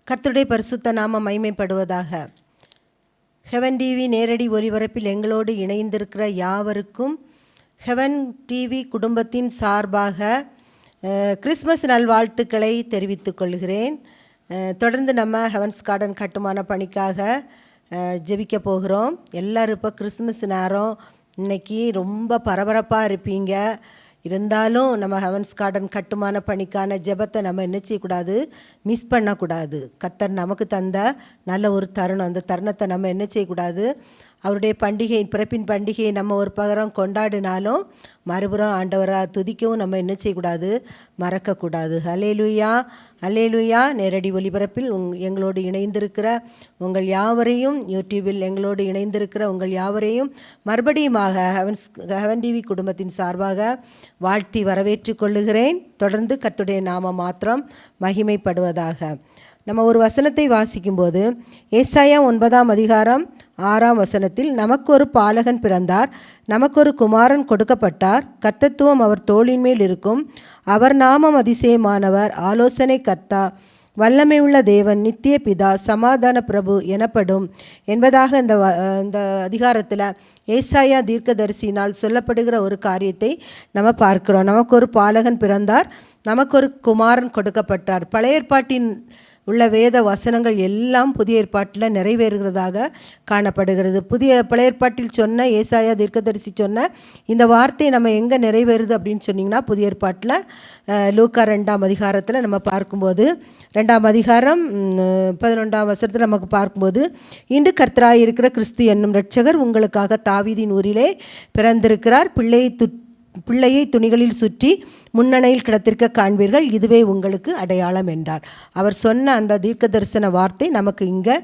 கர்த்தருடைய பரிசுத்த நாமம் மகிமைப்படுவதாக. ஹெவன் டிவி நேரடி ஒளிபரப்பில் எங்களோடு இணைந்திருக்கிற யாவருக்கும் ஹெவன் டிவி குடும்பத்தின் சார்பாக கிறிஸ்மஸ் நல்வாழ்த்துக்களை தெரிவித்துக் கொள்கிறேன். தொடர்ந்து நம்ம ஹெவன்ஸ் கார்டன் கட்டுமான பணிக்காக ஜெபிக்க போகிறோம். எல்லோரும் இப்போ கிறிஸ்மஸ் நேரம் இன்றைக்கி ரொம்ப பரபரப்பாக இருப்பீங்க. இருந்தாலும் நம்ம ஹெவன்ஸ் கார்டன் கட்டுமான பணிக்கான ஜெபத்தை நம்ம என்ன செய்யக்கூடாது, மிஸ் பண்ணக்கூடாது. கர்த்தர் நமக்கு தந்த நல்ல ஒரு தருணம். அந்த தருணத்தை நம்ம என்ன செய்யக்கூடாது, அவருடைய பண்டிகை, பிறப்பின் பண்டிகையை நம்ம ஒரு பகரம் கொண்டாடினாலும் மறுபுறம் ஆண்டவராக துதிக்கவும் நம்ம என்ன செய்யக்கூடாது, மறக்கக்கூடாது. ஹல்லேலூயா, ஹல்லேலூயா. நேரடி ஒளிபரப்பில் எங்களோடு இணைந்திருக்கிற உங்கள் யாவரையும், யூடியூபில் எங்களோடு இணைந்திருக்கிற உங்கள் யாவரையும் மறுபடியுமாக ஹெவன் டிவி குடும்பத்தின் சார்பாக வாழ்த்தி வரவேற்று கொள்ளுகிறேன். தொடர்ந்து கர்த்தருடைய நாம மாத்திரம் மகிமைப்படுவதாக. நம்ம ஒரு வசனத்தை வாசிக்கும்போது ஏசாயா 9ஆம் அதிகாரம் 6ஆம் வசனத்தில், நமக்கு ஒரு பாலகன் பிறந்தார், நமக்கு ஒரு குமாரன் கொடுக்கப்பட்டார், கர்த்தத்துவம் அவர் தோளின் மேல் இருக்கும், அவர் நாமம் அதிசயமானவர், ஆலோசனை கர்த்தா, வல்லமை உள்ள தேவன், நித்திய பிதா, சமாதான பிரபு எனப்படும் என்பதாக இந்த அதிகாரத்தில் ஏசாயா தீர்க்கதரிசினால் சொல்லப்படுகிற ஒரு காரியத்தை நம்ம பார்க்கிறோம். நமக்கு ஒரு பாலகன் பிறந்தார், நமக்கு ஒரு குமாரன் கொடுக்கப்பட்டார். பழைய ஏற்பாட்டின் உள்ள வேத வசனங்கள் எல்லாம் புதிய ஏற்பாட்டில் நிறைவேறுகிறதாக காணப்படுகிறது. பழைய ஏற்பாட்டில் சொன்ன ஏசாயா தீர்க்கதரிசி சொன்ன இந்த வார்த்தை நம்ம எங்கே நிறைவேறுது அப்படின்னு சொன்னிங்கன்னா, புதிய ஏற்பாட்டில் லூக்கா 2ஆம் அதிகாரத்தில் நம்ம பார்க்கும்போது 2ஆம் அதிகாரம் 11ஆம் வசனத்தில் நமக்கு பார்க்கும்போது, இன்று கர்த்தராய் இருக்கிற கிறிஸ்து என்னும் இரட்சகர் உங்களுக்காக தாவீதின் ஊரிலே பிறந்திருக்கிறார், பிள்ளையை துணிகளில் சுற்றி முன்னணையில் கிடத்திருக்க காண்பீர்கள், இதுவே உங்களுக்கு அடையாளம் என்றார். அவர் சொன்ன அந்த தீர்க்க தரிசன வார்த்தை நமக்கு இங்கே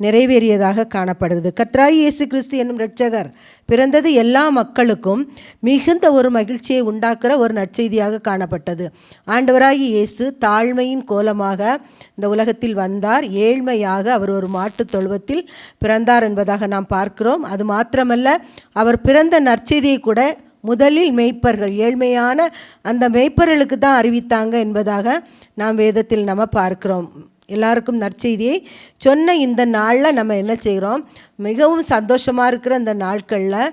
நிறைவேறியதாக காணப்படுகிறது. கர்த்தராகிய இயேசு கிறிஸ்து என்னும் இரட்சகர் பிறந்தது எல்லா மக்களுக்கும் மிகுந்த ஒரு மகிழ்ச்சியை உண்டாக்குற ஒரு நற்செய்தியாக காணப்பட்டது. ஆண்டவராகிய இயேசு தாழ்மையின் கோலமாக இந்த உலகத்தில் வந்தார். ஏழ்மையாக அவர் ஒரு மாட்டுத் தொழுவத்தில் பிறந்தார் என்பதாக நாம் பார்க்கிறோம். அது மாத்திரமல்ல, அவர் பிறந்த நற்செய்தியை கூட முதலில் மெய்ப்பர்கள், ஏழ்மையான அந்த மெய்ப்பர்களுக்கு தான் அறிவித்தாங்க என்பதாக நாம் வேதத்தில் நம்ம பார்க்கிறோம். எல்லாருக்கும் நற்செய்தியை சொன்ன இந்த நாளில் நம்ம என்ன செய்கிறோம், மிகவும் சந்தோஷமாக இருக்கிற இந்த நாட்களில்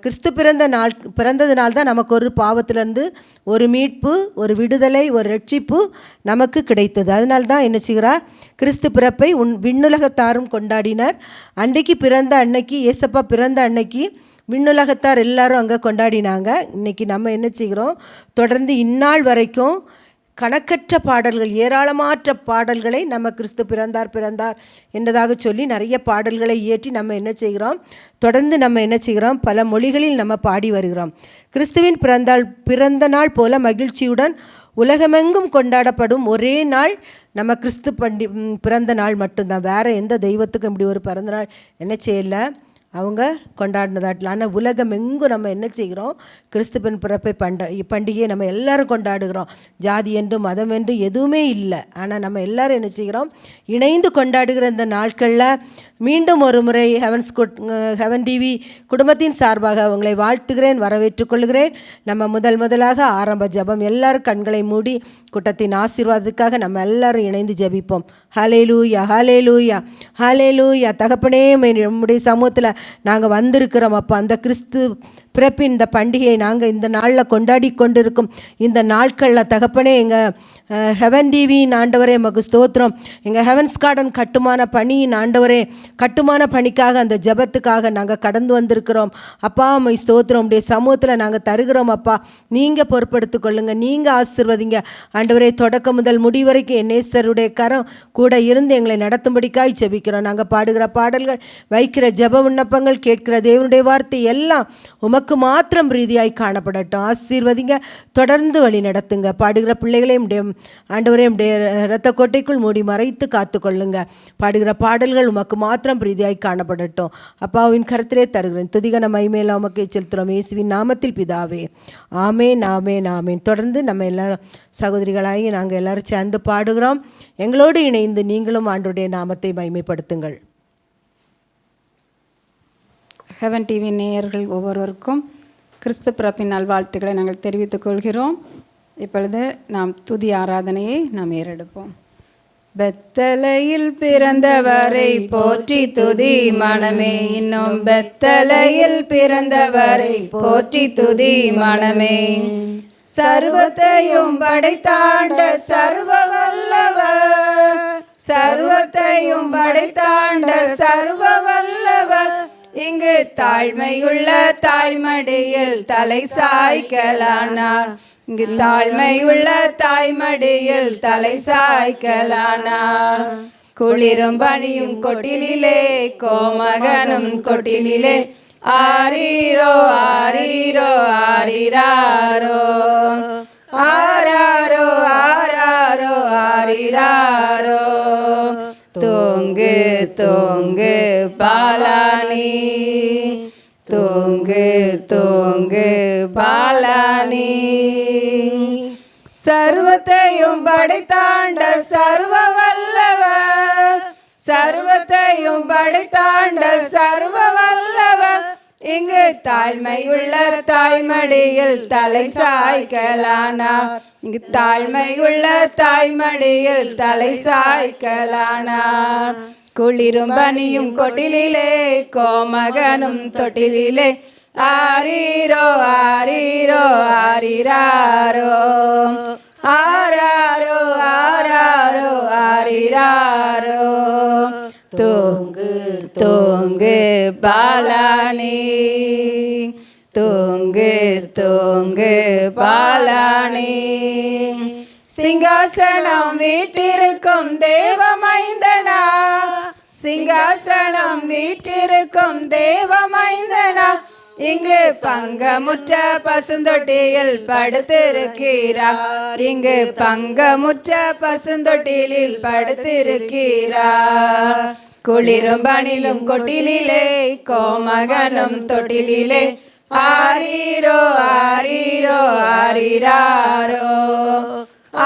கிறிஸ்து பிறந்ததுனால தான் நமக்கு ஒரு பாவத்திலேருந்து ஒரு மீட்பு, ஒரு விடுதலை, ஒரு ரட்சிப்பு நமக்கு கிடைத்தது. அதனால தான் என்ன செய்கிறார், கிறிஸ்து பிறப்பை விண்ணுலகத்தாரும் கொண்டாடினர். அன்றைக்கு பிறந்த அன்னைக்கு, ஏசப்பா பிறந்த அன்னைக்கு விண்ணுலகத்தார் எல்லாரும் அங்கே கொண்டாடினாங்க. இன்றைக்கி நம்ம என்ன செய்கிறோம், தொடர்ந்து இந்நாள் வரைக்கும் கணக்கற்ற பாடல்கள், ஏராளமாற்ற பாடல்களை நம்ம கிறிஸ்து பிறந்தார் என்பதாக சொல்லி நிறைய பாடல்களை இயற்றி நம்ம என்ன செய்கிறோம், தொடர்ந்து நம்ம என்ன செய்கிறோம், பல மொழிகளில் நம்ம பாடி வருகிறோம். கிறிஸ்துவின் பிறந்த நாள் போல மகிழ்ச்சியுடன் உலகமெங்கும் கொண்டாடப்படும் ஒரே நாள் நம்ம கிறிஸ்து பிறந்த நாள் மட்டும்தான். வேறு எந்த தெய்வத்துக்கும் இப்படி ஒரு பிறந்த நாள் என்ன செய்யலை, அவங்க கொண்டாடினதாட்டில். ஆனால் உலகம் எங்கும் நம்ம என்ன செய்கிறோம், கிறிஸ்துவின் பிறப்பை பண்டிகையை நம்ம எல்லோரும் கொண்டாடுகிறோம். ஜாதி என்று மதம் என்று எதுவுமே இல்லை. ஆனால் நம்ம எல்லோரும் என்ன செய்கிறோம், இணைந்து கொண்டாடுகிற இந்த நாட்களில் மீண்டும் ஒரு முறை ஹெவன் டிவி குடும்பத்தின் சார்பாக உங்களை வாழ்த்துகிறேன், வரவேற்றுக் கொள்கிறேன். நம்ம முதலாக ஆரம்ப ஜெபம், எல்லாரும் கண்களை மூடி கூட்டத்தின் ஆசீர்வாதத்துக்காக நம்ம எல்லாரும் இணைந்து ஜெபிப்போம். ஹல்லேலூயா, ஹல்லேலூயா, ஹல்லேலூயா. தகப்பனே, நம்முடைய சமூகத்தில் நாங்கள் வந்திருக்கிறோம் அப்பா. அந்த கிறிஸ்து பிறப்பின் இந்த பண்டிகையை நாங்கள் இந்த நாளில் கொண்டாடி கொண்டிருக்கும் இந்த நாட்களில் தகப்பனே, எங்கள் ஹெவன் டிவியின் ஆண்டவரே மகு ஸ்தோத்திரம். எங்கள் ஹெவன்ஸ் கார்டன் கட்டுமான பணியின் ஆண்டவரே, கட்டுமான பணிக்காக அந்த ஜெபத்துக்காக நாங்கள் கடந்து வந்திருக்கிறோம் அப்பா. மை ஸ்தோத்திரம். உடைய சமூகத்தில் நாங்கள் தருகிறோம் அப்பா. நீங்கள் பொறுப்படுத்தி கொள்ளுங்கள், நீங்கள் ஆசீர்வதிங்க ஆண்டவரே. தொடக்கம் முதல் முடிவரைக்கும் என் நேசருடைய கரம் கூட இருந்து எங்களை நடத்தும்படிக்காய் ஜெபிக்கிறோம். நாங்கள் பாடுகிற பாடல்கள், வைக்கிற ஜெப விண்ணப்பங்கள், கேட்கிற தேவனுடைய வார்த்தை எல்லாம் உமக்கு மாத்திரம் ரீதியாய் காணப்படட்டும். ஆசீர்வதிங்க, தொடர்ந்து வழி நடத்துங்க. பாடுகிற பிள்ளைகளையும் ஆண்டவரே உடைய இரத்த கோட்டைக்குள் மூடி மறைத்து காத்து கொள்ளுங்க. பாடுகிற பாடல்கள் உமக்கு மாத்திரம் பிரீதியாய் காணப்படட்டும். அப்பாவின் கருத்திலே தருகிறேன். துதிகன மைமேல உமக்கை செலுத்துகிறோம் இயேசுவின் நாமத்தில் பிதாவே, ஆமேன், ஆமேன், ஆமேன். தொடர்ந்து நம்ம எல்லாரும் சகோதரிகளாகி நாங்கள் எல்லாரும் சேர்ந்து பாடுகிறோம். எங்களோடு இணைந்து நீங்களும் ஆண்டவருடைய நாமத்தை மகிமைப்படுத்துங்கள். ஹெவன் டிவி நேயர்கள் ஒவ்வொருவருக்கும் கிறிஸ்து பிறப்பின் நல்வாழ்த்துக்களை நாங்கள் தெரிவித்துக் கொள்கிறோம். இப்பொழுது நாம் துதி ஆராதனையை நாம் ஏறெடுப்போம். பெத்தலையில் பிறந்தவரை போற்றி துதி மனமே, இன்னும் பெத்தலையில் பிறந்தவரை போற்றி துதி மனமே. சர்வத்தையும் படைத்தாண்ட சர்வ வல்லவர், சர்வத்தையும் படைத்தாண்ட சர்வ வல்லவர், இங்கு தாழ்மையுள்ள தாய்மடியில் தலை சாய்க்கலானார், இங்கு தாழ்மையுள்ள தாய்மடியில் தலை சாய்க்கலானார். குளிரும் பனியும் கொட்டிலே கோமகனும் கொட்டிலே, ஆரீரோ ஆரீரோ ஆரிராரோ, ஆராரோ ஆராரோ ஆரிராரோ. தூங்கு தூங்கு பாலானி, தூங்கு தூங்கு பாலானி. சர்வத்தையும் படைத்தாண்ட சர்வ வல்லவர், சர்வத்தையும் படைத்தாண்ட சர்வ வல்லவர், இங்கு தாழ்மையுள்ள தாய்மடியில் தலை சாய்க்கலானார், இங்கு தாழ்மையுள்ள தாய்மடியில் தலை சாய்க்கலானார். குளிரும் பனியும் கொட்டிலே கோமகனும் தொட்டிலே, ஆரீரோ ஆரீரோ ஆரிராரோ, ஆராரோ ஆராரோ ஆரிராரோ. தூங்கு தூங்கு பாலானி, தூங்கு தூங்கு பாலானி. சிங்காசனம் வீட்டிருக்கும் தேவமைந்தனா, சிங்காசனம் வீட்டிருக்கும் தேவமைந்தனா, இங்கு பங்கமுற்ற பசுந்தொட்டியில் படுத்திருக்கிறார், இங்கு பங்கமுற்ற பசுந்தொட்டிலில் படுத்திருக்கிறார். குளிரும் பனிலும் கொட்டிலே கோமகனும் தொட்டிலே, ஆரீரோ ஆரீரோ ஆரிராரோ,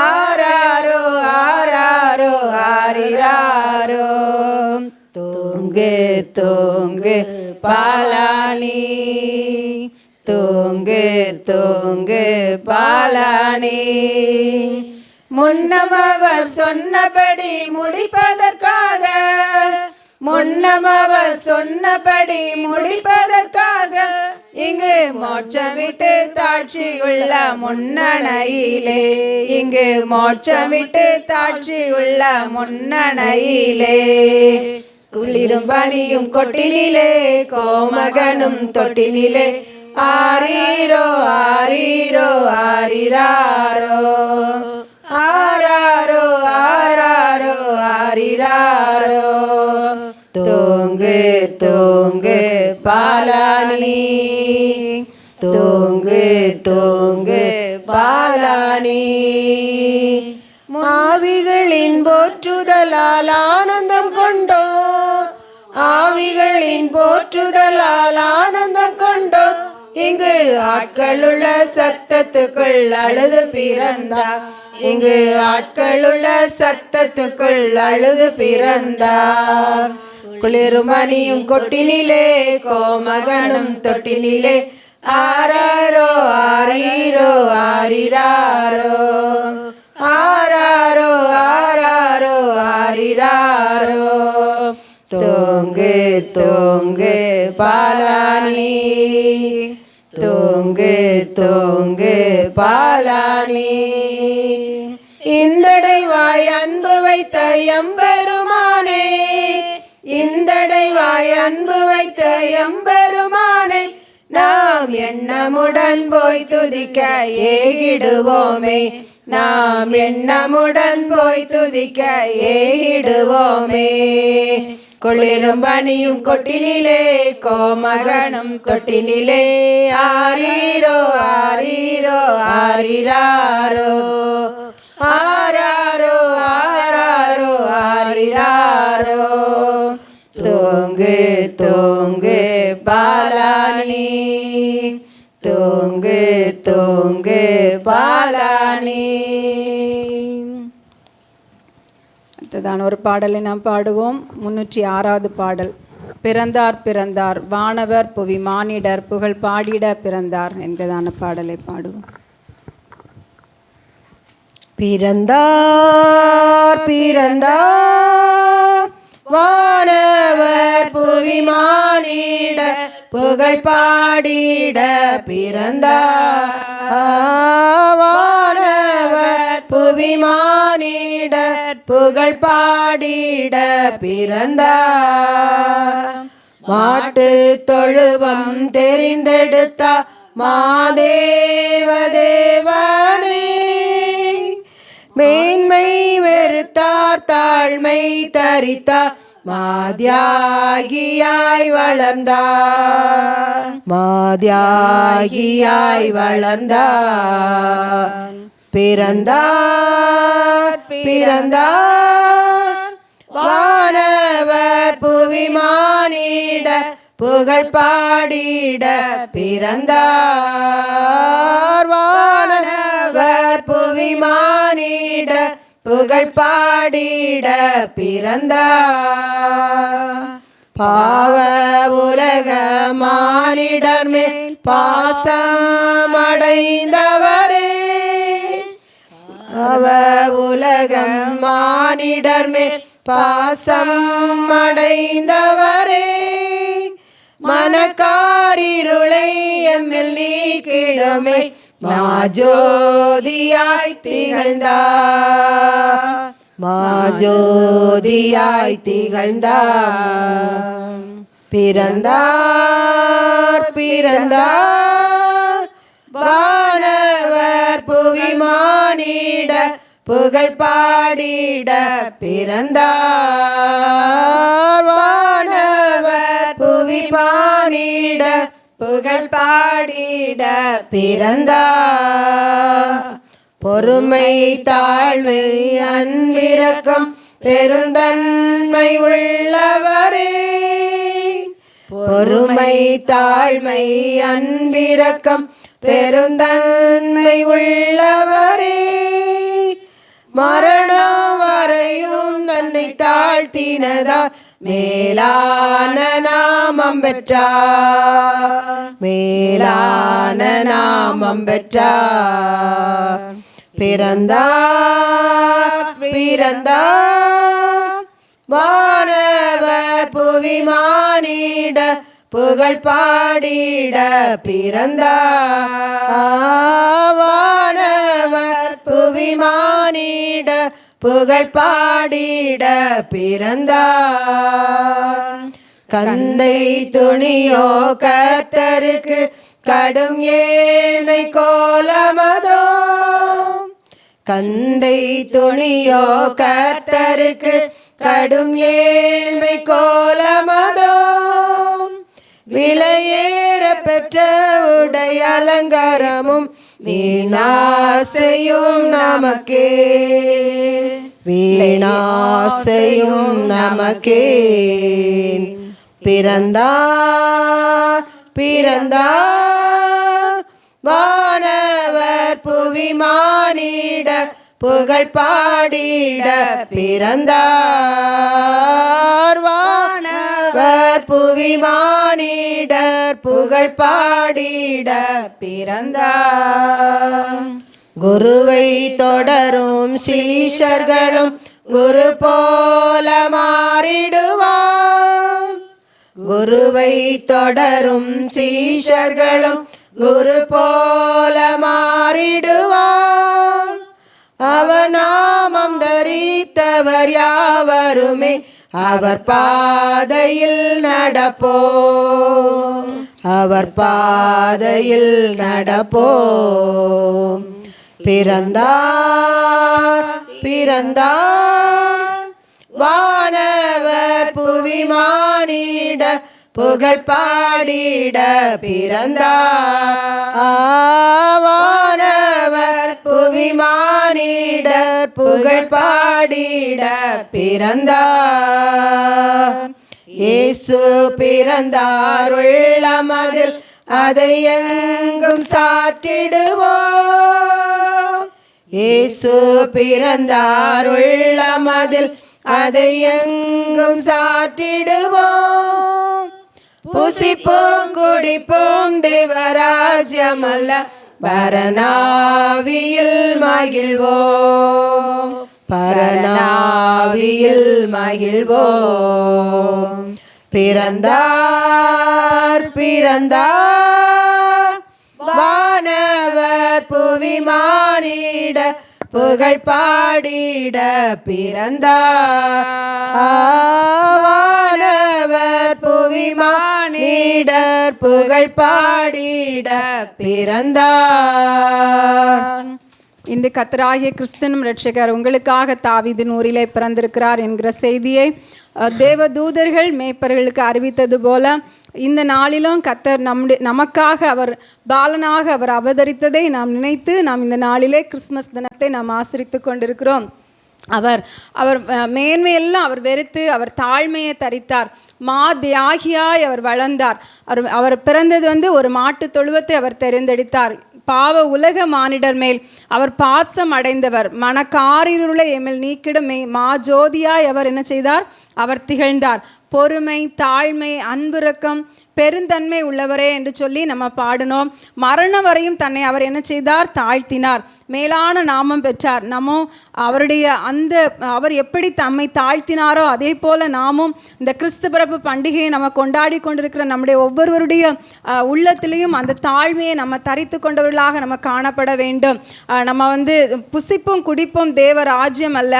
ஆராரோ ஆராரோ ஆரிராரோ. தூங்கு தூங்கு பாலானி, தூங்கு தூங்கு பாலானி. முன்னமவர் சொன்னபடி முடிப்பதற்காக, முன்னமவர் சொன்னபடி முடிப்பதற்காக, இங்கு மோட்சம் விட்டு தாட்சியுள்ள முன்னணையிலே, இங்கு மோட்சம் விட்டு தாட்சியுள்ள முன்னணையிலே. குளிரும் பனியும் கொட்டிலே கோமகனும் தொட்டிலே, ஆரீரோ ஆரீரோ ஆரிராரோ, ஆராரோ ஆராரோ ஆரிராரோ. தூங்கு தூங்கு பாலானி, தூங்கு தூங்கு பாலானி. ஆவிகளின் போற்றுதலால் ஆனந்தம் கொண்டோ, ஆவிகளின் போற்றுதலால் ஆனந்தம் கொண்டோ, இங்கு ஆட்களுள்ள சத்தத்துக்குள் அழுது பிறந்தார், இங்கு ஆட்களுள்ள சத்தத்துக்குள் அழுது பிறந்தார். குளிரும் மணியும் கொட்டினிலே கோமகனும் தொட்டினிலே, ஆராரோ ஆரீரோ ஆரிராரோ, ஆராரோ ஆராரோ ஆரிராரோ. தூங்கு தூங்கு பாலானி, தூங்கு தூங்கு பாலானி. இந்தடைவாய் அன்பு வைத்த எம்பெருமானே, இந்தடைவாய் அன்பு வைத்த எம்பெருமானே, நாம் எண்ணமுடன் போய் துதிக்க ஏகிடுவோமே, நாம் எண்ணமுடன் போய் துதிக்க ஏகிடுவோமே. குளிரும் பனியும் கொட்டினிலே கோமகனும் தொட்டினிலே, ஆரீரோ ஆரீரோ ஆரிராரோ, ஆராரோ ஆராரோ ஆரிராரோ. தூங்கு தூங்கு பாலானி, தூங்கு தூங்கு பாலானி. அடுத்ததான ஒரு பாடலை நாம் பாடுவோம். 306வது பாடல். பிறந்தார் பிறந்தார் வானவர் புவி மானிடர் புகழ் பாடிட பிறந்தார் என்பதான பாடலை பாடுவோம். பிறந்தார் பிறந்தார் வானவர் புவிமானிட புகழ் பாடிட பிறந்தார் வானவர் புவிமானிட புகழ் பாடிட பிறந்தார் மாட்டு தொழுவம் தெரிந்தெடுத்தா மாதேவ தேவனே மேன்மை வெறுத்தார் தாழ்மை தரித்தார் மாதியாகியாய் வளர்ந்தார் மாதியாகியாய் வளர்ந்தார் பிறந்தார் பிறந்தார் வானவர் புவிமானிட புகழ் பாடிட பிறந்தார் வானவர் புவிமானிட புகழ் பாடிட பிறந்தார் பாவ உலக மானிடர் மேல் பாசமடைந்தவரே அவ உலகம் மானிடர் மேல் பாசம் அடைந்தவரே மனக்காரிருளை எம்மில் நீக்கிடமே மாஜோதியாய் திகழ்ந்தார் மாஜோதியாய் திகழ்ந்தார் பிறந்தார் பிறந்தார் வானவர் புவிமானிட புகழ் பாடிட பிறந்தார் வானவர் புவிமானிட புகழ் பாடிட பிறந்தார் பொறுமை தாழ்வு அன்பிரக்கம் பெருந்தன்மை உள்ளவரே பொறுமை தாழ்மை அன்பிரக்கம் பெருந்தன்மை உள்ளவரே மரணம் வரையும் தன்னை தாழ்த்தினதால் மேலான நாமம் பெற்றார் மேலான நாமம் பெற்றார் பிறந்தார் பிறந்தார் வானவர் புவிமானிட புகழ் பாடிட பிறந்தார் வானவர் புவிமானிட புகழ் பாடிட பிறந்தார் கந்தை துணியோ கர்த்தருக்கு கடும் ஏழ்மை கோலமதோ கந்தை துணியோ கர்த்தருக்கு கடும் ஏழ்மை கோலமதோ விலையேற பெற்ற உடை அலங்காரமும் வீணாசையும் நமக்கே வீணாசையும் நமக்கே பிறந்தார் பிறந்தார் வானவர் புவிமானிட புகழ் பாடிட பிறந்தார் வானவர் புவிமானிடர் புகழ் பாடிட பிறந்தார் குருவை தொடரும் சீஷர்களும் குரு போல மாறிடுவார் குருவை தொடரும் சீஷர்களும் குரு போல மாறிடுவார் அவர் நாமம் தரித்தவர் யாவருமே அவர் பாதையில் நடப்போம் அவர் பாதையில் நடப்போம் பிறந்தார் பிறந்தார் வானவர் புவிமானிட புகழ் பாடிட பிறந்தார் வானவர் புவிமானிடர் புகழ் பாடிட பிறந்தார் இயேசு பிறந்தார் உள்ளமதில் அதை எங்கும் சாற்றிடுவோம் இயேசு பிறந்தார் உள்ளமதில் அதை எங்கும் சாற்றிடுவோம் புசிப்போம் குடிப்போம் தேவராஜ்யமல்ல பரனாவியில் மகிழ்வோம், பரனாவியில் மகிழ்வோம். பிறந்தார் பிறந்தார் வானவர் புவி மானிட புகழ் பாடிட பிறந்தார். வானவர் புவி மானிடர் புகழ் பாடிட பிறந்தார். இந்த கர்த்தராகிய கிறிஸ்தனும் இரட்சகர் உங்களுக்காக தாவீதின் ஊரிலே பிறந்திருக்கிறார் என்கிற செய்தியை தேவ தூதர்கள் மேய்ப்பர்களுக்கு அறிவித்தது போல இந்த நாளிலும் கர்த்தர் நமக்காக அவர் பாலனாக அவர் அவதரித்ததை நாம் நினைத்து நாம் இந்த நாளிலே கிறிஸ்மஸ் தினத்தை நாம் ஆசரித்து கொண்டிருக்கிறோம். அவர் மேன்மையெல்லாம் அவர் வெறுத்து அவர் தாழ்மையை தரித்தார், தியாகியாய் அவர் வளர்ந்தார். அவர் பிறந்தது ஒரு மாட்டு தொழுவத்தை அவர் தெரிந்தெடுத்தார். பாவ உலக மானிடர் மேல் அவர் பாசம் அடைந்தவர். மனக்காரிருளை எம்மில் நீக்கிடும் ஜோதியாய் அவர் என்ன செய்தார்? அவர் திகழ்ந்தார். பொறுமை, தாழ்மை, அன்புரக்கம், பெருந்தன்மை உள்ளவரே என்று சொல்லி நம்ம பாடினோம். மரணம் வரையும் தன்னை அவர் என்ன செய்தார்? தாழ்த்தினார், மேலான நாமம் பெற்றார். அவருடைய அவர் எப்படி தம்மை தாழ்த்தினாரோ அதே போல நாமும் இந்த கிறிஸ்து பிறப்பு பண்டிகையை நம்ம கொண்டாடி கொண்டிருக்கிற நம்முடைய ஒவ்வொருவருடைய உள்ளத்திலையும் அந்த தாழ்மையை நம்ம தரித்து கொண்டவர்களாக நம்ம காணப்பட வேண்டும். நம்ம புசிப்பும் குடிப்பும் தேவ ராஜ்யம் அல்ல,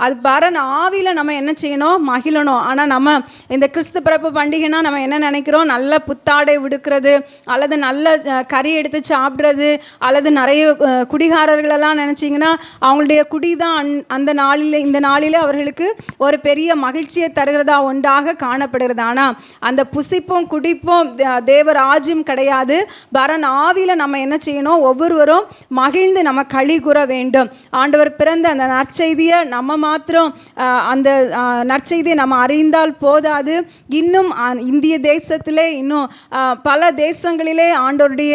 அது பரன் ஆவியில் நம்ம என்ன செய்யணும்? மகிழணும். ஆனால் நம்ம இந்த கிறிஸ்து பிறப்பு பண்டிகைனா நம்ம என்ன நினைக்கிறோம்? நல்ல புத்தாடை விடுக்கிறது, அல்லது நல்ல கறி எடுத்து சாப்பிட்றது, அல்லது நிறைய குடிகாரர்களெல்லாம் நினச்சிங்கன்னா அவங்களுடைய குடி தான் அந்த நாளில் இந்த நாளில் அவர்களுக்கு ஒரு பெரிய மகிழ்ச்சியை தருகிறதா ஒன்றாக காணப்படுகிறது. ஆனால் அந்த புசிப்பும் குடிப்பும் தேவராஜ்யம் கிடையாது. பரன் ஆவியில் நம்ம என்ன செய்யணும்? ஒவ்வொருவரும் மகிழ்ந்து நம்ம களி கூற வேண்டும். ஆண்டவர் பிறந்த அந்த நற்செய்தியை நம்ம மாத்திரம் அந்த நற்செய்தியை நம்ம அறிந்தால் போதாது. இன்னும் இந்திய தேசத்திலே இன்னும் பல தேசங்களிலே ஆண்டவருடைய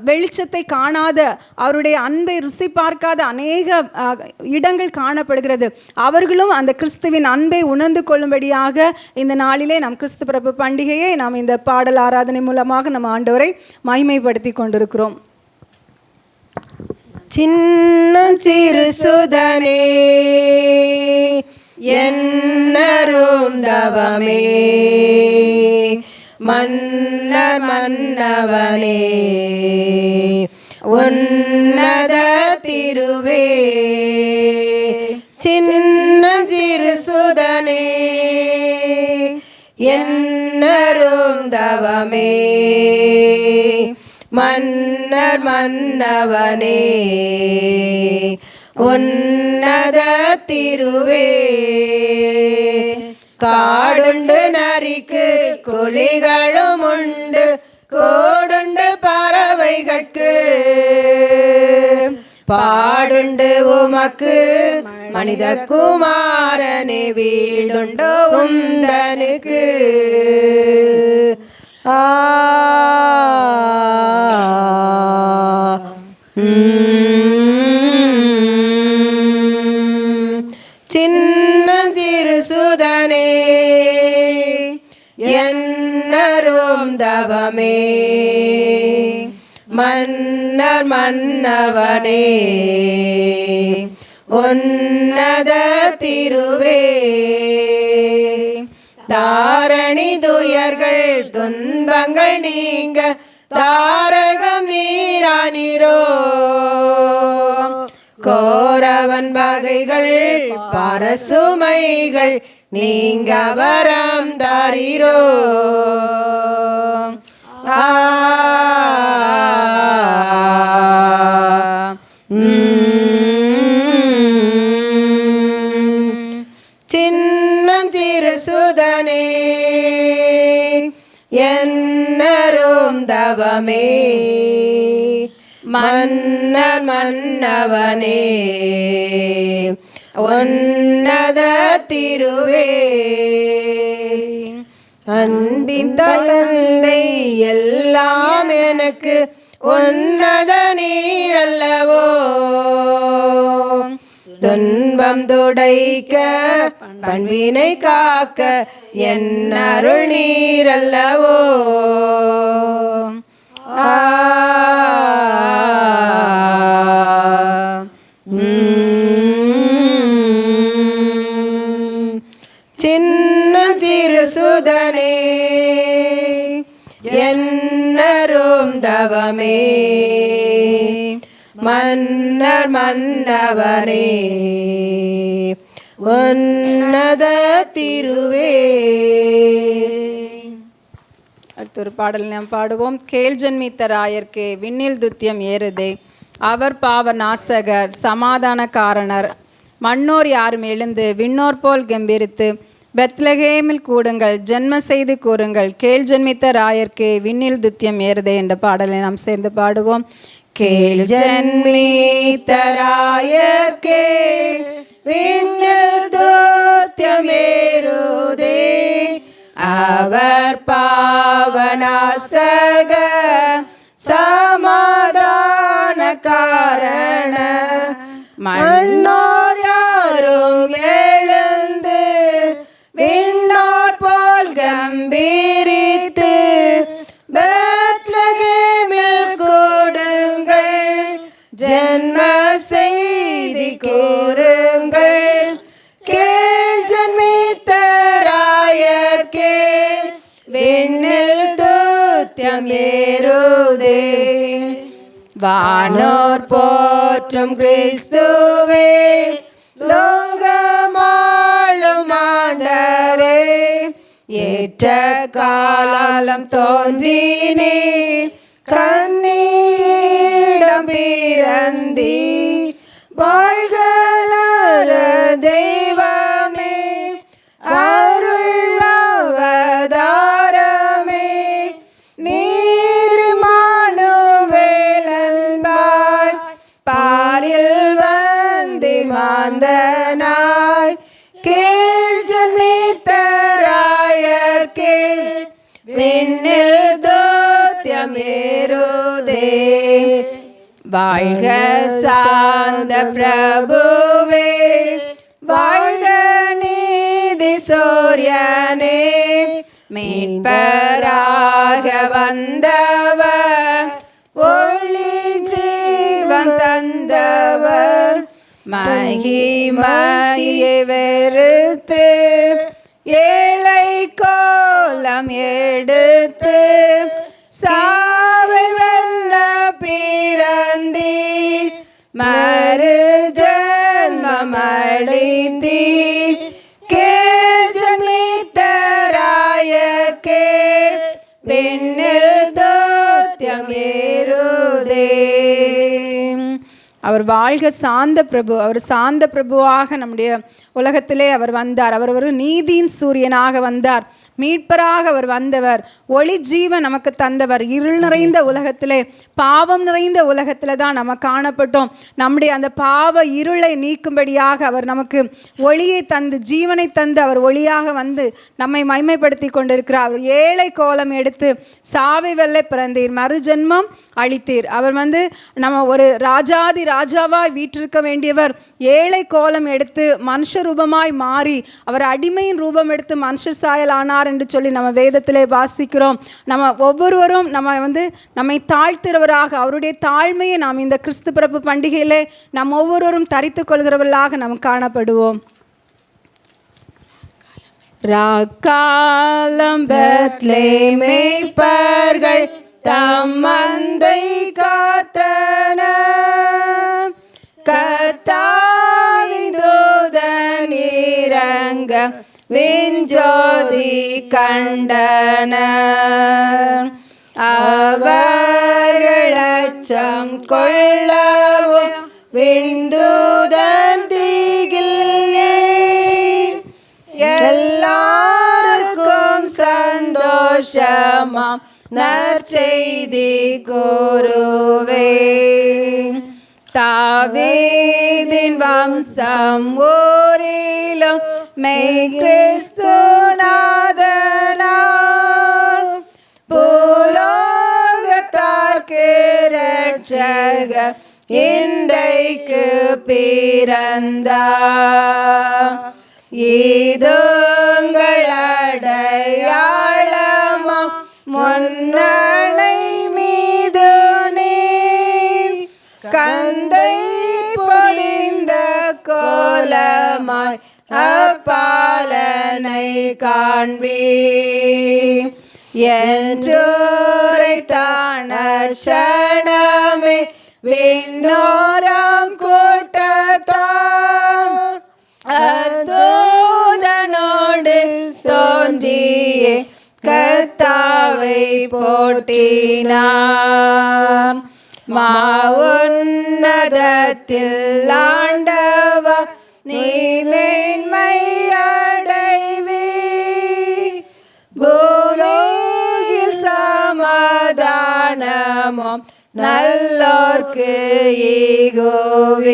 வெளிச்சத்தை காணாத, அவருடைய அன்பை ருசி பார்க்காத அநேக இடங்கள் காணப்படுகிறது. அவர்களும் அந்த கிறிஸ்துவின் அன்பை உணர்ந்து கொள்ளும்படியாக இந்த நாளிலே நம் கிறிஸ்து பிறப்பு பண்டிகையை நாம் இந்த பாடல் ஆராதனை மூலமாக நம்ம ஆண்டவரை மகிமைப்படுத்தி கொண்டிருக்கிறோம். சின்ன சிறு சுதனே என்னரும் தவமே, மன்னர் மன்னவனே உன்னத திருவே. சின்ன சிறு சுதனே என்னரும் தவமே, மன்னர் மன்னவனே உன்னத திருவே. காடுண்டு நரிக்கு குழிகளும் உண்டு, கோடுண்டு பறவைகட்கு பாடுண்டு உமக்கு மனித குமாரனே வீடுண்டோ உந்தனுக்கு. சின்னஞ்சிறு சுதனே என்னரும் தவமே, மன்னர் மன்னவனே உன்னத திருவே. தாரணி துயர்கள் துன்பங்கள் நீங்க தாரகம் நீரானிரோ. கோரவன் வகைகள் பரசுமைகள் நீங்க வரம் தாரிரோ. சின்னஞ்சிறு சுதனே என்னரும் தவமே, மன்னர் மன்னவனே உன்னத திருவே. அன்பின் தந்தை எல்லாம் எனக்கு உன்னத நீரல்லவோ. துன்பம் துடைக்க பண்பினை காக்க என் அருள் நீரல்லவோ. சுதனே என்னரும் தவமே மன்னர் மன்னவனே உன்னத திருவே. அடுத்த ஒரு பாடல் நாம் பாடுவோம். கேள் ஜன்மித்த ராயர்க்கே விண்ணில் துத்தியம் ஏறுதே, அவர் பாவ நாசகர் சமாதான காரணர், மண்ணோர் யாரும் எழுந்து விண்ணோர் போல் கம்பீரித்து பெத்லகேமில் கூடுங்கள், ஜென்ம செய்து கூறுங்கள், கேள் ஜன்மித்த ராயர்க்கே விண்ணில் துத்தியம் ஏறுதே என்ற பாடலை நாம் சேர்ந்து பாடுவோம். கேள் ஜன்மித்த ராயர்க்கே விண்ணில் துத்தியம் ஏறுதே, அவர் பாவநாசக சமாதான காரண, மண்ணோர் யாரும் எழுந்து விண்ணோர் போல் கம்பீரித்து பெத்லகேமில் கூடுங்கள், ஜென்ம செய்தி கூறுங்கள், கேள் ஜன்மித்த ராயர்க்கே விண்ணில் துத்தியம் ஏறுதே. வானோர் போற்றும் கிறிஸ்துவே லோகமாளும் ஆண்டவரே, ஏற்ற காலம் தோன்றினே கண்ணீடம் பிறந்தி, வாழ்கள தெய்வமே அருள்வதாரமே, நீரிமானுவேலன்பாய் பாரில் வந்தி மாந்தனாய், கேள் ஜன்மித்த ராயர்க்கே விண்ணில் துத்தியம் ஏறுதே. வாழ்க சாந்த பிரபுவே, வாழ்க நீதி சூரியனே, மீட்பராக வந்தவர், ஒளி ஜீவன் தந்தவர், மகிமையை வெறுத்து ஏழை கோலம் எடுத்து சாவை வெல்ல பிறந்தி, மறு ஜன்மமடைந்தி, கேள் ஜன்மித்த ராயர்க்கே விண்ணில் துத்தியம் ஏறுதே. அவர் வாழ்க சாந்த பிரபு. அவர் சாந்த பிரபுவாக நம்முடைய உலகத்திலே அவர் வந்தார். அவர் ஒரு நீதியின் சூரியனாக வந்தார். மீட்பராக அவர் வந்தவர். ஒளி ஜீவன் நமக்கு தந்தவர். இருள் நிறைந்த உலகத்திலே, பாவம் நிறைந்த உலகத்தில் தான் நம்ம காணப்பட்டோம். நம்முடைய அந்த பாவ இருளை நீக்கும்படியாக அவர் நமக்கு ஒளியை தந்து, ஜீவனை தந்து அவர் ஒளியாக வந்து நம்மை மைமைப்படுத்தி கொண்டிருக்கிறார். அவர் ஏழை கோலம் எடுத்து சாவை வெல்ல பிறந்தீர், மறுஜென்மம் அளித்தீர். அவர் நம்ம ஒரு ராஜாதி ராஜாவாய் வீற்றிருக்க வேண்டியவர் ஏழை கோலம் எடுத்து மனுஷ ரூபமாய் மாறி, அவர் அடிமையின் ரூபம் எடுத்து மனுஷ சாயல் ஆனார் என்று சொல்லி நம்ம வேதத்திலே வாசிக்கிறோம். நம்ம ஒவ்வொருவரும் நம்மை தாழ்த்துறவராக, அவருடைய தாழ்மையை நாம் இந்த கிறிஸ்து பிறப்பு பண்டிகையிலே நாம் ஒவ்வொருவரும் தரித்து கொள்கிறவர்களாக நாம் காணப்படுவோம். ராக்காலம் பெத்லகேம் மேய்ப்பர்கள் தம் மந்தை காத்தனர், கர்த்தாவின் தூதன் இறங்க விண்ஜோதி கண்டனர், அவர்கள் அச்சம் கொள்ளவும் விண்தூதன் திகில்லே, எல்லாருக்கும் சந்தோஷமாம் நற்செய்தி கூறுவேன். தாவீதின் வம்சம் ஊரிலும் மெய் கிறிஸ்து நாதனார், பூலோகத்தார்க்கு இரட்சகர் இன்றைக்கு பிறந்தார். இதுங்கள் அடையாளமாம் முன்னணை மீது நீர் கந்தை பொலிந்த கோலமாய் அப்பாலனை காண்பீர் என்றுரைத்தான் அர்ச்சனமே விண்ணோரம் கூட்டத்தார் அதூதனோடு தோன்றியே கர்த்தாவை போற்றினார். மாவுன்னதத்தில் ஆண்டவா நீ மேன்மை அடைவீர். பூலோகில் சமாதானமும் நல்லோர்க்கு ஈகுவீர்.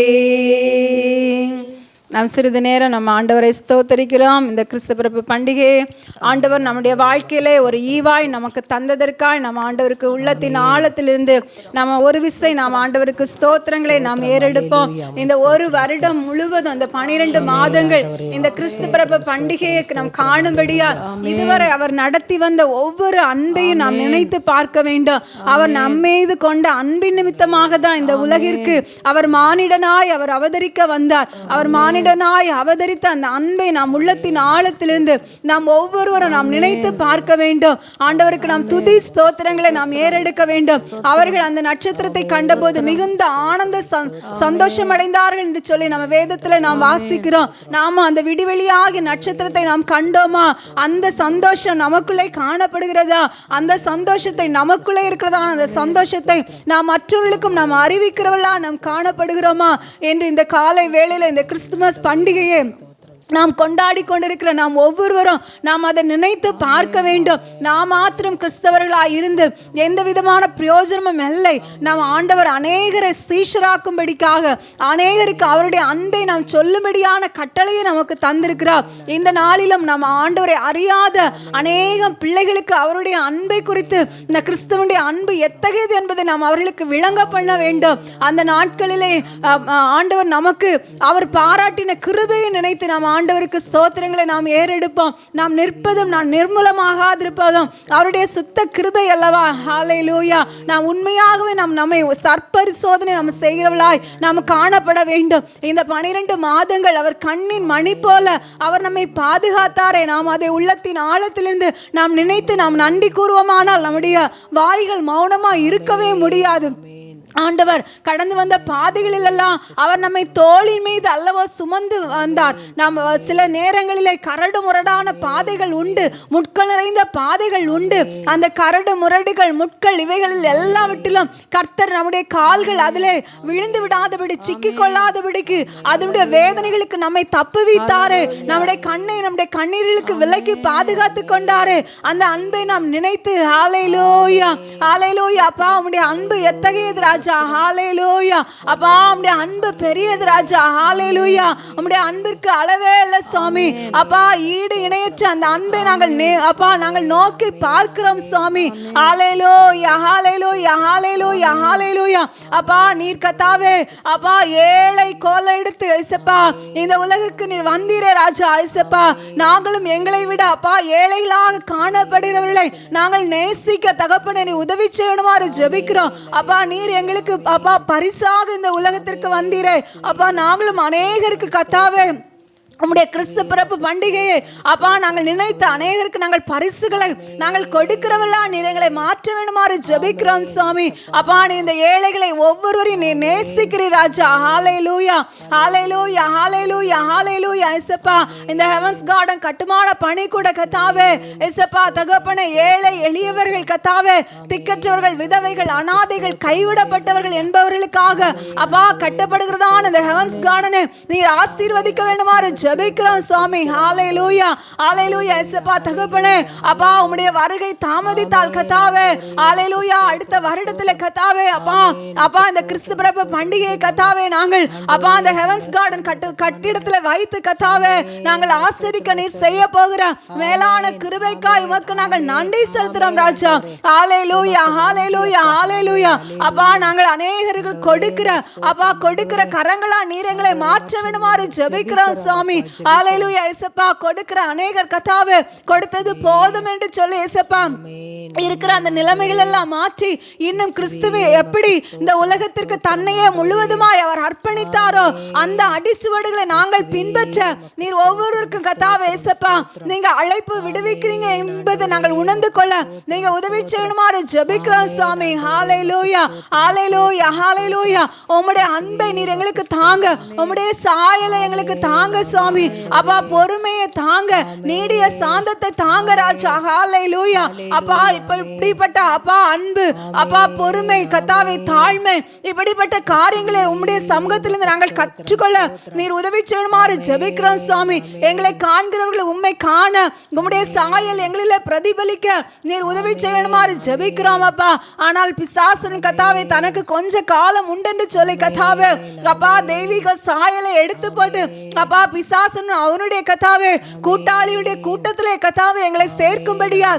நாம் சிறிது நேரம் நம்ம ஆண்டவரை ஸ்தோத்தரிக்கிறோம். இந்த கிறிஸ்து பிறப்பு பண்டிகையை ஆண்டவர் நம்முடைய வாழ்க்கையிலே ஒரு ஈவாய் நமக்கு தந்ததற்காய் நம்ம ஆண்டவருக்கு உள்ளத்தின் ஆழத்திலிருந்து நம்ம ஒரு விசை நாம் ஆண்டவருக்கு ஸ்தோத்திரங்களை நாம் ஏறெடுப்போம். இந்த ஒரு வருடம் முழுவதும் இந்த 12 மாதங்கள் இந்த கிறிஸ்து பிறப்பு பண்டிகையை நாம் காணும்படியா இதுவரை அவர் நடத்தி வந்த ஒவ்வொரு அன்பையும் நாம் நினைத்து பார்க்க வேண்டும். அவர் நம்மீது கொண்ட அன்பின் நிமித்தமாக தான் இந்த உலகிற்கு அவர் மானிடனாய் அவர் அவதரிக்க வந்தார். அவர் மானிடனாய் அவதரித்த அந்த அன்பை நாம் உள்ளத்தின் ஆழத்திலிருந்து நாம் ஒவ்வொருவரும் நாம் நினைத்து பார்க்க வேண்டும். ஆண்டவருக்கு நாம் துதி ஸ்தோத்திரங்களை நாம் ஏறெடுக்க வேண்டும். அவர்கள் அந்த நட்சத்திரத்தை கண்டபோது மிகுந்த ஆனந்த சந்தோஷம் அடைந்தார்கள் என்று சொல்லி நம்ம வேதத்துல நாம் வாசிக்கிறோம். நாம அந்த விடிவெளியாகிய நட்சத்திரத்தை நாம் கண்டோமா? அந்த சந்தோஷம் நமக்குள்ளே காணப்படுகிறதா? அந்த சந்தோஷத்தை நமக்குள்ளே இருக்கிறதா? அந்த சந்தோஷத்தை நாம் மற்றவர்களுக்கும் நாம் அறிவிக்கிறவர்களா நாம் காணப்படுகிறோமா என்று இந்த காலை வேளையில இந்த கிறிஸ்துமஸ் பண்டிகையை நாம் கொண்டாடி கொண்டிருக்கிற நாம் ஒவ்வொருவரும் நாம் அதை நினைத்து பார்க்க வேண்டும். நாம் மாத்திரம் கிறிஸ்தவர்களாய் இருந்து எந்த விதமான பிரயோஜனமும் இல்லை. நாம் ஆண்டவர் அநேகரை சீஷராக்கும்படிக்காக அநேகருக்கு அவருடைய அன்பை நாம் சொல்லும்படியான கட்டளையை நமக்கு தந்திருக்கிறார். இந்த நாளிலும் நாம் ஆண்டவரை அறியாத அநேகம் பிள்ளைகளுக்கு அவருடைய அன்பை குறித்து இந்த கிறிஸ்தவனுடைய அன்பு எத்தகையது என்பதை நாம் அவர்களுக்கு விளங்க பண்ண வேண்டும். அந்த நாட்களிலே ஆண்டவர் நமக்கு அவர் பாராட்டின கிருபையை நினைத்து நாம் ஆண்டவருக்கு ஸ்தோத்திரங்களை நாம் ஏறெடுப்போம். நாம் நிற்பதும் நாம் நிர்மூலமாகாதிருப்பதும் அவருடைய சுத்த கிருபை அல்லவா? ஹல்லேலூயா. நாம் உண்மையாகவே நம்மை சற்பரிசோதனை நாம் செய்கிறவளாய் நாம் காணப்பட வேண்டும். இந்த 12 மாதங்கள் அவர் கண்ணின் மணி போல அவர் நம்மை பாதுகாத்தாரே. நாம் அதை உள்ளத்தின் ஆழத்திலிருந்து நாம் நினைத்து நாம் நன்றி கூறுவோமானால் நம்முடைய வாய்கள் மௌனமா இருக்கவே முடியாது. ஆண்டவர் கடந்து வந்த பாதைகளில் எல்லாம் அவர் நம்மை தோளின் மீது அல்லவோ சுமந்து வந்தார். நாம் சில நேரங்களிலே கரடு முரடான பாதைகள் உண்டு, முட்கள் நிறைந்த பாதைகள் உண்டு. அந்த கரடு முரடுகள் முட்கள் இவைகளில் எல்லாவற்றிலும் கர்த்தர் நம்முடைய கால்கள் அதிலே விழுந்து விடாதபடி சிக்கி கொள்ளாதபடிக்கு அதனுடைய வேதனைகளுக்கு நம்மை தப்புவித்தாரு. நம்முடைய கண்ணை நம்முடைய கண்ணீர்களுக்கு விலக்கி பாதுகாத்து கொண்டாரு. அந்த அன்பை நாம் நினைத்து ஹல்லேலூயா ஹல்லேலூயா. அப்பா உம்முடைய அன்பு எத்தகையது ராஜா. ஹல்லேலூயா. அப்பா உம்முடைய அன்பு பெரியது ராஜா. ஹல்லேலூயா. உம்முடைய அன்பிற்கு அளவே இல்லை சுவாமி. அப்பா ஈடு இணையற்ற அந்த அன்பை நாங்கள் அப்பா நாங்கள் நோக்கி பார்க்கிறோம் சுவாமி. ஹல்லேலூயா ஹல்லேலூயா ஹல்லேலூயா ஹல்லேலூயா. அப்பா நீர் கர்த்தாவே அப்பா ஏழை கோலை எடுத்து இயேசப்பா இந்த உலகுக்கு நீர் வந்தீரே ராஜா. இயேசப்பா நாங்களும் எங்களை விட அப்பா ஏழைகளாக காணப்படுகிறவர்களை நாங்கள் நேசிக்க தகப்பனே நீ உதவி செய்யணுமாறு ஜெபிக்கிறோம். அப்பா நீர் எங்களுக்கு அப்பா பரிசாக இந்த உலகத்திற்கு வந்தீரே. அப்பா நாங்களும் அநேகருக்கு கர்த்தாவே உம்முடைய கிறிஸ்து பிறப்பு பண்டிகையை அப்பா நாங்கள் நினைத்து அநேகருக்கு நாங்கள் பரிசுகளை நாங்கள் கொடுக்கிறவர்களா நீர் எங்களை மாற்ற வேண்டுமாறு ஜெபிக்கிறோம் சுவாமி. அப்பா நீ இந்த ஏழைகளை ஒவ்வொருவரையும் நீ நேசிக்கிறீர் ராஜா. ஹல்லேலூயா ஹல்லேலூயா ஹல்லேலூயா ஹல்லேலூயா. இயேசப்பா இந்த ஹெவன்ஸ் கார்டன் கட்டுமான பணி கூட கர்த்தாவே இயேசப்பா தகப்பனே ஏழை எளியவர்கள் கர்த்தாவே திக்கற்றவர்கள் விதவைகள் அனாதைகள் கைவிடப்பட்டவர்கள் என்பவர்களுக்காக அப்பா கட்டப்படுகிறதான இந்த ஹெவன்ஸ் கார்டனை நீர் ஆசீர்வதிக்க வேண்டுமாறு ஜெபிக்கிறோம் சுவாமி. ஹல்லேலூயா ஹல்லேலூயா. இயேசப்பா தகப்பனே அப்பா உம்முடைய வருகை தாமதித்தால் கர்த்தாவே ஹல்லேலூயா அடுத்த வருடத்திலே கர்த்தாவே அப்பா அப்பா இந்த கிறிஸ்து பிறப்பு பண்டிகையை கர்த்தாவே நாங்கள் அப்பா அந்த ஹெவன்ஸ் கார்டன் கட்டிடத்திலே வைத்து கர்த்தாவே நாங்கள் ஆசரிக்க நீர் செய்ய போகிற மேலான கிருபைக்காய் உமக்கு நாங்கள் நன்றி செலுத்துறோம் ராஜா. ஹல்லேலூயா ஹல்லேலூயா ஹல்லேலூயா. அப்பா நாங்கள் அநேகருக்கு கொடுக்கிற அப்பா கொடுக்கிற கரங்களா நீர் எங்களை மாற்ற வேண்டுமாறு ஜெபிக்கிறோம் சுவாமி. ஹalleluya இயேசப்பா கொடுக்கிற அநேகர் கர்த்தாவே கொடுத்தது போதும் என்று சொல்லி இயேசப்பா இருக்கிற அந்த நிலைமைகள் எல்லாம் மாற்றி இன்னும் கிறிஸ்துவை எப்படி இந்த உலகத்திற்கு தன்னையே முழுவதுமாய் அவர் அர்ப்பணித்தாரோ அந்த அடிச்சுவடுகளை நாங்கள் பின்பற்ற நீர் ஒவ்வொருவருக்கும் கர்த்தாவே இயேசப்பா நீங்க அழைப்பு விடுவிக்கிறீங்க என்பதை நாங்கள் உணர்ந்து கொள்ள நீங்க உதவி செய்யணுமாறு ஜெபிக்கிறோம் சுவாமி. ஹalleluya ஹalleluya ஹalleluya உம்முடைய அன்பை நீர் எங்களுக்கு தாங்க, உம்முடைய சாயலை எங்களுக்கு தாங்க சுவாமி. அப்பா பொறுமையை தாங்க, நீடிய சாந்தத்தை தாங்க ராஜா. ஹalleluya அப்பா இப்படிப்பட்ட அப்பா அன்பு, அப்பா பொறுமை, கர்த்தாவே தாழ்மை, இப்படிப்பட்ட காரியங்களை உம்முடைய சமூகத்திலிருந்து நாங்கள் கற்றுக்கொள்ள நீர் உதவி செய்யணுமாறு ஜெபிக்கிறோம் சுவாமி. எங்களை காண்கிறவர்களை உம்மை காண உம்முடைய சாயல் எங்களிலே பிரதிபலிக்க நீர் உதவி செய்யணுமாறு ஜெபிக்கிறோம் அப்பா. ஆனால் பிசாசன் கர்த்தாவே தனக்கு கொஞ்ச காலம் உண்டென்று சொல்லி கர்த்தாவே அப்பா தெய்வீக சாயலை எடுத்து போட்டு அப்பா பிசாசன் அவனுடைய கர்த்தாவே கூட்டாளியுடைய கூட்டத்திலே கர்த்தாவே எங்களை சேர்க்கும்படியா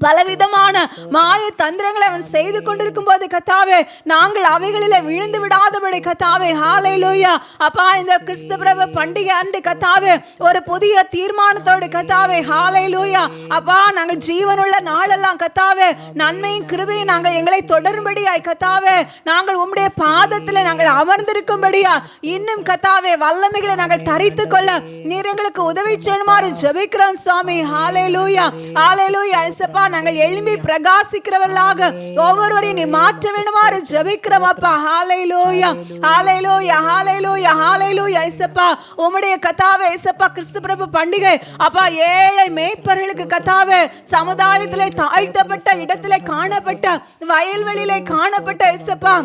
பலவிதமான மாய தந்திரங்களை அவன் செய்து கொண்டிருக்கும் போது கர்த்தாவே நாங்கள் அவைகளிலே விழுந்து விடாதபடி கர்த்தாவே ஹalleluya அப்பா இந்த கிறிஸ்துபிரப பண்டிகை அன்று கர்த்தாவே ஒரு புதிய தீர்மானத்தோடு கர்த்தாவே ஹalleluya அப்பா நாங்கள் ஜீவனுள்ள நாளெல்லாம் கர்த்தாவே நன்மையும் கிருபையும் நாங்கள் எங்களை தொடரும்படியாய் கர்த்தாவே நாங்கள் உம்முடைய பாதத்திலே நாங்கள் அமர்ந்திருக்கும்படியா இன்னும் கர்த்தாவே வல்லமைகளை நாங்கள் தரித்துக் கொள்ள நீர் எங்களுக்கு உதவி செய்யணுமாறு ஜெபிக்கிறோம் சுவாமி. ஹalleluya ஹalleluya இயேசப்பா நாங்கள் எழும்பி பிரகாசிக்கிறவர்களாக ஒவ்வொருவரையும் நீர் மாற்ற வேண்டுமாறு ஜெபிக்கிறோம் அப்பா. ஹalleluya ஹalleluya ஹalleluya ஹalleluya இயேசப்பா உம்முடைய கர்த்தாவே இயேசப்பா கிறிஸ்துபிரபு பண்டிகை அப்பா ஏழை மேய்ப்பர்களுக்கு கர்த்தாவே சமுதாயத்திலே தாழ்த்தப்பட்ட இடத்திலே காணப்பட்ட வயல்வெளியிலே காணப்பட்ட இயேசப்பா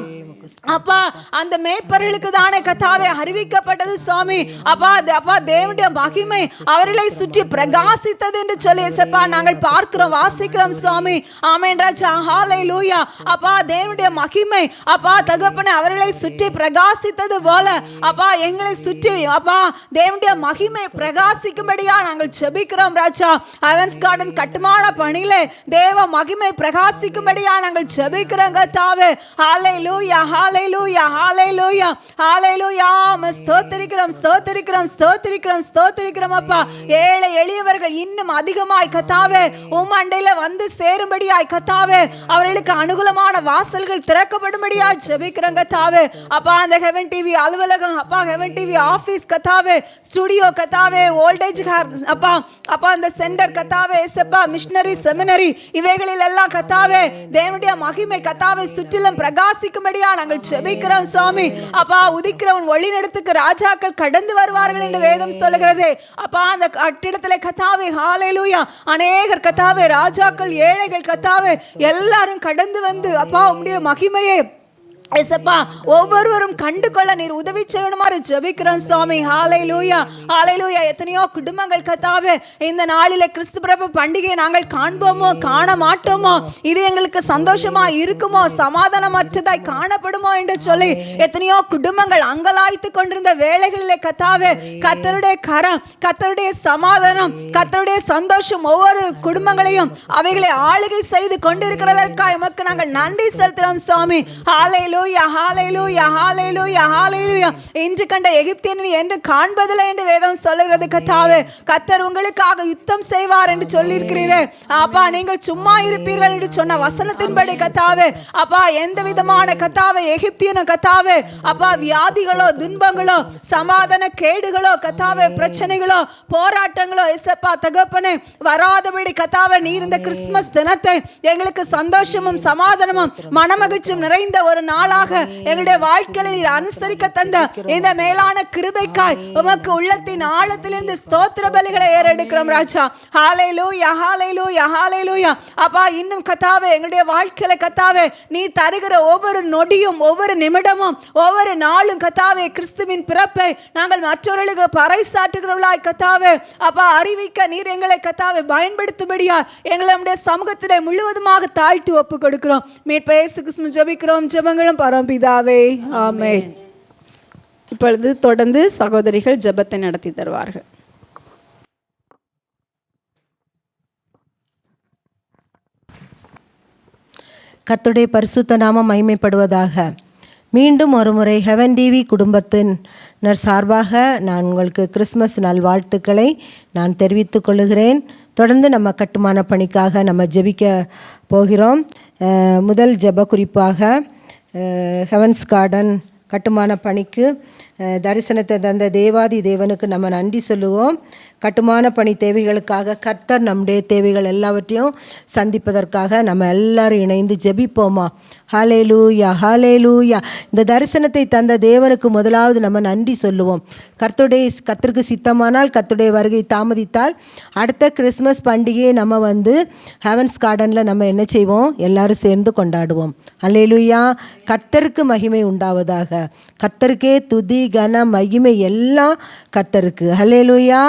அப்பா அந்த மேய்ப்பர்களுக்கு தானே கர்த்தாவே அறிவிக்கப்பட்டது சுவாமி. அப்பா தேவனுடைய மகிமை அவர்களை சுற்றி பிரகாசித்தது என்று சொல்லி இயேசப்பா நாங்கள் பார்க்கிறோம் வாசிக்கிறோம் சுவாமி. ஆமென் ராஜா ஹalleluya அப்பா தேவனுடைய மகிமை அப்பா தகப்பனே அவர்களை சுற்றி பிரகாசித்தது போல அப்பா எங்களை சுற்றி அப்பா தேவனுடைய மகிமை பிரகாசிக்கும்படியா நாங்கள் ஜெபிக்கிறோம் ராஜா. அவன்ஸ் கார்டன் கட்டுமான பணியிலே தேவ மகிமை பிரகாசிக்கும்படியா நாங்கள் ஜெபிக்கிறோம் கர்த்தாவே. ஹalleluya ஹalleluya ஹalleluya ஹalleluya ஸ்தோத்திரிக்கிறோம் ஸ்தோத்திரிக்கிறோம் ஸ்தோத்திரிக்கிறோம் ஸ்தோத்திரிக்கிறோம் அப்பா. ஏழை எளியவர்கள் இன்னும் அதிகமாய் கர்த்தாவே உம் அண்டையில வந்து சேரும்படியாய் கர்த்தாவே அவர்களுக்கு அனுகூலமான வாசல்கள் திறக்கப்படும்படியாய் ஜெபிக்கிறோம் கர்த்தாவே. அப்பா அந்த ஹெவன் டிவி அலுவலகம் அப்பா ஹெவன் டிவி ஆபீஸ் கர்த்தாவே ஸ்டுடியோ கர்த்தாவே ஓல்டேஜ் அப்பா அப்பா அந்த சென்டர் கர்த்தாவே இயேசப்பா மிஷனரி செமினரி இவைகளில் எல்லாம் கர்த்தாவே தேவனுடைய மகிமை கர்த்தாவே சுற்றிலும் பிரகாசிக்கும்படியா நாங்கள் ஜெபிக்கிறோம் சுவாமி. அப்பா உதிக்கிறவன் வழிநடத்துக்கு ராஜாக்கள் கடந்து வருவார்கள் என்று வேதம் சொல்லுகிறது அப்பா. அந்த கட்டிடத்திலே கர்த்தாவே ஹalleluya அநேகர் கர்த்தாவே ராஜாக்கள் ஏழைகள் கர்த்தாவே எல்லாரும் கடந்து வந்து அப்பா உம்முடைய மகிமையை இயேசப்பா ஒவ்வொருவரும் கண்டு கொள்ள நீர் உதவி செய்யணுமாறு ஜெபிக்கிறோம் சுவாமி. ஹalleluya ஹalleluya எத்தனையோ குடும்பங்கள் கர்த்தாவே இந்த நாளிலே கிறிஸ்துபிரபு பண்டிகையை நாங்கள் காண்போமோ காண மாட்டோமோ, இது எங்களுக்கு சந்தோஷமா இருக்குமோ சமாதானமற்றதாய் காணப்படுமோ என்று சொல்லி எத்தனையோ குடும்பங்கள் அங்கலாய்த்து கொண்டிருந்த வேளைகளிலே கர்த்தாவே கர்த்தருடைய கரம் கர்த்தருடைய சமாதானம் கர்த்தருடைய சந்தோஷம் ஒவ்வொரு குடும்பங்களையும் அவைகளை ஆளுகை செய்து கொண்டிருக்கிறதற்காக எமக்கு நாங்கள் நன்றி செலுத்துகிறோம் சுவாமி. ஹalleluya ஹalleluya ஹalleluya ஹalleluya இன்று கண்ட எகிப்தியனை என்று காண்பதில்லை என்று வேதம் சொல்லுகிறது கர்த்தாவே. கர்த்தர் உங்களுக்காக யுத்தம் செய்வார் என்று சொல்லியிருக்கிறீரே அப்பா. நீங்கள் சும்மா இருப்பீர்கள் என்று சொன்ன வசனத்தின்படி கர்த்தாவே அப்பா எந்த விதமான கர்த்தாவே எகிப்தியனும் கர்த்தாவே அப்பா வியாதிகளோ துன்பங்களோ சமாதான கேடுகளோ கர்த்தாவே பிரச்சனைகளோ போராட்டங்களோ இயேசப்பா தகப்பனே வராதபடி கர்த்தாவே நீர் இந்த கிறிஸ்துமஸ் தினத்தை எங்களுக்கு சந்தோஷமும் சமாதானமும் மனமகிழ்ச்சியும் நிறைந்த ஒரு நாள் எங்களுடைய வாழ்க்கையில் நீர் அனுசரிக்க தந்த இந்த மேலான கிருபைக்காய் உமக்கு உள்ளத்தின் ஆழத்திலிருந்து ஸ்தோத்திர பலிகளை ஏறெடுக்கிறோம் ராஜா. ஹalleluya ஹalleluya ஹalleluya அப்பா இன்னும் கர்த்தாவே எங்களுடைய வாழ்க்கையில கர்த்தாவே நீ தருகிற ஒவ்வொரு நொடியும் ஒவ்வொரு நிமிடமும் ஒவ்வொரு நாளும் கர்த்தாவே கிறிஸ்துவின் பிறப்பை நாங்கள் மற்றவர்களுக்கு பறைசாற்றுகிறவர்களாய் கர்த்தாவே அப்பா அறிவிக்க நீர் எங்களை கர்த்தாவே பயன்படுத்தும்படியா எங்களை நம்முடைய சமூகத்திலே முழுவதுமாக தாழ்த்தி ஒப்பு கொடுக்கிறோம். மீட்பர் இயேசு கிறிஸ்துவின் ஜெபிக்கிறோம் ஜெபங்களும் பரம்பிதாவே ஆமென். இப்பொழுது தொடர்ந்து சகோதரிகள் ஜெபத்தை நடத்தி தருவார்கள். கர்த்தருடைய பரிசுத்த நாமம் மகிமைப்படுவதாக. மீண்டும் ஒருமுறை ஹெவன் டிவி குடும்பத்தினர் சார்பாக நான் உங்களுக்கு கிறிஸ்மஸ் நல்வாழ்த்துக்களை நான் தெரிவித்துக் கொள்கிறேன். தொடர்ந்து நம்ம கட்டுமான பணிக்காக நம்ம ஜெபிக்க போகிறோம். முதல் ஜெப குறிப்பாக ஹெவன்ஸ் கார்டன் கட்டுமான பணிக்கு தரிசனத்தை தந்த தேவாதி தேவனுக்கு நம்ம நன்றி சொல்லுவோம். கட்டுமான பணி தேவைகளுக்காக கர்த்தர் நம்முடைய தேவைகள் எல்லாவற்றையும் சந்திப்பதற்காக நம்ம எல்லாரும் இணைந்து ஜெபிப்போமா? ஹல்லேலூயா, ஹல்லேலூயா. இந்த தரிசனத்தை தந்த தேவனுக்கு முதலாவது நம்ம நன்றி சொல்லுவோம். கர்த்தருக்கு சித்தமானால், கர்த்தருடைய வருகை தாமதித்தால் அடுத்த கிறிஸ்மஸ் பண்டிகையை நம்ம ஹெவன்ஸ் கார்டனில் நம்ம என்ன செய்வோம்? எல்லாரும் சேர்ந்து கொண்டாடுவோம். ஹல்லேலூயா. கர்த்தருக்கு மகிமை உண்டாவதாக. கர்த்தருக்கே துதி கன மகிமை எல்லாம் கர்த்தருக்கு. ஹல்லேலூயா.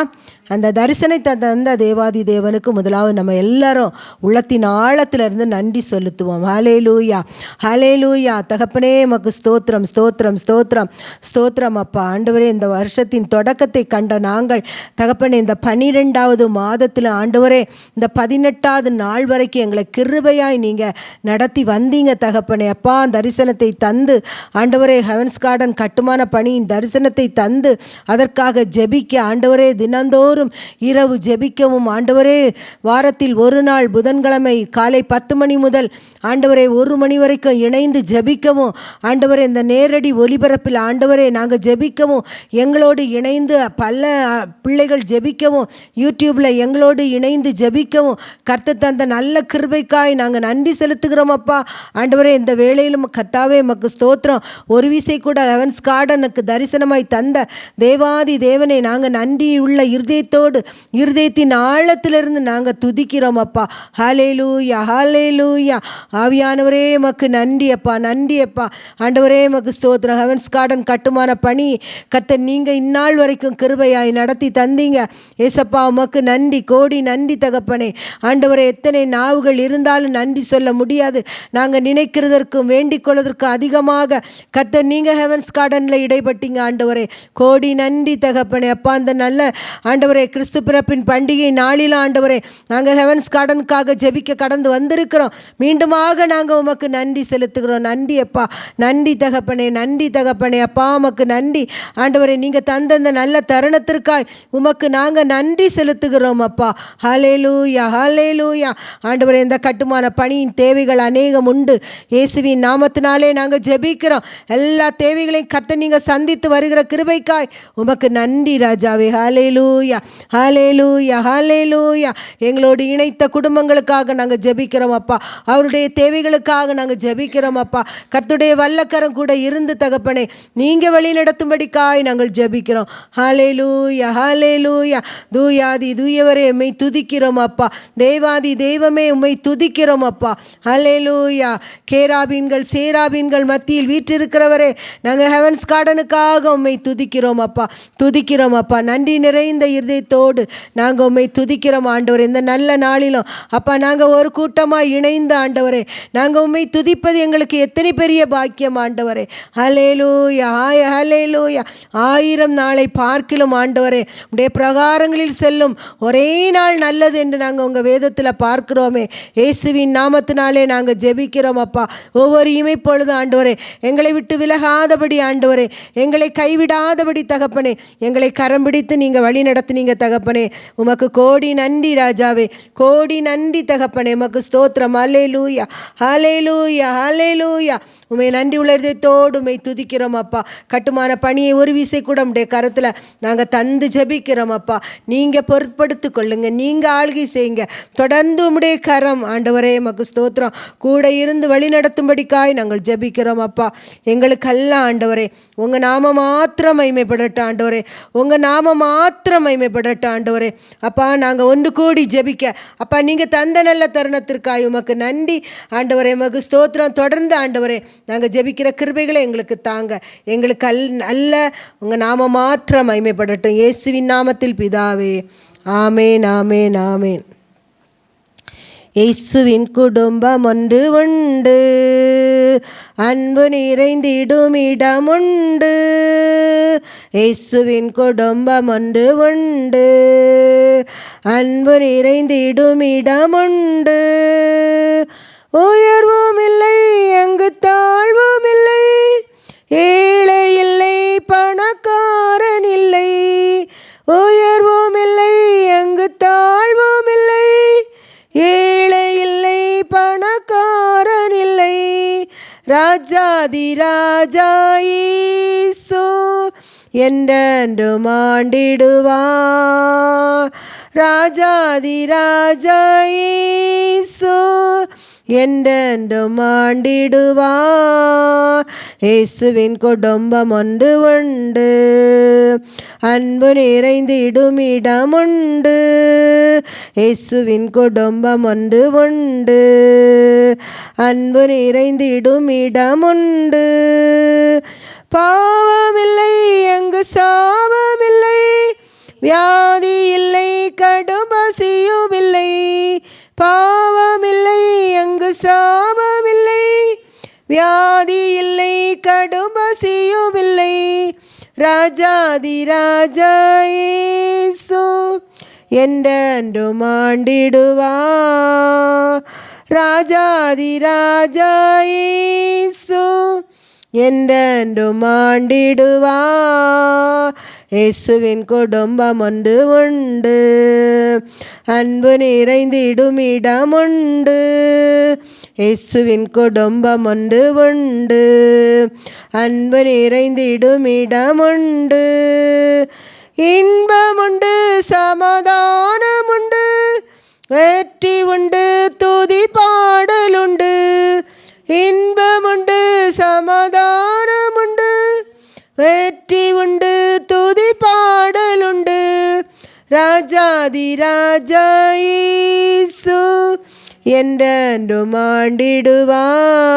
அந்த தரிசனத்தை தந்த தேவாதி தேவனுக்கு முதலாவது நம்ம எல்லாரும் உள்ளத்தின் ஆழத்திலிருந்து நன்றி செலுத்துவோம். ஹல்லேலூயா, ஹல்லேலூயா. தகப்பனே உமக்கு ஸ்தோத்திரம், ஸ்தோத்திரம், ஸ்தோத்திரம், ஸ்தோத்திரம் அப்பா. ஆண்டவரே, இந்த வருஷத்தின் தொடக்கத்தை கண்ட நாங்கள் தகப்பனே இந்த 12வது மாதத்தில் ஆண்டவரே இந்த 18வது நாள் வரைக்கும் எங்களை கிருபையாய் நீங்கள் நடத்தி வந்தீங்க தகப்பனே. அப்பா, தரிசனத்தை தந்து ஆண்டவரே ஹெவன்ஸ் கார்டன் கட்டுமான பணியின் தரிசனத்தை தந்து அதற்காக ஜெபிக்க ஆண்டவரே தினந்தோறும் இரவு ஜெபிக்கவும் ஆண்டவரே வாரத்தில் ஒரு நாள் புதன்கிழமை காலை 10 மணி முதல் ஆண்டவரே 1 மணி வரைக்கும் இணைந்து ஜெபிக்கவும் ஆண்டவரே இந்த நேரடி ஒலிபரப்பில் ஆண்டவரே நாங்கள் ஜெபிக்கவும் எங்களோடு இணைந்து பல பிள்ளைகள் ஜெபிக்கவும் யூடியூப்பில் எங்களோடு இணைந்து ஜெபிக்கவும் கர்த்தர் தந்த நல்ல கிருபைக்காய் நாங்கள் நன்றி செலுத்துகிறோம் அப்பா. ஆண்டவரே, இந்த வேளையிலும் கர்த்தாவே உமக்கு ஸ்தோத்திரம். ஒரு விசை கூட ஹெவன்ஸ் கார்டனுக்கு தரிசனமாய் தந்த தேவாதி தேவனை நாங்கள் நன்றி உள்ள இருதயத்தின் ஆழத்திலிருந்து நாங்கள் துதிக்கிறோம் அப்பா. ஹல்லேலூயா, ஹல்லேலூயா. ஆவியானவரே உமக்கு நன்றி அப்பா, நன்றி அப்பா. ஆண்டவரே உமக்கு ஸ்தோத்திரம். ஹெவன்ஸ் கார்டன் கட்டுமான பணி கர்த்தர் நீங்கள் இந்நாள் வரைக்கும் கிருபையாய் நடத்தி தந்தீங்க ஏசப்பா. உமக்கு நன்றி, கோடி நன்றி தகப்பனே. ஆண்டவரே, எத்தனை நாவுகள் இருந்தாலும் நன்றி சொல்ல முடியாது. நாங்கள் நினைக்கிறதற்கும் வேண்டிக் கொள்வதற்கும் அதிகமாக கர்த்தர் நீங்கள் ஹெவன்ஸ் கார்டனில் இடைப்பட்டீங்க ஆண்டவரே. கோடி நன்றி தகப்பனே. அப்பா, அந்த நல்ல ஆண்டவரே கிறிஸ்து பிறப்பின் பண்டிகை நாளில் ஆண்டவரே நாங்கள் ஹெவன்ஸ் கார்டனுக்காக ஜெபிக்க கடந்து வந்திருக்கிறோம். மீண்டுமாக நாங்கள் உமக்கு நன்றி செலுத்துகிறோம். நன்றி அப்பா, நன்றி தகப்பனே, நன்றி தகப்பனே. அப்பா, உமக்கு நன்றி ஆண்டவரே. நீங்கள் தந்த இந்த நல்ல தருணத்திற்காய் உமக்கு நாங்கள் நன்றி செலுத்துகிறோம் அப்பா. ஹல்லேலூயா, ஹல்லேலூயா. ஆண்டவரே, இந்த கட்டுமான பணியின் தேவைகள் அநேகம் உண்டு. இயேசுவின் நாமத்தினாலே நாங்கள் ஜெபிக்கிறோம். எல்லா தேவைகளையும் கர்த்தர் நீங்கள் சந்தித்து வருகிற கிருபைக்காய் உமக்கு நன்றி ராஜாவே. ஹல்லேலூயா, ஹல்லேலூயா, ஹல்லேலூயா. எங்களோடு இணைத்த குடும்பங்களுக்காக நாங்கள் ஜெபிக்கிறோம் அப்பா. அவருடைய தேவைகளுக்காக நாங்கள் ஜெபிக்கிறோம் அப்பா. கர்த்தருடைய வல்லக்கரம் கூட இருந்து தகப்பனே நீங்கள் வழி நடத்தும்படிக்காய் நாங்கள் ஜெபிக்கிறோம். ஹல்லேலூயா, ஹல்லேலூயா. தூயாதி தூயவரே உம்மை துதிக்கிறோம் அப்பா. தேவாதி தெய்வமே உம்மை துதிக்கிறோம் அப்பா. ஹல்லேலூயா. கேராபீன்கள் சேராபீன்கள் மத்தியில் வீற்றிருக்கிறவரே நாங்கள் ஹெவன்ஸ் கார்டனுக்காக உம்மை துதிக்கிறோம் அப்பா, துதிக்கிறோம் அப்பா. நன்றி நிறைந்த இருதயத்தோடு நாங்கள் உம்மை துதிக்கிறோம் ஆண்டவரே. இந்த நல்ல நாளிலும் அப்பா நாங்கள் ஒரு கூட்டமாக இணைந்த ஆண்டவரே நாங்கள் உம்மை துதிப்பது எங்களுக்கு எத்தனை பெரிய பாக்கியம் ஆண்டவரே. ஹல்லேலூயா, ஹல்லேலூயா. 1000 நாளை பார்க்கிலும் ஆண்டவரே உடைய பிரகாரங்களில் செல்லும் ஒரே நாள் நல்லது என்று நாங்கள் உங்கள் வேதத்தில் பார்க்கிறோமே. இயேசுவின் நாமத்தினாலே நாங்கள் ஜெபிக்கிறோம் அப்பா. ஒவ்வொரு இமைப்பொழுது ஆண்டவரே எங்களை விட்டு விலகாதபடி ஆண்டவரே எங்களை கைவிடாதபடி தகப்பனே எங்களை கரம் பிடித்து நீங்கள் வழி நடத்துனீங்க தகப்பனே. உமக்கு கோடி நன்றி ராஜாவே, கோடி நன்றி தகப்பனே. உமக்கு ஸ்தோத்திரம். ஹல்லேலூயா, ஹல்லேலூயா, ஹல்லேலூயா. உண்மை நன்றி உள்ளதோடு உண்மை துதிக்கிறோம் அப்பா. கட்டுமான பணியை ஒரு விசை கூட உடைய கரத்தில் நாங்கள் தந்து ஜெபிக்கிறோம் அப்பா. நீங்கள் பொருட்படுத்தி கொள்ளுங்க, நீங்கள் ஆள்கை செய்யுங்க. தொடர்ந்து உம்முடைய கரம் ஆண்டவரே உமக்கு ஸ்தோத்திரம் கூட இருந்து வழி நடத்தும்படிக்காய் நாங்கள் ஜெபிக்கிறோம் அப்பா. எங்களுக்கெல்லாம் ஆண்டவரே உங்கள் நாம மாத்திரம் மகிமைப்படட்டும் ஆண்டவரே, உங்கள் நாம மாத்திரம் மகிமைப்படட்டும் ஆண்டவரே. அப்பா, நாங்கள் ஒன்று கூடி ஜெபிக்க அப்பா நீங்கள் தந்த நல்ல தருணத்திற்காய் உமக்கு நன்றி ஆண்டவரே. உமக்கு ஸ்தோத்திரம். தொடர்ந்து ஆண்டவரே நாங்கள் ஜெபிக்கிற கிருபைகளை எங்களுக்கு தாங்க. எங்களுக்கு நல்ல உங்கள் நாம மாத்திரம் மகிமைப்படட்டும். இயேசுவின் நாமத்தில் பிதாவே, ஆமேன், ஆமேன், ஆமேன். இயேசுவின் குடும்பம் ஒன்று உண்டு, அன்பு நிறைந்திடும் இடமுண்டு. இயேசுவின் குடும்பம் ஒன்று உண்டு, அன்பு நிறைந்திடும் இடமுண்டு. உயர்வும் இல்லை அங்கு தாழ்வும் இல்லை, ஏழை இல்லை பணக்காரன் இல்லை, உயர்வும் இல்லை அங்கு தாழ்வும் இல்லை. ஏழை இல்லை பணக்காரன் இல்லை, ராஜாதி ராஜா இயேசு என்றென்றும் ஆண்டிடுவார். ராஜாதி ராஜா இயேசு என்றென்றும் ஆண்டிடுவார். இயேசுவின் குடும்பம் ஒன்று உண்டு, அன்பு நிறைந்திடும் இடமுண்டு. இயேசுவின் குடும்பம் ஒன்று உண்டு, அன்பு நிறைந்திடும் இடமுண்டு. பாவமில்லை அங்கு சாபமில்லை, வியாதி இல்லை கடும் பசியும் இல்லை. பாவமில்லை அங்கு சாபமில்லை, வியாதி இல்லை கடும் பசியும் இல்லை. ராஜாதி ராஜா இயேசு என்றென்றும் ஆண்டிடுவார். ராஜாதி ராஜா இயேசு என்றென்றும் ஆண்டிடுவார். இயேசுவின் குடும்பம் ஒன்று உண்டு, அன்பு நிறைந்திடும் இடமுண்டு. இயேசுவின் குடும்பம் ஒன்று உண்டு, அன்பு நிறைந்திடும் இடமுண்டு. இன்பமுண்டு சமாதானமுண்டு, வெற்றி உண்டு துதி பாடலுண்டு. இன்பமுண்டு சமாதானமுண்டு, வெற்றி உண்டு துதி பாடலுண்டு. ராஜாதி ராஜா இயேசு என்றென்றும் ஆண்டிடுவார்.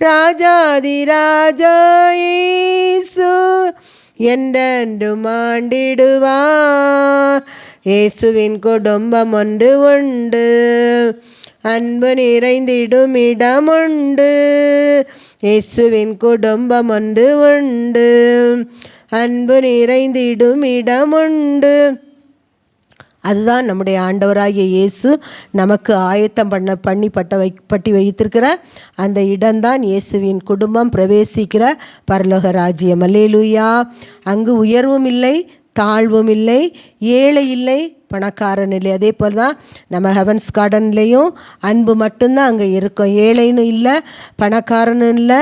ராஜாதி ராஜா இயேசு என்றென்றும் ஆண்டிடுவார். இயேசுவின் குடும்பம் ஒன்று உண்டு, அன்பு நிறைந்திடும் இடமுண்டு. இயேசுவின் குடும்பம் ஒன்று உண்டு, அன்பு நிறைந்திடும் இடமுண்டு. அதுதான் நம்முடைய ஆண்டவராகிய இயேசு நமக்கு ஆயத்தம் பட்டி வைத்திருக்கிற அந்த இடம்தான் இயேசுவின் குடும்பம் பிரவேசிக்கிற பரலோக ராஜ்யம். அல்லேலூயா. அங்கு உயர்வும் இல்லை தாழ்வும் இல்லை, ஏழை இல்லை பணக்காரன் இல்லை. அதே போல் தான் நம்ம ஹெவன்ஸ் கார்டன்லேயும் அன்பு மட்டும்தான் அங்கே இருக்கும். ஏழைன்னு இல்லை பணக்காரனும் இல்லை.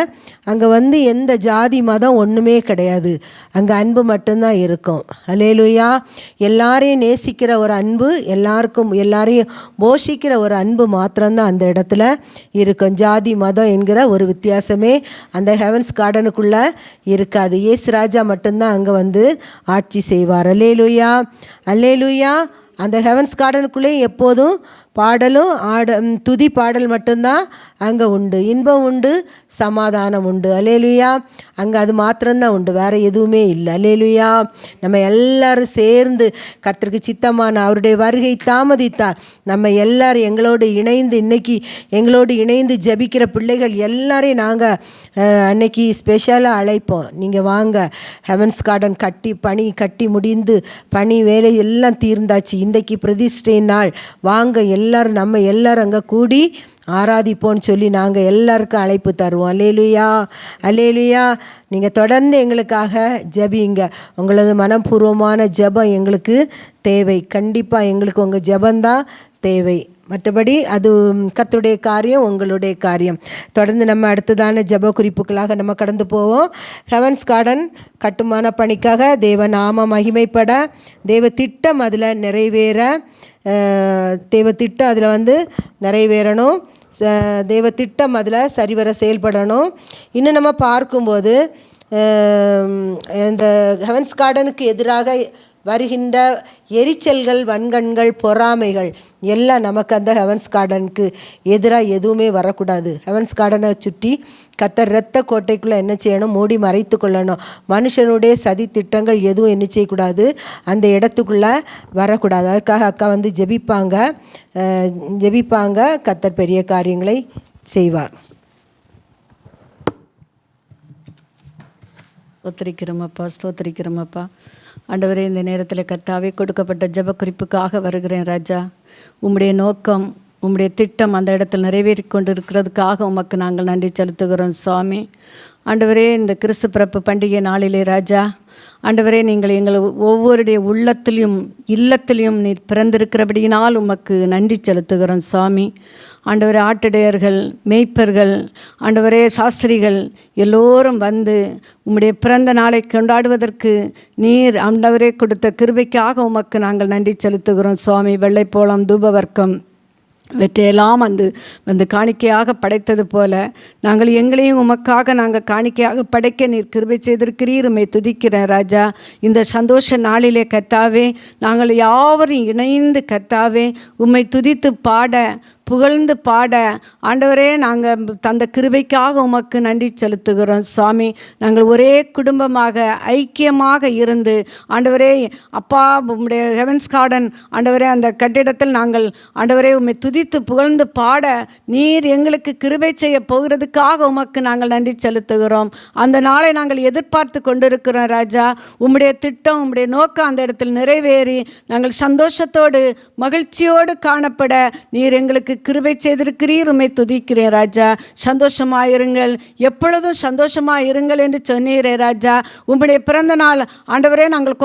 அங்கே எந்த ஜாதி மதம் ஒன்றுமே கிடையாது. அங்கே அன்பு மட்டும்தான் இருக்கும். அல்லேலூயா. எல்லாரையும் நேசிக்கிற ஒரு அன்பு, எல்லாரையும் போஷிக்கிற ஒரு அன்பு மாத்திரம்தான் அந்த இடத்துல இருக்கும். ஜாதி மதம் என்கிற ஒரு வித்தியாசமே அந்த ஹெவன்ஸ் கார்டனுக்குள்ளே இருக்காது. இயேசு ராஜா மட்டும்தான் அங்கே ஆட்சி செய்வார். அல்லேலூயா, அல்லேலூயா. அந்த ஹெவன்ஸ் கார்டனுக்குள்ளே எப்போதும் பாடலும் துதி பாடல் மட்டும்தான் அங்கே உண்டு. இன்பம் உண்டு, சமாதானம் உண்டு. அல்லேலூயா. அங்கே அது மாத்திரம்தான் உண்டு, வேறு எதுவுமே இல்லை. அல்லேலூயா. நம்ம எல்லாரும் சேர்ந்து கர்த்தருக்கு சித்தமான அவருடைய வருகை தாமதித்தார். நம்ம எல்லாரும் எங்களோடு இணைந்து இன்னைக்கு எங்களோடு இணைந்து ஜெபிக்கிற பிள்ளைகள் எல்லாரையும் நாங்கள் அன்னைக்கு ஸ்பெஷலாக அழைப்போம். நீங்கள் வாங்க, ஹெவன்ஸ் கார்டன் பணி கட்டி முடிந்து பணி வேலை எல்லாம் தீர்ந்தாச்சு. இன்றைக்கு பிரதிஷ்டை நாள், வாங்க எல்லாரும் நம்ம எல்லாரும் அங்கே கூடி ஆராதிப்போன்னு சொல்லி நாங்கள் எல்லாருக்கும் அழைப்பு தருவோம். அல்லேலூயா, அல்லேலூயா. நீங்கள் தொடர்ந்து எங்களுக்காக ஜெபிங்க. உங்களது மனப்பூர்வமான ஜெபம் எங்களுக்கு தேவை. கண்டிப்பாக எங்களுக்கு உங்கள் ஜெபந்தான் தேவை. மற்றபடி அது கர்த்தருடைய காரியம், உங்களுடைய காரியம். தொடர்ந்து நம்ம அடுத்ததான ஜெப குறிப்புகளாக நம்ம கடந்து போவோம். ஹெவன்ஸ் கார்டன் கட்டுமான பணிக்காக தேவ நாம மகிமைப்பட, தேவ திட்டம் அதில் நிறைவேற, தேவ திட்டம் அதில் நிறைவேறணும். தேவ திட்டம் அதில் சரிவர செயல்படணும். இன்னும் நம்ம பார்க்கும்போது இந்த ஹெவன்ஸ் கார்டனுக்கு எதிராக வருகின்ற எரிச்சல்கள், வன்கண்கள், பொறாமைகள் எல்லாம் நமக்கு அந்த ஹெவன்ஸ் கார்டனுக்கு எதிராக எதுவுமே வரக்கூடாது. ஹெவன்ஸ் கார்டனை சுற்றி கர்த்தர் இரத்த கோட்டைக்குள்ளே என்ன செய்யணும்? மூடி மறைத்து கொள்ளணும். மனுஷனுடைய சதி திட்டங்கள் எதுவும் என்ன செய்யக்கூடாது? அந்த இடத்துக்குள்ளே வரக்கூடாது. அதுக்காக அக்கா ஜெபிப்பாங்க. கர்த்தர் பெரிய காரியங்களை செய்வார். ஸ்தோத்திரிக்கிறோமப்பா. ஆண்டவரே, இந்த நேரத்தில் கர்த்தாவே கொடுக்கப்பட்ட ஜெப குறிப்புக்காக வருகிறேன் ராஜா. உம்முடைய நோக்கம், உம்முடைய திட்டம் அந்த இடத்தில் நிறைவேறி கொண்டு இருக்கிறதுக்காக உமக்கு நாங்கள் நன்றி செலுத்துகிறோம் சுவாமி. ஆண்டவரே, இந்த கிறிஸ்து பிறப்பு பண்டிகை நாளிலே ராஜா, ஆண்டவரே, நீங்கள் எங்கள் ஒவ்வொருடைய உள்ளத்திலையும் இல்லத்திலையும் நீர் பிறந்திருக்கிறபடியினால் உமக்கு நன்றி செலுத்துகிறோம் சுவாமி. ஆண்டவரே, ஆட்டிடையர்கள், மேய்ப்பர்கள், ஆண்டவரே சாஸ்திரிகள் எல்லோரும் வந்து உம்முடைய பிறந்த நாளை கொண்டாடுவதற்கு நீர் ஆண்டவரே கொடுத்த கிருபைக்காக உமக்கு நாங்கள் நன்றி செலுத்துகிறோம் சுவாமி. வெள்ளைப்போளம், தூபவர்க்கம் இவற்றையெல்லாம் வந்து காணிக்கையாக படைத்தது போல நாங்கள் எங்களையும் உமக்காக நாங்கள் காணிக்கையாக படைக்க நீர் கிருபை செய்திருக்கிறீர். உம்மை துதிக்கிறேன் ராஜா. இந்த சந்தோஷ நாளிலே கர்த்தாவே, நாங்கள் யாவரும் இணைந்து கர்த்தாவே உம்மை துதித்து பாட, புகழ்ந்து பாட, ஆண்டவரே, நாங்கள் தந்த கிருபைக்காக உமக்கு நன்றி செலுத்துகிறோம் சுவாமி. நாங்கள் ஒரே குடும்பமாக ஐக்கியமாக இருந்து ஆண்டவரே அப்பா, உம்முடைய ஹெவன்ஸ் கார்டன் ஆண்டவரே அந்த கட்டிடத்தில் நாங்கள் ஆண்டவரே உம்மை துதித்து புகழ்ந்து பாட நீர் எங்களுக்கு கிருபை செய்ய போகிறதுக்காக உமக்கு நாங்கள் நன்றி செலுத்துகிறோம். அந்த நாளை நாங்கள் எதிர்பார்த்து கொண்டிருக்கிறோம் ராஜா. உம்முடைய திட்டம், உம்முடைய நோக்கம் அந்த இடத்தில் நிறைவேறி நாங்கள் சந்தோஷத்தோடு மகிழ்ச்சியோடு காணப்பட நீர் எங்களுக்கு கிருபை செய்திருக்கிறீர். உம்மை துதிக்கிறேன் ராஜா. சந்தோஷமாயிருங்கள், எப்பொழுதும் சந்தோஷமாயிருங்கள் என்று சொன்னீரே ராஜா. உம்முடைய பிறந்த நாள் ஆண்டவரே நாங்கள்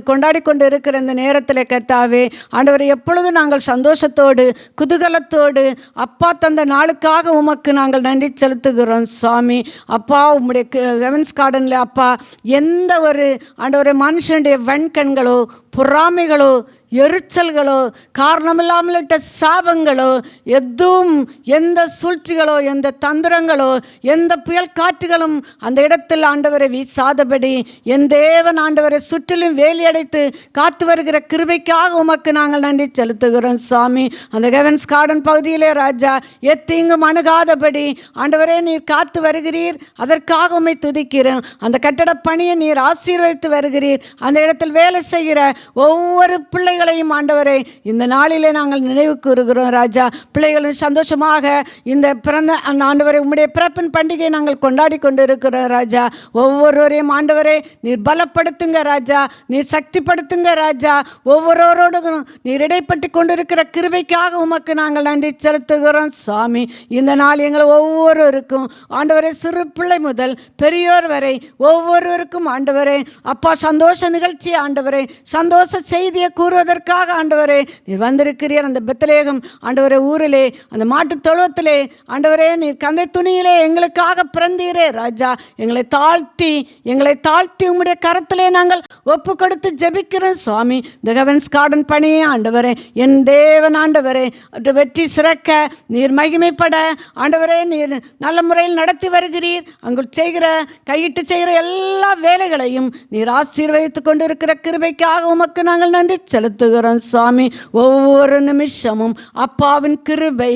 கொண்டாடி கொண்டு இருக்கிற இந்த நேரத்தில் கர்த்தாவே, ஆண்டவரே, எப்பொழுதும் நாங்கள் சந்தோஷத்தோடு குதூகலத்தோடு அப்பா தந்த நாளுக்காக உமக்கு நாங்கள் நன்றி செலுத்துகிறோம் சுவாமி. அப்பா, உம்முடைய ஹெவன்ஸ் கார்டனில் அப்பா எந்த ஒரு ஆண்டவரே மனுஷனுடைய வெண்கண்களோ, பொறாமைகளோ, எரிச்சல்களோ, காரணமில்லாமலிட்ட சாபங்களோ, எதுவும் எந்த சூழ்ச்சிகளோ, எந்த தந்திரங்களோ, எந்த புயல் காற்றுகளும் அந்த இடத்தில் ஆண்டவரை வீசாதபடி என் தேவன் ஆண்டவரை சுற்றிலும் வேலியடைத்து காத்து வருகிற கிருபைக்காக உமக்கு நாங்கள் நன்றி செலுத்துகிறோம் சுவாமி. அந்த ஹெவன்ஸ் கார்டன் பகுதியிலே ராஜா எத்தீங்கும் அணுகாதபடி ஆண்டவரே நீர் காத்து வருகிறீர். அதற்காக உம்மை துதிக்கிறேன். அந்த கட்டட பணியை நீர் ஆசீர்வதித்து வருகிறீர். அந்த இடத்தில் வேலை செய்கிற ஒவ்வொரு பிள்ளைகளையும் ஆண்டவரே இந்த நாளிலே நாங்கள் நினைவு கூறுகிறோம் ராஜா. பிள்ளைகளும் சந்தோஷமாக இந்த பிறந்த ஆண்டவரை உம்முடைய பிறப்பின் பண்டிகையை நாங்கள் கொண்டாடி கொண்டு இருக்கிறோம் ராஜா. ஒவ்வொருவரையும் ஆண்டவரே நீர் பலப்படுத்துங்க ராஜா, நீர் சக்திப்படுத்துங்க ராஜா. ஒவ்வொருவரோடும் நீர் இடைப்பட்டு கொண்டிருக்கிற கிருபைக்காக உமக்கு நாங்கள் நன்றி செலுத்துகிறோம் சுவாமி. இந்த நாள் எங்கள் ஒவ்வொருவருக்கும் ஆண்டவரே, சிறு பிள்ளை முதல் பெரியோர் வரை ஒவ்வொருவருக்கும் ஆண்டவரே அப்பா சந்தோஷ நிகழ்ச்சி ஆண்டவரே, சந்தோஷ செய்தியை கூறுவதற்காக ஆண்டவரே நீர் வந்திருக்கிறீர். அந்த பெத்லகேம் ஆண்டவரே ஊரிலே, அந்த மாட்டு தொழுவத்திலே ஆண்டவரே நீர் கந்தை துணியிலே எங்களுக்காக பிறந்தீரே ராஜா. எங்களை தாழ்த்தி உம்முடைய கரத்திலே நாங்கள் ஒப்பு கொடுத்து ஜெபிக்கிறோம் சுவாமி. இந்த ஹெவன்ஸ் கார்டன் பணியே ஆண்டவரே என் தேவன் ஆண்டவரே வெற்றி சிறக்க நீர் மகிமைப்பட ஆண்டவரே நீர் நல்ல முறையில் நடத்தி வருகிறீர். அங்கு கையிட்டு செய்கிற எல்லா வேலைகளையும் நீர் ஆசீர்வதித்து கொண்டிருக்கிற கிருபைக்காக உமக்கு நாங்கள் நன்றி செலுத்துகிறோம் சுவாமி. ஒவ்வொரு நிமிஷமும் அப்பாவின் கிருபை,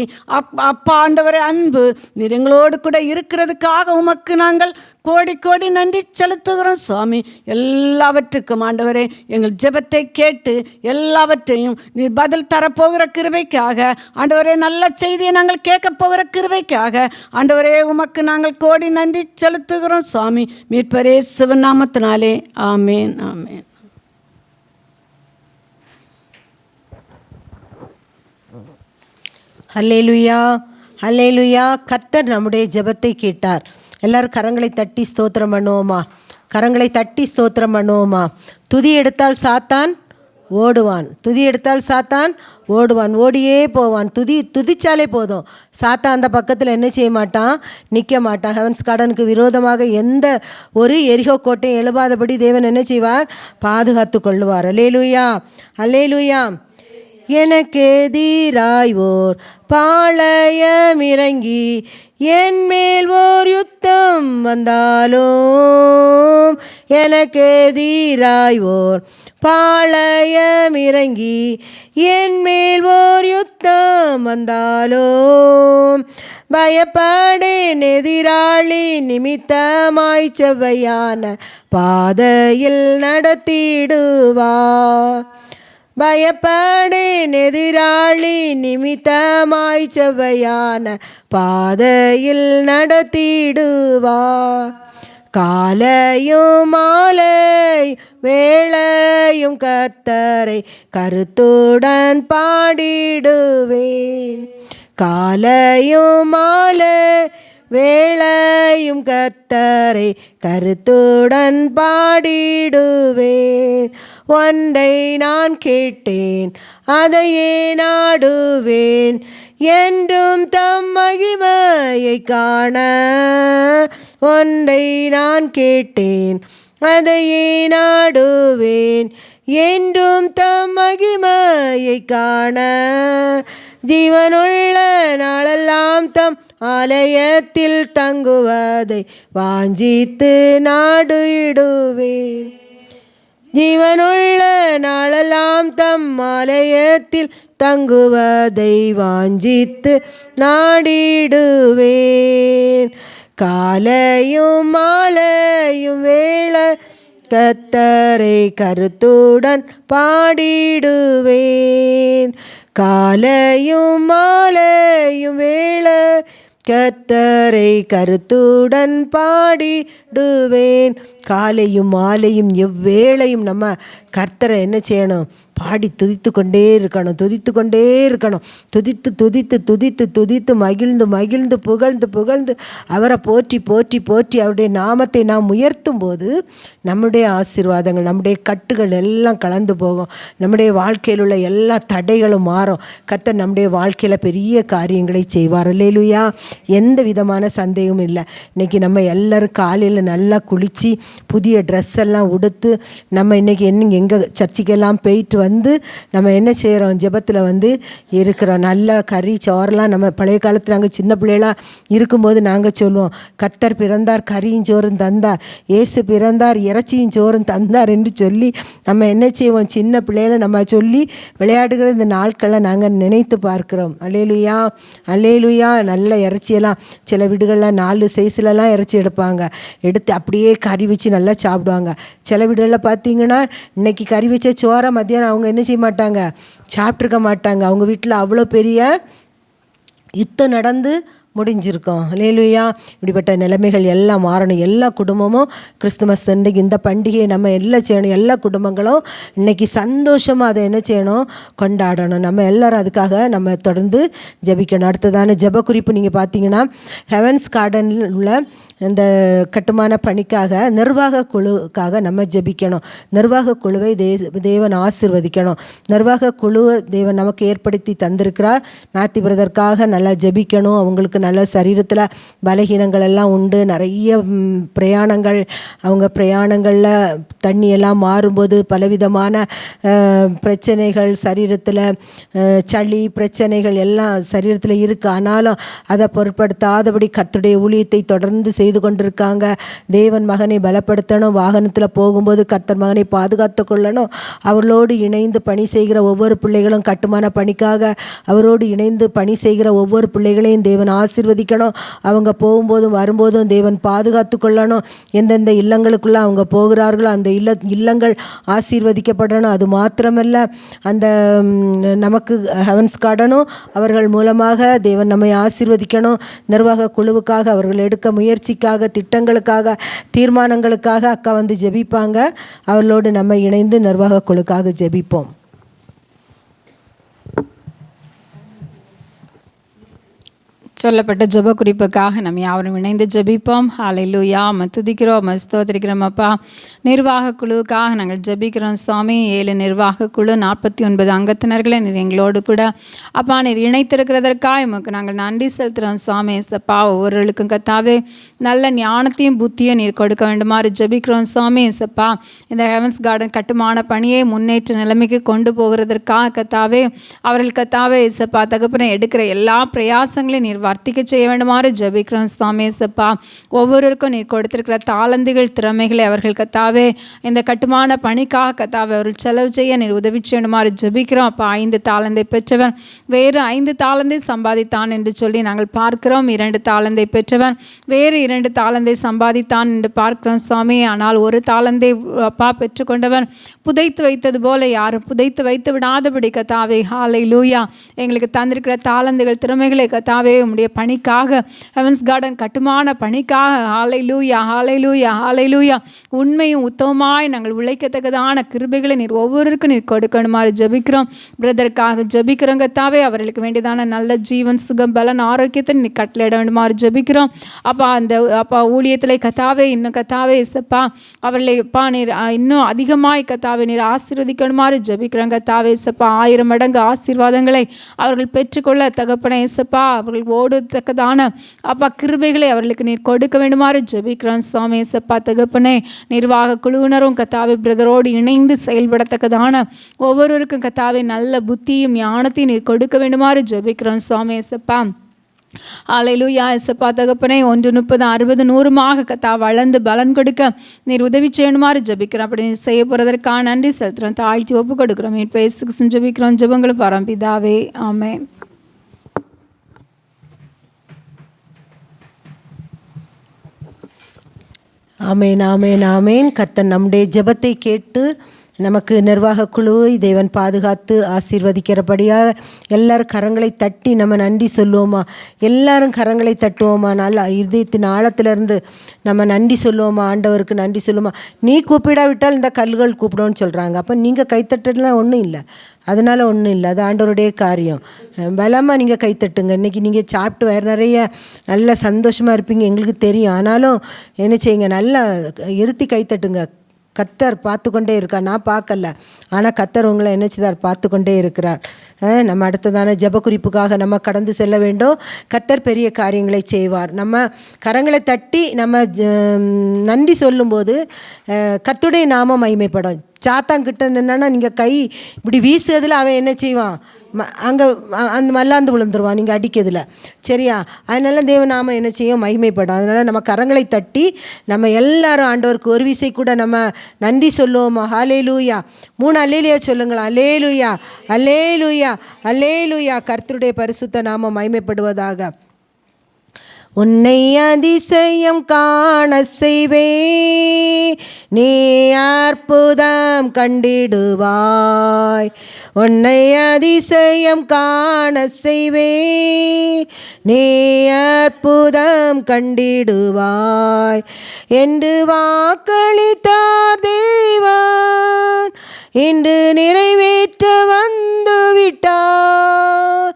அப்பா ஆண்டவரே அன்பு நீர் எங்களோடு கூட இருக்கிறதுக்காக உமக்கு நாங்கள் கோடி கோடி நன்றி செலுத்துகிறோம் சுவாமி. எல்லாவற்றுக்கும் ஆண்டவரே எங்கள் ஜெபத்தை கேட்டு எல்லாவற்றையும் நீர் பதில் தரப்போகிற கிருபைக்காக ஆண்டவரே, நல்ல செய்தியை நாங்கள் கேட்க போகிற கிருபைக்காக ஆண்டவரே உமக்கு நாங்கள் கோடி நன்றி செலுத்துகிறோம் சுவாமி. மீட்பரே சிவநாமத்தினாலே ஆமேன், ஆமேன். ஹல்லேலூயா, ஹல்லேலூயா. கர்த்தர் நம்முடைய ஜெபத்தை கேட்டார். எல்லாரும் கரங்களை தட்டி ஸ்தோத்திரம் பண்ணுவோமா? கரங்களை தட்டி ஸ்தோத்திரம் பண்ணுவோமா? துதி எடுத்தால் சாத்தான் ஓடுவான், துதி எடுத்தால் சாத்தான் ஓடுவான், ஓடியே போவான். துதிச்சாலே போதும், சாத்தான் அந்த பக்கத்தில் என்ன செய்ய மாட்டான், நிற்க மாட்டான். ஹெவன்ஸ் கார்டனுக்கு விரோதமாக எந்த ஒரு எரிகோ கோட்டையும் எழுபாதபடி தேவன் என்ன செய்வார், பாதுகாத்து கொள்ளுவார். அல்லேலூயா, அல்லேலூயா. எனக்கு எதிராய் ஓர் பாளையம் இறங்கி என் மேல் ஓர் யுத்தம் வந்தாலும், எனக்கு எதிராய் ஓர் பாளையம் இறங்கி என் மேல் ஓர் யுத்தம் வந்தாலும், பயப்படேன் எதிராளி நிமித்தமாய் செவ்வையான பாதையில் நடத்திடுவார். பயப்படேன் எதிராளி நிமித்தமாய் செவ்வையான பாதையில் நடத்திடுவார். காலையும் மாலை வேளையும் கர்த்தரை கருத்துடன் பாடிடுவேன். காலையும் மாலை வேளையும் கர்த்தரை கருத்துடன் பாடிடுவேன். ஒன்றை நான் கேட்டேன், அதையே நாடுவேன், என்றும் தம் மகிமையை காண. ஒன்றை நான் கேட்டேன், அதையே நாடுவேன், என்றும் தம் மகிமையை காண. ஜீவனுள்ள நாளெல்லாம் தம் ஆலயத்தில் தங்குவதை வாஞ்சித்து நாடிடுவேன். ஜீவனுள்ள நாளெல்லாம் தம் ஆலயத்தில் தங்குவதை வாஞ்சித்து நாடிடுவேன். காலையும் மாலையும் வேளை கர்த்தரை கருத்துடன் பாடிடுவேன். காலையும் மாலையும் வேளை கர்த்தரை கருத்துடன் பாடிடுவேன். காலையும் மாலையும் எவ்வேளையும் நம்ம கர்த்தரை என்ன செய்யணும்? பாடி துதித்து கொண்டே இருக்கணும், துதித்து கொண்டே இருக்கணும். துதித்து துதித்து துதித்து துதித்து மகிழ்ந்து மகிழ்ந்து புகழ்ந்து புகழ்ந்து அவரை போற்றி போற்றி போற்றி அவருடைய நாமத்தை நாம் உயர்த்தும் போது நம்முடைய ஆசீர்வாதங்கள், நம்முடைய கட்டுகள் எல்லாம் கலந்து போகும். நம்முடைய வாழ்க்கையில் உள்ள எல்லா தடைகளும் மாறும். கர்த்தர் நம்முடைய வாழ்க்கையில் பெரிய காரியங்களை செய்வார். அல்லேலூயா. எந்த விதமான சந்தேகமும் இல்லை. இன்றைக்கி நம்ம எல்லோரும் காலையில் நல்லா குளித்து புதிய ட்ரெஸ் எல்லாம் உடுத்து நம்ம இன்றைக்கி எங்கே சர்ச்சுக்கெல்லாம் போயிட்டு வந்து நம்ம என்ன செய்கிறோம்? ஜெபத்தில் வந்து இருக்கிறோம். நல்ல கறி சோறெல்லாம் நம்ம பழைய காலத்தில் நாங்கள் சின்ன பிள்ளைகளாக இருக்கும்போது நாங்கள் சொல்லுவோம், கர்த்தர் பிறந்தார், கறியும் சோறும் தந்தார், இயேசு பிறந்தார், இறைச்சியும் சோறும் தந்தார் என்று சொல்லி நம்ம என்ன செய்வோம்? சின்ன பிள்ளைகளை நம்ம சொல்லி விளையாடுகிற இந்த நாட்களை நாங்கள் நினைத்து பார்க்கிறோம். அல்லேலூயா, அல்லேலூயா. நல்ல இறைச்சியெல்லாம் சில வீடுகளில் 4 சைஸ்லலாம் இறைச்சி எடுப்பாங்க. எடுத்து அப்படியே கறி வச்சு நல்லா சாப்பிடுவாங்க. சில வீடுகளில் பார்த்தீங்கன்னா இன்றைக்கி கறி வச்ச சோறை மத்தியானம் அவங்க என்ன செய்ய மாட்டாங்க? சாப்பிட்ருக்க மாட்டாங்க. அவங்க வீட்டில் அவ்வளோ பெரிய யுத்தம் நடந்து முடிஞ்சிருக்கோம். அல்லேலூயா. இப்படிப்பட்ட நிலைமைகள் எல்லாம் மாறணும். எல்லா குடும்பமும் கிறிஸ்துமஸ் இன்றைக்கி இந்த பண்டிகையை நம்ம எல்லாம் செய்யணும். எல்லா குடும்பங்களும் இன்றைக்கி சந்தோஷமாக அதை என்ன செய்யணும்? கொண்டாடணும். நம்ம எல்லோரும் அதுக்காக நம்ம தொடர்ந்து ஜெபிக்கணும். அடுத்ததான ஜெப குறிப்பு நீங்கள் பார்த்தீங்கன்னா, ஹெவன்ஸ் கார்டனில் உள்ள இந்த கட்டுமான பணிக்காக நிர்வாக குழுக்காக நம்ம ஜெபிக்கணும். நிர்வாக குழுவை தேவன் ஆசீர்வதிக்கணும். நிர்வாக குழு தேவன் நமக்கு ஏற்படுத்தி தந்திருக்கிறார். மேத்யூ பிரதற்காக நல்லா ஜெபிக்கணும். அவங்களுக்கு நல்ல சரீரத்தில் பலகீனங்கள் எல்லாம் உண்டு. நிறைய பிரயாணங்கள், அவங்க பிரயாணங்களில் தண்ணியெல்லாம் மாறும்போது பலவிதமான பிரச்சனைகள், சரீரத்தில் சளி பிரச்சனைகள் எல்லாம் சரீரத்தில் இருக்குது. ஆனாலும் அதை பொருட்படுத்தாதபடி கர்த்தருடைய ஊழியத்தை தொடர்ந்து செய்து கொண்டிருக்காங்க. தேவன் மகனை பலப்படுத்தணும். வாகனத்தில் போகும்போது கர்த்தர் மகனை பாதுகாத்து கொள்ளணும். அவர்களோடு இணைந்து பணி செய்கிற ஒவ்வொரு பிள்ளைகளும், கட்டுமான பணிக்காக அவரோடு இணைந்து பணி செய்கிற ஒவ்வொரு பிள்ளைகளையும் தேவன் ஆசீர்வதிக்கணும். அவங்க போகும்போதும் வரும்போதும் தேவன் பாதுகாத்து கொள்ளணும். எந்தெந்த இல்லங்களுக்குள்ளே அவங்க போகிறார்களோ அந்த இல்லங்கள் ஆசீர்வதிக்கப்படணும். அது மாத்திரமல்ல, அந்த நமக்கு ஹெவன்ஸ் கார்டனும் அவர்கள் மூலமாக தேவன் நம்மை ஆசீர்வதிக்கணும். நிர்வாக குழுவுக்காக அவர்கள் எடுக்க முயற்சிக்காக, திட்டங்களுக்காக, தீர்மானங்களுக்காக அக்கா வந்து ஜெபிப்பாங்க. அவர்களோடு நம்ம இணைந்து நிர்வாக குழுக்காக ஜெபிப்போம். சொல்லப்பட்ட ஜெப குறிப்புக்காக நம்ம யாவரும் இணைந்து ஜெபிப்போம். ஹல்லேலூயா. துதிக்கிறோம், ஸ்தோத்திரிக்கிறோம் அப்பா. நிர்வாக குழுவுக்காக நாங்கள் ஜெபிக்கிறோம் சுவாமி. 7 நிர்வாக குழு, 49 அங்கத்தினர்களை நீர் எங்களோடு கூட அப்பா நீர் இணைத்திருக்கிறதற்காக உமக்கு நாங்கள் நன்றி செலுத்துகிறோம் சுவாமி. சப்பா ஒவ்வொருவர்களுக்கும் கத்தாவே நல்ல ஞானத்தையும் புத்தியும் நீர் கொடுக்க வேண்டுமாறு ஜெபிக்கிறோம் சுவாமி. சப்பா இந்த ஹெவன்ஸ் கார்டன் கட்டுமான பணியை முன்னேற்ற நிலைமைக்கு கொண்டு போகிறதற்காக கத்தாவே அவர்கள் கத்தாவே சப்பா தகப்பனை எடுக்கிற எல்லா பிரயாசங்களையும் நீர் வர்த்திக்க செய்ய வேண்டுமாறு ஜெபிக்கிறோம் சுவாமி. சப்பா ஒவ்வொருவருக்கும் நீர் கொடுத்திருக்கிற தாளந்துகள், திறமைகளை அவர்கள் கத்தாவே இந்த கட்டுமான பணிக்காக கத்தாவே அவர்கள் செலவு செய்ய நீர் உதவி செய்யணுமாறு ஜெபிக்கிறோம் அப்பா. 5 தாளந்தை பெற்றவன் வேறு 5 தாளந்தை சம்பாதித்தான் என்று சொல்லி நாங்கள் பார்க்கிறோம். 2 தாளந்தை பெற்றவன் வேறு 2 தாளந்தை சம்பாதித்தான் என்று பார்க்கிறோம் சுவாமி. ஆனால் 1 தாளந்தை அப்பா பெற்றுக்கொண்டவன் புதைத்து வைத்தது போல யாரும் புதைத்து வைத்து விடாதபடி கத்தாவே ஹல்லேலூயா எங்களுக்கு தந்திருக்கிற தாளந்துகள், திறமைகளை கத்தாவே உம்முடைய பணிக்காக, ஹெவன்ஸ் கார்டன் கட்டுமான பணிக்காக ஹalleluya ஹalleluya ஹalleluya உண்மையும் உத்தமமாய் நாங்கள் உழைக்கத்தக்கதான கிருபைகளை நீர் ஒவ்வொருவருக்கும் நீர் கொடுக்கணுமாறு ஜெபிக்கிறோம். பிரதருக்காக ஜெபிக்கிறோம் கர்த்தாவே. அவர்களுக்கு வேண்டியதான நல்ல ஜீவன், சுகம், பலன், ஆரோக்கியத்தை நீர் கட்டளையிட வேண்டுமாறு ஜெபிக்கிறோம். அப்பா ஊழியத்தில் கர்த்தாவே இன்னும் கர்த்தாவே இயேசப்பா அவர்களை நீர் இன்னும் அதிகமாய் கர்த்தாவே நீர் ஆசீர்வதிக்கணுமாறு ஜெபிக்கிறோம் கர்த்தாவே இயேசப்பா. 1000 மடங்கு ஆசீர்வாதங்களை அவர்கள் பெற்றுக்கொள்ள தகப்பனே இயேசப்பா அவர்கள் ஓடத்தக்கதான கிருபைகளை அவர்களுக்கு நீர் கொடுக்க வேண்டுமாறு ஜெபிக்கிறோம் சுவாமி இயேசப்பா. தகப்பனே நிர்வாக குழுவினரும் கர்த்தாவே பிரதரோடு இணைந்து செயல்படத்தக்கதான ஒவ்வொருவருக்கும் கர்த்தாவே நல்ல புத்தியும் ஞானத்தையும் நீர் கொடுக்க வேண்டுமாறு ஜெபிக்கிறோம் சுவாமி இயேசப்பா. ஹalleluya இயேசப்பா தகப்பனே 1 30 60 100 கர்த்தா வளர்ந்து பலன் கொடுக்க நீர் உதவி செய்யணுமாறு ஜெபிக்கிறோம். அப்படி நீர் செய்ய போகிறதற்காக நன்றி செலுத்துகிறோம். தாழ்த்தி ஒப்பு கொடுக்குறோம். என் பேசுக்கு ஜெபிக்கிறோம். ஜெபங்களை பரம்பிதாவே ஆமென். ஆமேன் ஆமேன் ஆமேன். கர்த்தர் நம்முடைய ஜெபத்தை கேட்டு நமக்கு நிர்வாக குழுவை தேவன் பாதுகாத்து ஆசீர்வதிக்கிறபடியாக எல்லாரும் கரங்களை தட்டி நம்ம நன்றி சொல்லுவோமா? எல்லாரும் கரங்களை தட்டுவோமா? நல்லா இதயத்தின் ஆழத்திலிருந்து நம்ம நன்றி சொல்லுவோமா? ஆண்டவருக்கு நன்றி சொல்லுவோமா? நீ கூப்பிடாவிட்டால் இந்த கல்லுகள் கூப்பிடுவோன்னு சொல்கிறாங்க. அப்போ நீங்கள் கைத்தட்டலாம் ஒன்றும் இல்லை, அதனால் ஒன்றும் இல்லை, அது ஆண்டவருடைய காரியம். பலமாக நீங்கள் கைத்தட்டுங்க. இன்றைக்கி நீங்கள் சாப்பிட்டு வேறு நிறைய நல்ல சந்தோஷமாக இருப்பீங்க, எங்களுக்கு தெரியும். ஆனாலும் என்ன செய்யுங்க, நல்லா இருத்தி கைத்தட்டுங்க. கர்த்தர் பார்த்து கொண்டே இருக்கார். நான் பார்க்கல, ஆனால் கர்த்தர் உங்களை என்ன செய்தார்? பார்த்து கொண்டே இருக்கிறார். நம்ம அடுத்ததான ஜெப குறிப்புக்காக நம்ம கடந்து செல்ல வேண்டும். கர்த்தர் பெரிய காரியங்களை செய்வார். நம்ம கரங்களை தட்டி நம்ம நன்றி சொல்லும்போது கர்த்தருடைய நாமம் மகிமைப்படும். சாத்தாங்கிட்ட நின்னா நீங்கள் கை இப்படி வீசுறதுல அவன் என்ன செய்வான்? அங்கே அந்த மல்லாந்து விழுந்துருவான் நீங்கள் அடிக்கிறதுல, சரியா? அதனால தேவநாம என்ன செய்யும்? மகிமைப்படும். அதனால் நம்ம கரங்களை தட்டி நம்ம எல்லாரும் ஆண்டவருக்கு ஒரு விசை கூட நம்ம நன்றி சொல்லுவோமா? ஹல்லேலூயா. 3 அல்லேலூயா சொல்லுங்களா? அல்லேலூயா அல்லேலூயா அல்லேலூயா. கர்த்தருடைய பரிசுத்த நாமம் மகிமைப்படுவதாக. உன்னை அதிசயம் காண செய்வே, நீ அற்புதம் கண்டிடுவாய். உன்னை அதிசயம் காண செய்வே, நீ அற்புதம் கண்டிடுவாய் என்று வாக்களித்தார் தேவன், இன்று நிறைவேற்ற வந்து விட்டார்.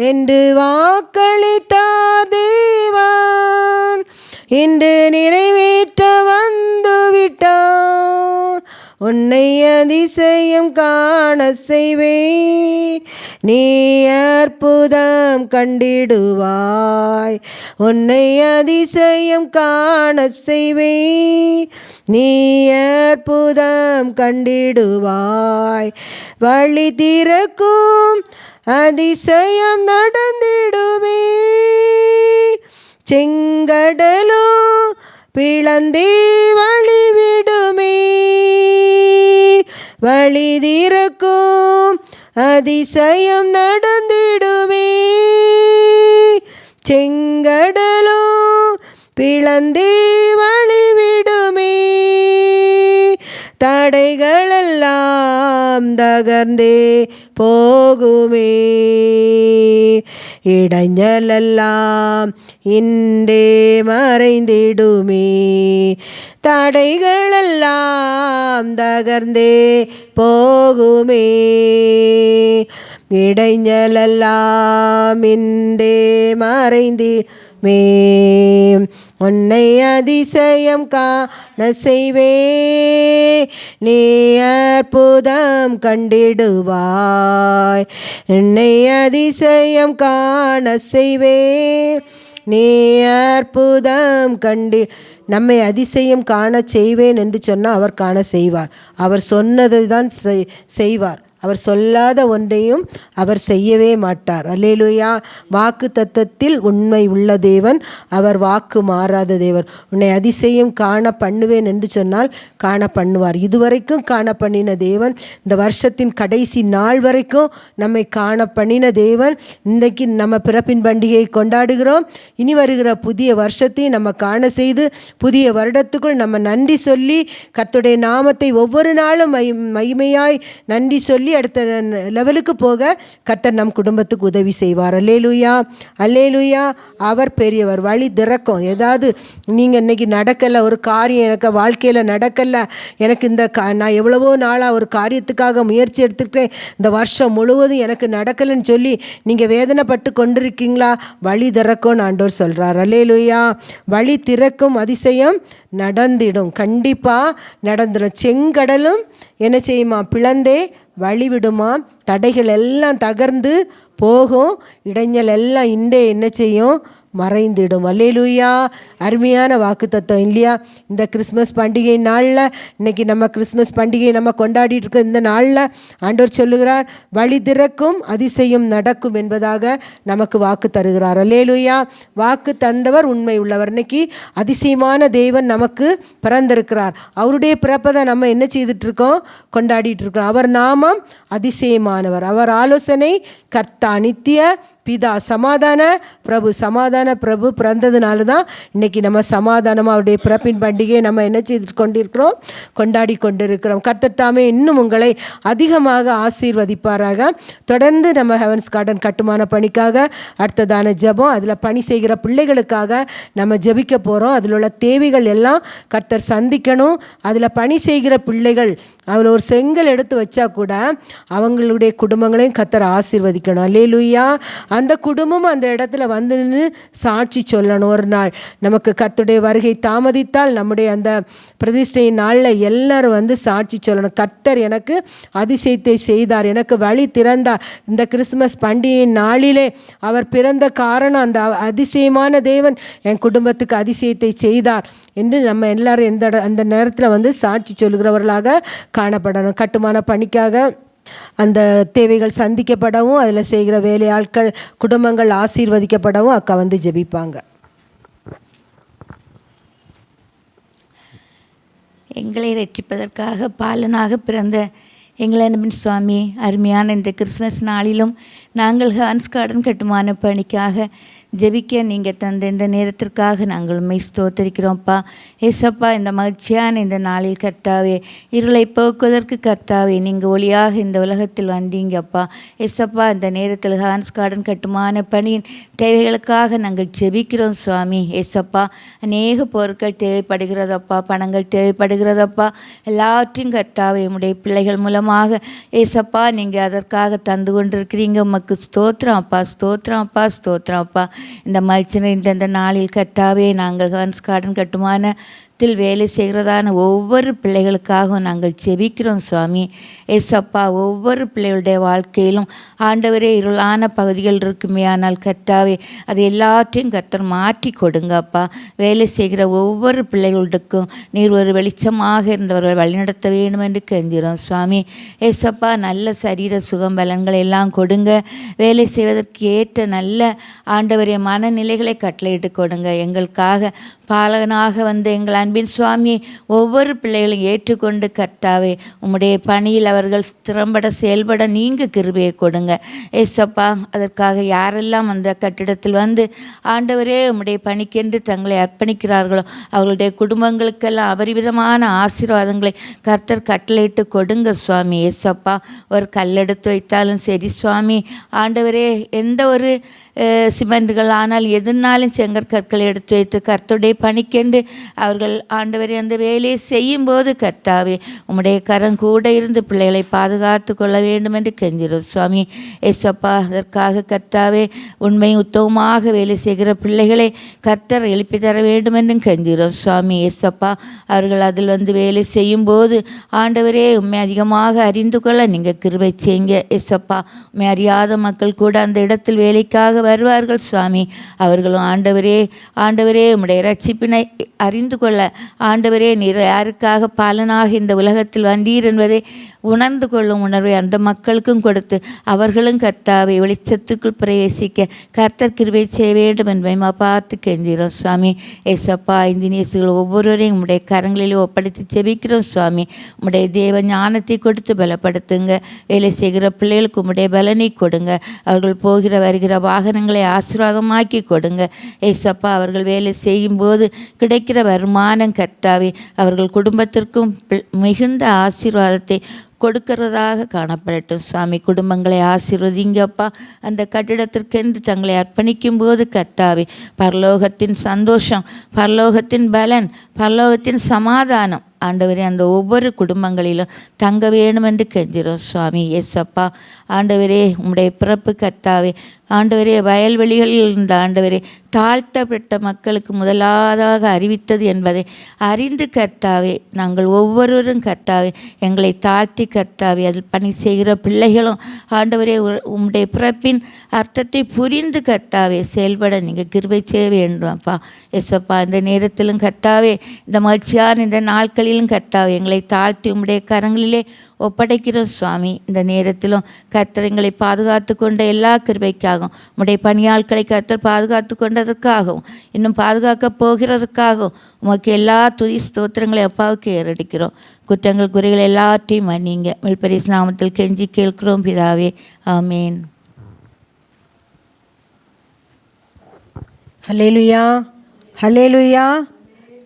என்று வாக்களித்தார் தேவன், இன்று நிறைவேற்ற வந்து விட்டார். உன்னை அதிசயம் காண செய்வே, நீ அற்புதம் கண்டிடுவாய். உன்னை அதிசயம் காண செய்வே, நீ அற்புதம் கண்டிடுவாய். வழி திறக்கும் அதிசயம் நடந்திடுவே, செங்கடலோ பிளந்தே வழிவிடுமே. வழி திறக்கும் அதிசயம் நடந்திடுமே, செங்கடலோ பிளந்தே வழிவிடுமே. தடைகளெல்லாம் தகர்ந்தே போகுமே, இடைஞ்சலெல்லாம் இன்றே மறைந்திடுமே. தடைகளெல்லாம் தகர்ந்தே போகுமே, இடைஞ்சலெல்லாம் இன்றே மறைந்திடுமே. உன்னை அதிசயம் காண செய்வே, நீ அற்புதம் கண்டிடுவாய். உன்னை அதிசயம் காண செய்வே, நீ அற்புதம் நம்மை அதிசயம் காண செய்வேன் என்று சொன்னால் அவர் காண செய்வார். அவர் சொன்னதை தான் செய்வார். அவர் சொல்லாத ஒன்றையும் அவர் செய்யவே மாட்டார். அல்லேலூயா. வாக்கு தத்தத்தில் உண்மை உள்ள தேவன், அவர் வாக்கு மாறாத தேவன். உன்னை அதிசயம் காண பண்ணுவேன் என்று சொன்னால் காண பண்ணுவார். இதுவரைக்கும் காண பண்ணின தேவன், இந்த வருஷத்தின் கடைசி நாள் வரைக்கும் நம்மை காண பண்ணின தேவன். இன்றைக்கு நம்ம பிறப்பின் பண்டிகையை கொண்டாடுகிறோம். இனி வருகிற புதிய வருஷத்தை நம்ம காண செய்து புதிய வருடத்துக்குள் நம்ம நன்றி சொல்லி கர்த்தருடைய நாமத்தை ஒவ்வொரு நாளும் மகிமையாய் நன்றி சொல்லி சொல்லி அடுத்த லெவலுக்கு போக கர்த்தர் நம் குடும்பத்துக்கு உதவி செய்வார். அல்லேலூயா, அல்லேலூயா. அவர் பெரியவர். வழி திறக்கும். ஏதாவது நீங்கள் இன்றைக்கி நடக்கலை, ஒரு காரியம் எனக்கு வாழ்க்கையில் நடக்கலை, எனக்கு இந்த நான் எவ்வளவோ நாளாக ஒரு காரியத்துக்காக முயற்சி எடுத்துக்கிட்டேன், இந்த வருஷம் முழுவதும் எனக்கு நடக்கலைன்னு சொல்லி நீங்கள் வேதனைப்பட்டு கொண்டிருக்கீங்களா? வழி திறக்கும்னு ஆண்டவர் சொல்கிறார். அல்லேலூயா. வழி திறக்கும் அதிசயம் நடந்திடும். கண்டிப்பாக நடந்துடும். செங்கடலும் என்ன செய்யுமா? பிளந்தே வழிவிடுமா. தடைகள் எல்லாம் தகர்ந்து போகும். இடைஞ்சல் எல்லாம் இண்டே என்ன செய்யும்? மறைந்திடும். அல்லேலூயா. அருமையான வாக்கு தத்துவம் இல்லையா? இந்த கிறிஸ்மஸ் பண்டிகை நாளில், இன்றைக்கி நம்ம கிறிஸ்மஸ் பண்டிகையை நம்ம கொண்டாடிட்டு இருக்க இந்த நாளில் ஆண்டவர் சொல்லுகிறார், வழி திறக்கும் அதிசயம் நடக்கும் என்பதாக நமக்கு வாக்கு தருகிறார். அல்லேலூயா. வாக்கு தந்தவர் உண்மை உள்ளவர். இன்னைக்கு அதிசயமான தேவன் நமக்கு பிறந்திருக்கிறார். அவருடைய பிறப்பை தான் நம்ம என்ன செய்துட்ருக்கோம்? கொண்டாடிட்டு இருக்கோம். அவர் நாமம் அதிசயமானவர். அவர் ஆலோசனை கர்த்தா, நித்திய பிதா, சமாதான பிரபு. சமாதான பிரபு பிறந்ததுனால தான் இன்றைக்கி நம்ம சமாதானமாக அவருடைய பிறப்பின் பண்டிகையை நம்ம என்ன செய்து கொண்டிருக்கிறோம்? கொண்டாடி கொண்டிருக்கிறோம். கர்த்தர் தாமே இன்னும் உங்களை அதிகமாக ஆசீர்வதிப்பாராக. தொடர்ந்து நம்ம ஹெவன்ஸ் கார்டன் கட்டுமான பணிக்காக அடுத்ததான ஜெபம், அதில் பணி செய்கிற பிள்ளைகளுக்காக நம்ம ஜெபிக்க போகிறோம். அதில் உள்ள தேவைகள் எல்லாம் கர்த்தர் சந்திக்கணும். அதில் பணி செய்கிற பிள்ளைகள் அதில் ஒரு செங்கல் எடுத்து வச்சா கூட அவங்களுடைய குடும்பங்களையும் கர்த்தர் ஆசீர்வதிக்கணும். அல்லேலூயா. அந்த குடும்பமும் அந்த இடத்துல வந்து நின்று சாட்சி சொல்லணும். ஒரு நாள் நமக்கு கர்த்தருடைய வருகை தாமதித்தால் நம்முடைய அந்த பிரதிஷ்டை நாளில் எல்லாரும் வந்து சாட்சி சொல்லணும். கர்த்தர் எனக்கு அதிசயத்தை செய்தார், எனக்கு வழி திறந்தார். இந்த கிறிஸ்மஸ் பண்டிகை நாளிலே அவர் பிறந்த காரணம் அந்த அதிசயமான தேவன் என் குடும்பத்துக்கு அதிசயத்தை செய்தார் என்று நம்ம எல்லாரும் அந்த நேரத்தில் வந்து சாட்சி சொல்கிறவர்களாக காணப்படணும். கட்டுமான பணிக்காக அந்த தேவைகள் சந்திக்கப்படவும், அதில் செய்கிற வேலையாட்கள் குடும்பங்கள் ஆசீர்வதிக்கப்படவும் அக்கா வந்து ஜெபிப்பாங்க. எங்களை ரட்சிப்பதற்காக பாலனாக பிறந்த எங்கள் அன்பின் சுவாமி, அருமையான இந்த கிறிஸ்மஸ் நாளிலும் நாங்கள் ஹெவன்ஸ் கார்டன் கட்டுமான பணிக்காக ஜெபிக்க நீங்கள் தந்த இந்த நேரத்திற்காக நாங்கள் உண்மை ஸ்தோத்தரிக்கிறோம்ப்பா. ஏசப்பா, இந்த மகிழ்ச்சியான இந்த நாளில் கர்த்தாவே, இருளை போக்குவதற்கு கர்த்தாவே நீங்கள் ஒளியாக இந்த உலகத்தில் வந்தீங்கப்பா. ஏசப்பா, இந்த நேரத்தில் ஹெவன்ஸ் கார்டன் கட்டுமான பணியின் தேவைகளுக்காக நாங்கள் ஜெபிக்கிறோம் சுவாமி. ஏசப்பா, அநேக பொருட்கள் தேவைப்படுகிறதப்பா, பணங்கள் தேவைப்படுகிறதப்பா. எல்லாவற்றையும் கர்த்தாவே உம்முடைய பிள்ளைகள் மூலமாக ஏசப்பா நீங்கள் அதற்காக தந்து கொண்டிருக்கிறீங்க. உமக்கு ஸ்தோத்திரம் அப்பா, ஸ்தோத்திரம் அப்பா, ஸ்தோத்திரம் அப்பா. இந்த மகிழ்ச்சி இந்த நாளில் கர்த்தாவே, நாங்கள் ஹெவன்ஸ் கார்டன் கட்டுமான வேலை செய்கிறதான ஒவ்வொரு பிள்ளைகளுக்காகவும் நாங்கள் ஜெபிக்கிறோம் சுவாமி. ஏசப்பா, ஒவ்வொரு பிள்ளைகளுடைய வாழ்க்கையிலும் ஆண்டவரே இருளான பகுதிகள் இருக்குமே, ஆனால் கர்த்தாவே அது எல்லாற்றையும் கர்த்தர் மாற்றி கொடுங்கப்பா. வேலை செய்கிற ஒவ்வொரு பிள்ளைகளுக்கும் நீர் ஒரு வெளிச்சமாக இருந்தவர்கள் வழிநடத்த வேண்டும் என்று கெஞ்சிறோம் சுவாமி. ஏசப்பா, நல்ல சரீர சுகம் பலன்களை எல்லாம் கொடுங்க. வேலை செய்வதற்கு ஏற்ற நல்ல ஆண்டவரே மனநிலைகளை கட்டளையிட்டு கொடுங்க. எங்களுக்காக பாலகனாக வந்த எங்கள் அன்பின் சுவாமி, ஒவ்வொரு பிள்ளைகளையும் ஏற்றுக்கொண்டு கர்த்தாவே உம்முடைய பணியில் அவர்கள் திறம்பட செயல்பட நீங்கள் கிருபையை கொடுங்க. ஏசப்பா, அதற்காக யாரெல்லாம் அந்த கட்டிடத்தில் வந்து ஆண்டவரே உம்முடைய பணிக்கென்று தங்களை அர்ப்பணிக்கிறார்களோ அவர்களுடைய குடும்பங்களுக்கெல்லாம் அபரிவிதமான ஆசீர்வாதங்களை கர்த்தர் கட்டளையிட்டு கொடுங்க சுவாமி. ஏசப்பா, ஒரு கல்லெடுத்து வைத்தாலும் சரி சுவாமி, ஆண்டவரே எந்த ஒரு சிமெண்ட்கள் ஆனால் எதுனாலும் செங்கற்கற்களை எடுத்து வைத்து கர்த்தருடைய பணிக்கென்று அவர்கள் ஆண்டவரே அந்த வேலையை செய்யும்போது கர்த்தாவே உம்முடைய கரம் கூட இருந்து பிள்ளைகளை பாதுகாத்து கொள்ள வேண்டும் என்று கெஞ்சிடும் சுவாமி. ஏசப்பா, அதற்காக கர்த்தாவே உண்மை உத்தமமாக வேலை செய்கிற பிள்ளைகளை கர்த்தர் எழுப்பி தர வேண்டும் என்றும் கெஞ்சிடும் சுவாமி. ஏசப்பா, அவர்கள் அதில் வந்து வேலை செய்யும்போது ஆண்டவரே உண்மை அதிகமாக அறிந்து கொள்ள நீங்கள் கிருபை செய்யுங்க. ஏசப்பா, உண்மை அறியாத மக்கள் கூட அந்த இடத்தில் வேலைக்காக வருவார்கள் சுவாமி. அவர்களும் ஆண்டவரே உம்முடைய ரட்சிப்பினை அறிந்து கொள்ள ஆண்டவரே நீர் யாருக்காக பாலனாக இந்த உலகத்தில் வந்தீர் என்பதை உணர்ந்து கொள்ளும் உணர்வை அந்த மக்களுக்கும் கொடுத்து அவர்களும் கர்த்தாவை வெளிச்சத்துக்குள் பிரவேசிக்க கர்த்தர் கிருபை செய்ய வேண்டும் என்பதை பார்த்து கெஞ்சிறோம் சுவாமி. ஏசப்பா, இந்தியர்கள் ஒவ்வொருவரையும் உம்முடைய கரங்களில் ஒப்படைத்து செபிக்கிறோம் சுவாமி. உம்முடைய தேவ ஞானத்தை கொடுத்து பலப்படுத்துங்க. வேலை செய்கிற பிள்ளைகளுக்கு உம்முடைய பலனை கொடுங்க. அவர்கள் போகிற வருகிற வாகனங்களை ஆசீர்வாதமாக்கி கொடுங்க. ஏசப்பா, அவர்கள் வேலை செய்யும்போது கிடைக்கிற வருமானம் கர்த்தாவே அவர்கள் குடும்பத்திற்கும் மிகுந்த ஆசீர்வாதத்தை கொடுக்கிறதாக காணப்படட்டும் சுவாமி. குடும்பங்களை ஆசீர்வதிங்கப்பா. அந்த கட்டிடத்திற்கென்று தங்களை அர்ப்பணிக்கும் போது கர்த்தாவே, பரலோகத்தின் சந்தோஷம், பரலோகத்தின் பலன், பரலோகத்தின் சமாதானம் ஆண்டவரே அந்த ஒவ்வொரு குடும்பங்களிலும் தங்க வேணும் என்று கெஞ்சிரும் சுவாமி. ஏசப்பா ஆண்டவரே, உம்முடைய பிறப்பு கர்த்தாவே, ஆண்டவரே வயல்வெளிகளில் இருந்த ஆண்டவரே தாழ்த்தப்பட்ட மக்களுக்கு முதலாவதாக அறிவித்தது என்பதை அறிந்து கர்த்தாவே, நாங்கள் ஒவ்வொருவரும் கர்த்தாவே எங்களை தாழ்த்தி கர்த்தாவே அதில் பணி செய்கிற பிள்ளைகளும் ஆண்டவரே உம்முடைய பிறப்பின் அர்த்தத்தை புரிந்து கர்த்தாவே செயல்பட நீங்கள் கிருபை செய்ய வேண்டும்ப்பா. எஸ்அப்பா இந்த நேரத்திலும் கர்த்தாவே, இந்த மகிழ்ச்சியான இந்த நாட்களிலும் கர்த்தாவே எங்களை தாழ்த்தி உம்முடைய கரங்களிலே ஒப்படைக்கிறோம் சுவாமி. இந்த நேரத்திலும் கர்த்தர் எங்களை பாதுகாத்து கொண்ட எல்லா கிருபைக்காகவும், உம்முடைய பணியாட்களை கர்த்தர் பாதுகாத்து கொண்டதற்காகவும், இன்னும் பாதுகாக்க போகிறதற்காகவும் உமக்கு எல்லா துதி ஸ்தோத்திரங்களை அப்பாவுக்கு ஏறடிக்கிறோம். குற்றங்கள் குறைகள் எல்லாவற்றையும் மன்னிங்க. மீட்பரிஸ் நாமத்தில் கெஞ்சி கேட்கிறோம் பிதாவே, ஆமேன். ஹல்லேலூயா, ஹல்லேலூயா.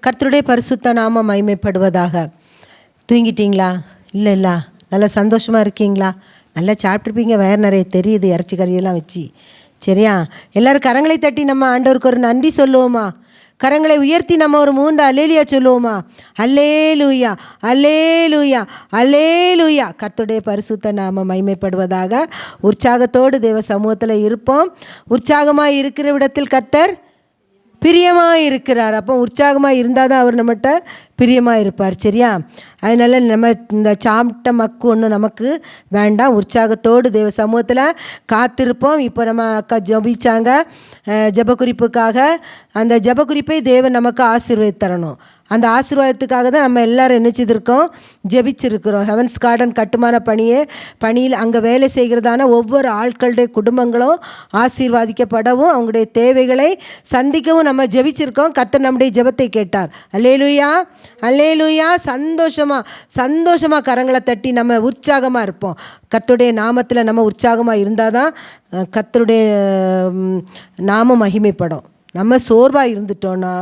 கர்த்தருடைய பரிசுத்த நாமம் மகிமைப்படுவதாக. தூங்கிட்டீங்களா? இல்லை நல்லா சந்தோஷமாக இருக்கீங்களா? நல்லா சாப்பிட்ருப்பீங்க, வேறு நிறைய தெரியுது, இறைச்சி கறியெல்லாம் வச்சு. சரியா? எல்லோரும் கரங்களை தட்டி நம்ம ஆண்டவருக்கு ஒரு நன்றி சொல்லுவோமா? கரங்களை உயர்த்தி நம்ம ஒரு 3 அல்லேலூயா சொல்லுவோமா? அல்லேலூயா, அல்லேலூயா, அல்லேலூயா. கர்த்தருடைய பரிசுத்த நாமம் மகிமைப்படுவதாக. உற்சாகத்தோடு தேவ சமூகத்தில் இருப்போம். உற்சாகமாக இருக்கிற இடத்தில் கர்த்தர் பிரியமாக இருக்கிறார். அப்போ உற்சாகமாக இருந்தால் தான் அவர் நம்மகிட்ட பிரியமாக இருப்பார். சரியா? அதனால் நம்ம இந்த சாப்பிட்ட மக்கு ஒன்றும் நமக்கு வேண்டாம். உற்சாகத்தோடு தேவ சமூகத்தில் காத்திருப்போம். இப்போ நம்ம அக்கா ஜபிச்சாங்க ஜபக்குறிப்புக்காக. அந்த ஜபக்குறிப்பை தேவன் நமக்கு ஆசீர்வதித்தரணும். அந்த ஆசீர்வாதத்துக்காக தான் நம்ம எல்லோரும் என்ன செய்திருக்கோம்? ஜெபிச்சிருக்கிறோம். ஹெவன்ஸ் கார்டன் கட்டுமான பணியில் அங்கே வேலை செய்கிறதான ஒவ்வொரு ஆட்களுடைய குடும்பங்களும் ஆசீர்வாதிக்கப்படவும் அவங்களுடைய தேவைகளை சந்திக்கவும் நம்ம ஜெபிச்சிருக்கோம். கர்த்தர் நம்முடைய ஜெபத்தை கேட்டார். அல்லேலூயா, அல்லேலூயா. சந்தோஷமாக கரங்களை தட்டி நம்ம உற்சாகமாக இருப்போம். கர்த்தருடைய நாமத்தில் நம்ம உற்சாகமாக இருந்தால் தான் கர்த்தருடைய நாமம் மகிமைப்படும். நம்ம சோர்வாக இருந்துட்டோன்னா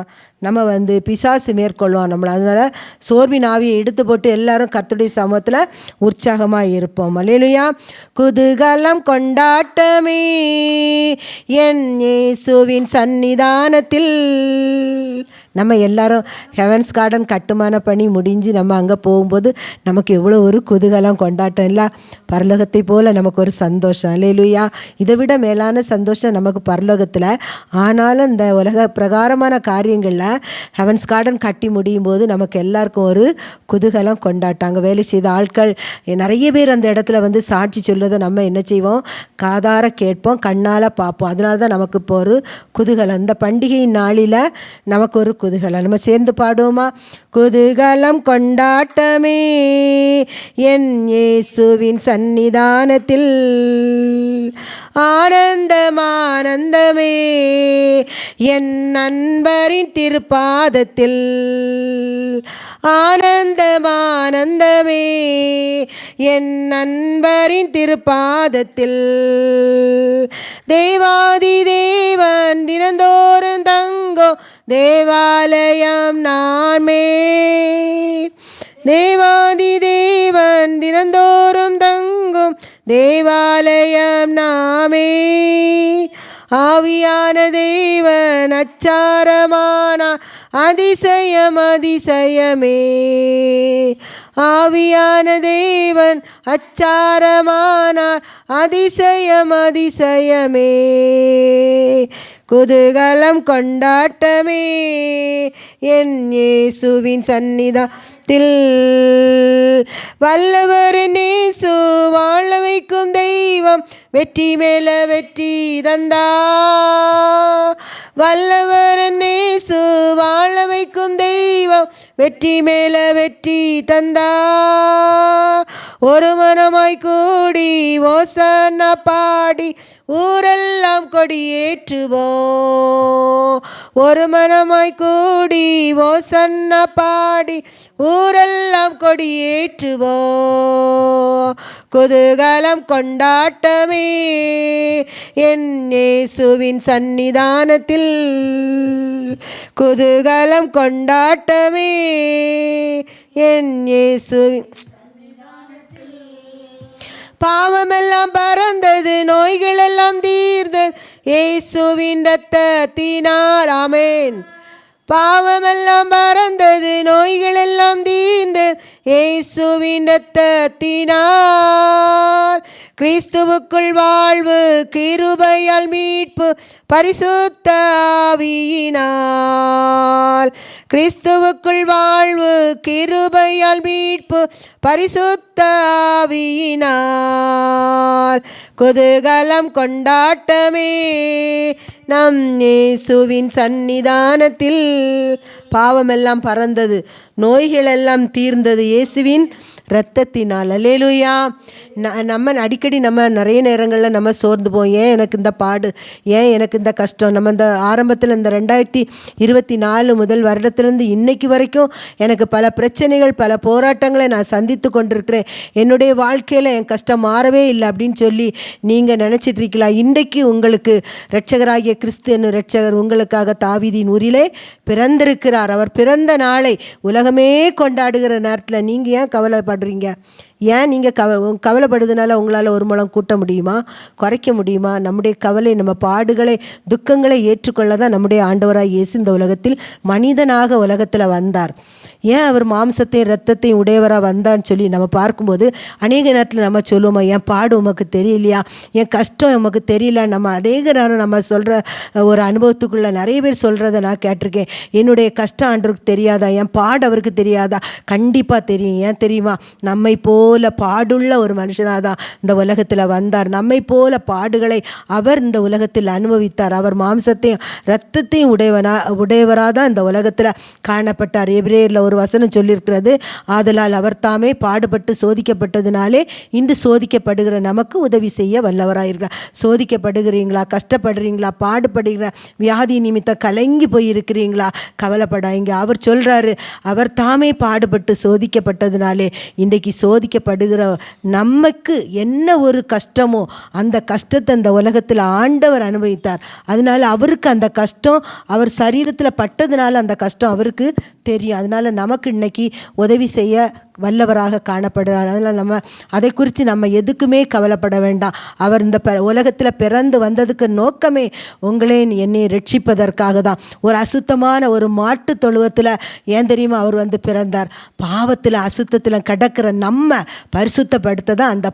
நம்ம பிசாசு மேற்கொள்வோம் நம்மளை. அதனால் சோர்வின் ஆவியை எடுத்து போட்டு எல்லாரும் கர்த்தருடைய சமூகத்தில் உற்சாகமாக இருப்போம். அல்லேலூயா. குதூகலம் கொண்டாட்டமே என் இயேசுவின் சன்னிதானத்தில். நம்ம எல்லாரும் ஹெவன்ஸ் கார்டன் கட்டுமான பணி முடிஞ்சு நம்ம அங்கே போகும்போது நமக்கு எவ்வளோ ஒரு குதூகலம் கொண்டாட்டம் இல்லை? பரலோகத்தை போல் நமக்கு ஒரு சந்தோஷம். அல்லேலூயா. இதை விட மேலான சந்தோஷம் நமக்கு பரலோகத்தில். ஆனாலும் இந்த உலக பிரகாரமான காரியங்களில் ஹெவன்ஸ் கார்டன் கட்டி முடியும் போது நமக்கு எல்லாருக்கும் ஒரு குதூகலம் கொண்டாட்டாங்க. வேலை செய்த ஆட்கள் நிறைய பேர் அந்த இடத்துல சாட்சி சொல்வதை நம்ம என்ன செய்வோம்? காதார கேட்போம், கண்ணால் பார்ப்போம். அதனால தான் நமக்கு இப்போ ஒரு குதூகலம். இந்த பண்டிகையின் நாளில் நமக்கு ஒரு குதூகலம். நம்ம சேர்ந்து பாடுவோமா? குதூகலம் கொண்டாட்டமே என் இயேசுவின் சன்னிதானத்தில், ஆனந்தமானந்தமே என் நண்பரின் திருப்பாதத்தில், ஆனந்தமானந்தமே என் நண்பரின் திருப்பாதத்தில். தேவாதி தேவன் தினந்தோறும் தங்கும் தேவாலயம் நாமே, தேவாதி தேவன் தினந்தோறும் தங்கும் தேவாலயம் நாமே. ஆவியான தேவன் அச்சாரமானார் அதிசயம் அதிசயமே, ஆவியான தேவன் அச்சாரமானார் அதிசயம் அதிசயமே. குதூகலம் கொண்டாட்டமே என் இயேசுவின் சந்நிதானத்தில், வல்லவரின் இயேசு வாழ வைக்கும் தெய்வம் வெற்றி மேல வெற்றி தந்தா, வல்லவரின் இயேசு வாழ வைக்கும் தெய்வம் வெற்றி மேல வெற்றி தந்தா. ஒரு மனமாய் கூடி ஓசன்னா பாடி ஊரெல்லாம் கொடியேற்றுவோம், ஒரு மனமாய் கூடி ஓசன்னா பாடி ஊரெல்லாம் கொடியேற்றுவோம். குதூகலம் கொண்டாட்டமே என் இயேசுவின் சந்நிதானத்தில், குதூகலம் கொண்டாட்டமே என் இயேசுவின் பாவமெல்லாம் பறந்தது, நோய்கள் எல்லாம் தீர்ந்தது இயேசுவின் இரத்தத்தினால். ஆமென். பாவமெல்லாம் பறந்தது, நோய்கள் எல்லாம் தீர்ந்தது இயேசுவின் இரத்தத்தினால். கிறிஸ்துவுக்குள் வாழ்வு, கிருபையால் மீட்பு, பரிசுத்த ஆவியினால். கிறிஸ்துவுக்குள் வாழ்வு, கிருபையால் மீட்பு, பரிசுத்த ஆவியினால். குதூகலம் கொண்டாட்டமே நம் இயேசுவின் சந்நிதானத்தில். பாவமெல்லாம் பறந்தது, நோய்களெல்லாம் தீர்ந்தது இயேசுவின் இரத்தத்தினால். அல்லேலூயா. நம்ம அடிக்கடி நம்ம நிறைய நேரங்களில் நம்ம சோர்ந்து போய், ஏன் எனக்கு இந்த பாடு, ஏன் எனக்கு இந்த கஷ்டம். நம்ம இந்த ஆரம்பத்தில் இந்த 2024 முதல் வருடத்திலிருந்து இன்னைக்கு வரைக்கும் எனக்கு பல பிரச்சனைகள், பல போராட்டங்களை நான் சந்தித்து கொண்டிருக்கிறேன். என்னுடைய வாழ்க்கையில் என் கஷ்டம் மாறவே இல்லை அப்படின்னு சொல்லி நீங்கள் நினச்சிட்ருக்கீங்களா? இன்றைக்கு உங்களுக்கு இரட்சகராகிய கிறிஸ்து என்னும் இரட்சகர் உங்களுக்காக தாவீதின் ஊரிலே பிறந்திருக்கிறார். அவர் பிறந்த நாளை உலகமே கொண்டாடுகிற நேரத்தில் நீங்கள் ஏன் கவலைப்படுறீங்க? ஏன் நீங்கள் கவலைப்படுறதுனால உங்களால் ஒரு முழம் கூட்ட முடியுமா, குறைக்க முடியுமா? நம்முடைய கவலை, நம்ம பாடுகளை, துக்கங்களை ஏற்றுக்கொள்ள தான் நம்முடைய ஆண்டவராய் இயேசு இந்த உலகத்தில் மனிதனாக உலகத்தில் வந்தார். ஏன் அவர் மாம்சத்தையும் இரத்தத்தையும் உடையவராக வந்தான்னு சொல்லி நம்ம பார்க்கும்போது அநேக நேரத்தில் நம்ம சொல்லுவோமா, என் பாடு உமக்கு தெரியலையா, என் கஷ்டம் உமக்கு தெரியல. நம்ம அநேக நேரம் நம்ம சொல்கிற ஒரு அனுபவத்துக்குள்ளே நிறைய பேர் சொல்கிறத நான் கேட்டிருக்கேன். என்னுடைய கஷ்டம் ஆண்டவருக்கு தெரியாதா, என் பாடு அவருக்கு தெரியாதா? கண்டிப்பாக தெரியும். ஏன் தெரியுமா? நம்மை போல பாடுள்ள ஒரு மனுஷனாக தான் இந்த உலகத்தில் வந்தார். நம்மை போல பாடுகளை அவர் இந்த உலகத்தில் அனுபவித்தார். அவர் மாம்சத்தையும் இரத்தத்தையும் உடையவராக தான் இந்த உலகத்தில் காணப்பட்டார். எபிரேயரில் ஒரு வசனம் சொல்லியிருக்கிறது, ஆதலால் அவர் தாமே பாடுபட்டு சோதிக்கப்பட்டதினாலே இன்று சோதிக்கப்படுகிற நமக்கு உதவி செய்ய வல்லவராயிருக்கிறார். சோதிக்கப்படுகிறீங்களா, கஷ்டப்படுறீங்களா, பாடுபடுகிற வியாதி நிமித்தம் கலங்கி போயிருக்கிறீங்களா? கவலைப்படாதீங்க. அவர் சொல்கிறாரு, அவர் தாமே பாடுபட்டு சோதிக்கப்பட்டதினாலே இன்றைக்கு சோதிக்கப்படுகிற நமக்கு என்ன ஒரு கஷ்டமோ அந்த கஷ்டத்தை இந்த உலகத்தில் ஆண்டவர் அனுபவித்தார். அதனால் அவருக்கு அந்த கஷ்டம் அவர் சரீரத்தில் பட்டதுனால அந்த கஷ்டம் அவருக்கு தெரியும். அதனால் நமக்கு இன்னைக்கு உதவி செய்ய வல்லவராக காணப்படுறார். அதனால் நம்ம அதை குறித்து நம்ம எதுக்குமே கவலைப்பட வேண்டாம். அவர் இந்த உலகத்தில் பிறந்து வந்ததுக்கு நோக்கமே உங்களே என்னை ரட்சிப்பதற்காக தான். ஒரு அசுத்தமான ஒரு மாட்டு தொழுவத்தில் ஏன் தெரியுமா அவர் வந்து பிறந்தார்? பாவத்தில் அசுத்தத்தில் கிடக்கிற நம்ம பரிசுத்தப்படுத்த தான் அந்த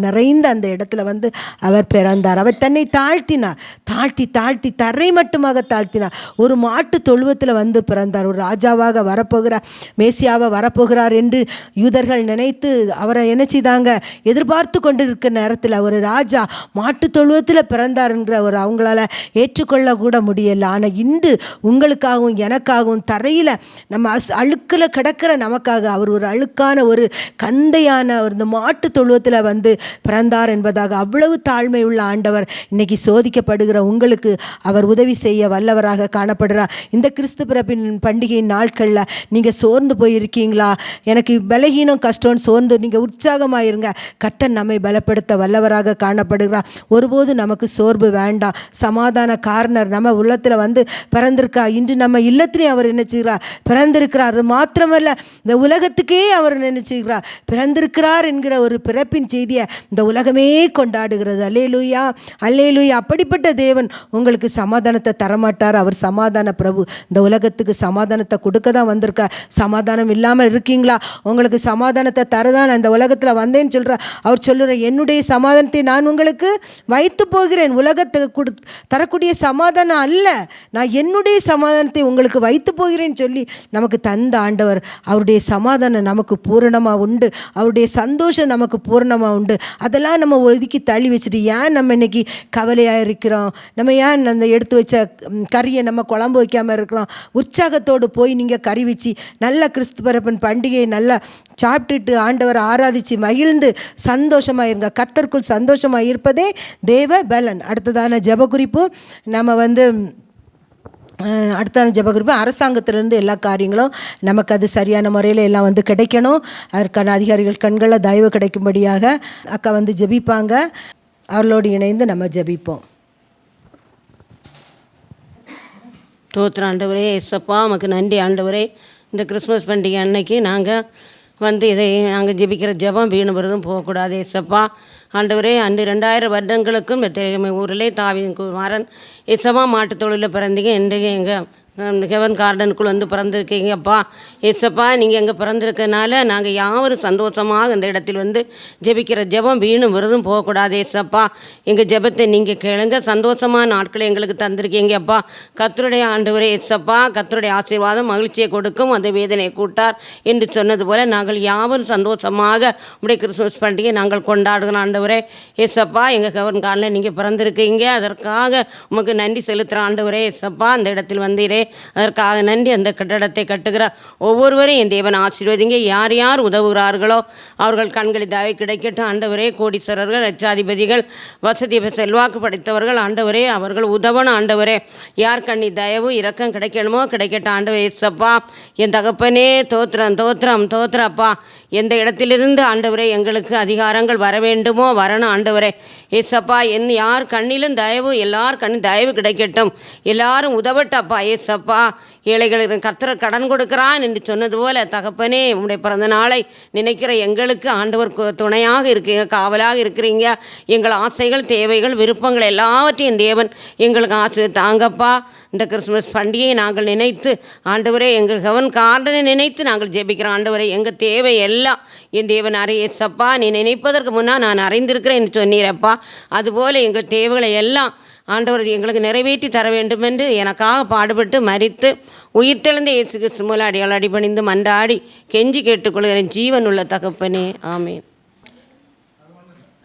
நிறைந்த அந்த இடத்துல வந்து அவர் பிறந்தார். அவர் தன்னை தாழ்த்தினார், தாழ்த்தி தாழ்த்தி தரை மட்டுமாக தாழ்த்தினார். ஒரு மாட்டு தொழுவத்தில் வந்து பிறந்தார். ஒரு ராஜாவாக வரப்போகிறார், மேசியாவை வரப்போகிறார் என்று யூதர்கள் நினைத்து அவரை என்ன செய்தாங்க? எதிர்பார்த்து கொண்டிருக்கிற நேரத்தில் ஒரு ராஜா மாட்டு தொழுவத்தில் பிறந்தார் என்கிற ஒரு அவங்களால ஏற்றுக்கொள்ள கூட முடியலை. ஆனால் இன்று உங்களுக்காகவும் எனக்காகவும் தரையில் நம்ம அழுக்கில் கிடக்கிற நமக்காக அவர் ஒரு அழுக்கான ஒரு கந்தையான ஒரு மாட்டு தொழுவத்தில் வந்து பிறந்தார் என்பதாக அவ்வளவு தாழ்மை உள்ள ஆண்டவர் இன்னைக்கு சோதிக்கப்படுகிற உங்களுக்கு அவர் உதவி செய்ய வல்லவராக காணப்படுறார். இந்த கிறிஸ்து பிறப்பின் பண்டிகை நாட்களில் நீங்கள் சோர்ந்து போயிருக்கீங்களா? எனக்கு பலகீனம் கஷ்டம்னு சோர்ந்து நீங்கள் உற்சாகமாயிருங்க. கர்த்தர் நம்மை பலப்படுத்த வல்லவராக காணப்படுகிறார். ஒருபோது நமக்கு சோர்வு வேண்டாம். சமாதான காரணர் நம்ம உள்ளத்தில் வந்து பிறந்திருக்கிறார். இன்று நம்ம இல்லத்திலையும் அவர் என்ன செய்கிறார்? பிறந்திருக்கிறார். அது மாத்திரமல்ல, இந்த உலகத்துக்கே அவர் நினைச்சுக்கிறார் பிறந்திருக்கிறார் என்கிற ஒரு பிறப்பின் செய்தியை இந்த உலகமே கொண்டாடுகிறது. அல்லேலூயா, அல்லேலூயா. அப்படிப்பட்ட தேவன் உங்களுக்கு சமாதானத்தை தரமாட்டார். அவர் சமாதான பிரபு. இந்த உலகத்துக்கு சமாதானத்தை கொடுக்க தான் வந்திருக்கார். சமாதானம் இல்லாமல் இருக்கீங்களா? உங்களுக்கு சமாதானத்தை தரதான் இந்த உலகத்தில் வந்தேன்னு சொல்கிறார். அவர் சொல்லுற, என்னுடைய சமாதானத்தை நான் உங்களுக்கு வைத்து போகிறேன். உலகத்துக்கு தரக்கூடிய சமாதானம் அல்ல, நான் என்னுடைய சமாதானத்தை உங்களுக்கு வைத்து போகிறேன்னு சொல்லி நமக்கு தந்த ஆண்டவர். அவருடைய சமாதானம் நமக்கு பூரணமாக உண்டு. அவருடைய சந்தோஷம் நமக்கு பூரணமாக உண்டு. அதெல்லாம் நம்ம ஒதுக்கி தள்ளி வச்சுட்டு ஏன் நம்ம இன்னைக்கு கவலையாக இருக்கிறோம்? நம்ம ஏன் அந்த எடுத்து வச்ச கறியை நம்ம குழம்பு வைக்காமல் இருக்கிறோம்? உற்சாகத்தோடு போய் நீங்கள் கறி வச்சு நல்ல கிறிஸ்து பிறப்பின் பண்டிகையை நல்லா சாப்பிட்டுட்டு ஆண்டவரை ஆராதித்து மகிழ்ந்து சந்தோஷமாக இருங்க. கர்த்தருக்குள் சந்தோஷமாக இருப்பதே தேவ பலன். அடுத்ததான ஜெபக்குறிப்பு நம்ம வந்து அடுத்த ஜெபக்குறிப்பு, அரசாங்கத்திலேருந்து எல்லா காரியங்களும் நமக்கு அது சரியான முறையில் எல்லாம் வந்து கிடைக்கணும். அதற்கான அதிகாரிகள் கண்களில் தயவு கிடைக்கும்படியாக அக்கா வந்து ஜெபிப்பாங்க. அவர்களோடு இணைந்து நம்ம ஜெபிப்போம். ஸ்தோத்திரம் ஆண்டவரே. ஏசப்பா நமக்கு நன்றி ஆண்டவரே. இந்த கிறிஸ்மஸ் பண்டிகை அன்னைக்கு நாங்கள் வந்து இதை நாங்கள் ஜெபிக்கிற ஜெபம் வீணு விரதும் போகக்கூடாது ஏசப்பா. ஆண்டவரே அன்று 2000 வருடங்களுக்கும் பெத்லகேம் ஊரிலே தாவீதின் குமாரன் இயேசுவா மாட்டுத் தொழிலில் பிறந்தீங்க. இன்றைக்கு எங்கள் ஹெவன் கார்டனுக்குள் வந்து பிறந்திருக்கீங்கப்பா. ஏசப்பா நீங்கள் எங்கே பிறந்திருக்கனால நாங்கள் யாவரும் சந்தோஷமாக இந்த இடத்தில் வந்து ஜெபிக்கிற ஜெபம் வீணும் விருதும் போகக்கூடாது. ஏசப்பா எங்கள் ஜெபத்தை நீங்கள் கேளுங்க. சந்தோஷமான நாட்களை எங்களுக்கு தந்திருக்கீங்கப்பா. கர்த்தருடைய ஆண்டவரே ஏசப்பா, கர்த்தருடைய ஆசீர்வாதம் மகிழ்ச்சியை கொடுக்கும், அந்த வேதனையை கூட்டார் என்று சொன்னது போல் நாங்கள் யாவரும் சந்தோஷமாக உடைய கிறிஸ்துமஸ் பண்டிகை நாங்கள் கொண்டாடுகிறோம். ஆண்டவரே ஏசப்பா எங்கள் ஹெவன் கார்டனில் நீங்கள் பிறந்திருக்கீங்க, அதற்காக உமக்கு நன்றி செலுத்துகிற ஆண்டவரே ஏசப்பா. அந்த இடத்தில் வந்தீரே, அதற்காக நன்றி. அந்த கட்டடத்தை கட்டுகிற ஒவ்வொருவரையும் என் தேவன் ஆசீர்வதிங்க. யார் யார் உதவுகிறார்களோ அவர்கள் கண்களில் தயவு கிடைக்கட்டும். ஆண்டவரே கோடீஸ்வரர்கள், லட்சாதிபதிகள், வசதி செல்வாக்கு படைத்தவர்கள் ஆண்டவரே அவர்கள் உதவணும். ஆண்டவரே யார் கண்ணி தயவு இரக்கம் கிடைக்கணுமோ கிடைக்கட்டும். ஆண்டவரே ஏசப்பா என் தகப்பனே தோத்திரம் தோத்திரம் தோத்திரப்பா. எந்த இடத்திலிருந்து ஆண்டவரே எங்களுக்கு அதிகாரங்கள் வர வேண்டுமோ வரணும். ஆண்டவரே ஏசப்பா யார் கண்ணிலும் தயவு, எல்லார் கண்ணில் தயவு கிடைக்கட்டும். எல்லாரும் உதவட்டப்பா. ஏசப்பா ஏழைகளுக்கு கர்த்தர் கடன் கொடுக்கிறான் என்று சொன்னது போல தகப்பனே உம்முடைய பிறந்த நாளை நினைக்கிற எங்களுக்கு ஆண்டவர் துணையாக இருக்கீங்க, காவலாக இருக்கிறீங்க. எங்கள் ஆசைகள், தேவைகள், விருப்பங்கள் எல்லாவற்றையும் தேவன் எங்களுக்கு ஆசை தாங்கப்பா. இந்த கிறிஸ்துமஸ் பண்டிகையை நாங்கள் நினைத்து ஆண்டவரே எங்கள் ஹெவன் கார்டனை நினைத்து நாங்கள் ஜெபிக்கிறோம். ஆண்டவரே எங்கள் தேவை எல்லாம் என் தேவன் அறியேசப்பா. நீ நினைப்பதற்கு முன்னால் நான் அறிந்திருக்கிறேன் என்று சொன்னீரப்பா. அதுபோல் எங்கள் தேவைகளை எல்லாம் ஆண்டவர் எங்களுக்கு நிறைவேற்றி தர வேண்டும் என்று எனக்காக பாடுபட்டு மரித்து உயிர்த்தெழுந்த இயேசு கிறிஸ்து மூலம் அடியால் அடிபணிந்து மன்றாடி கெஞ்சி கேட்டுக்கொள்கிறேன் ஜீவன் உள்ள தகப்பனே, ஆமேன்.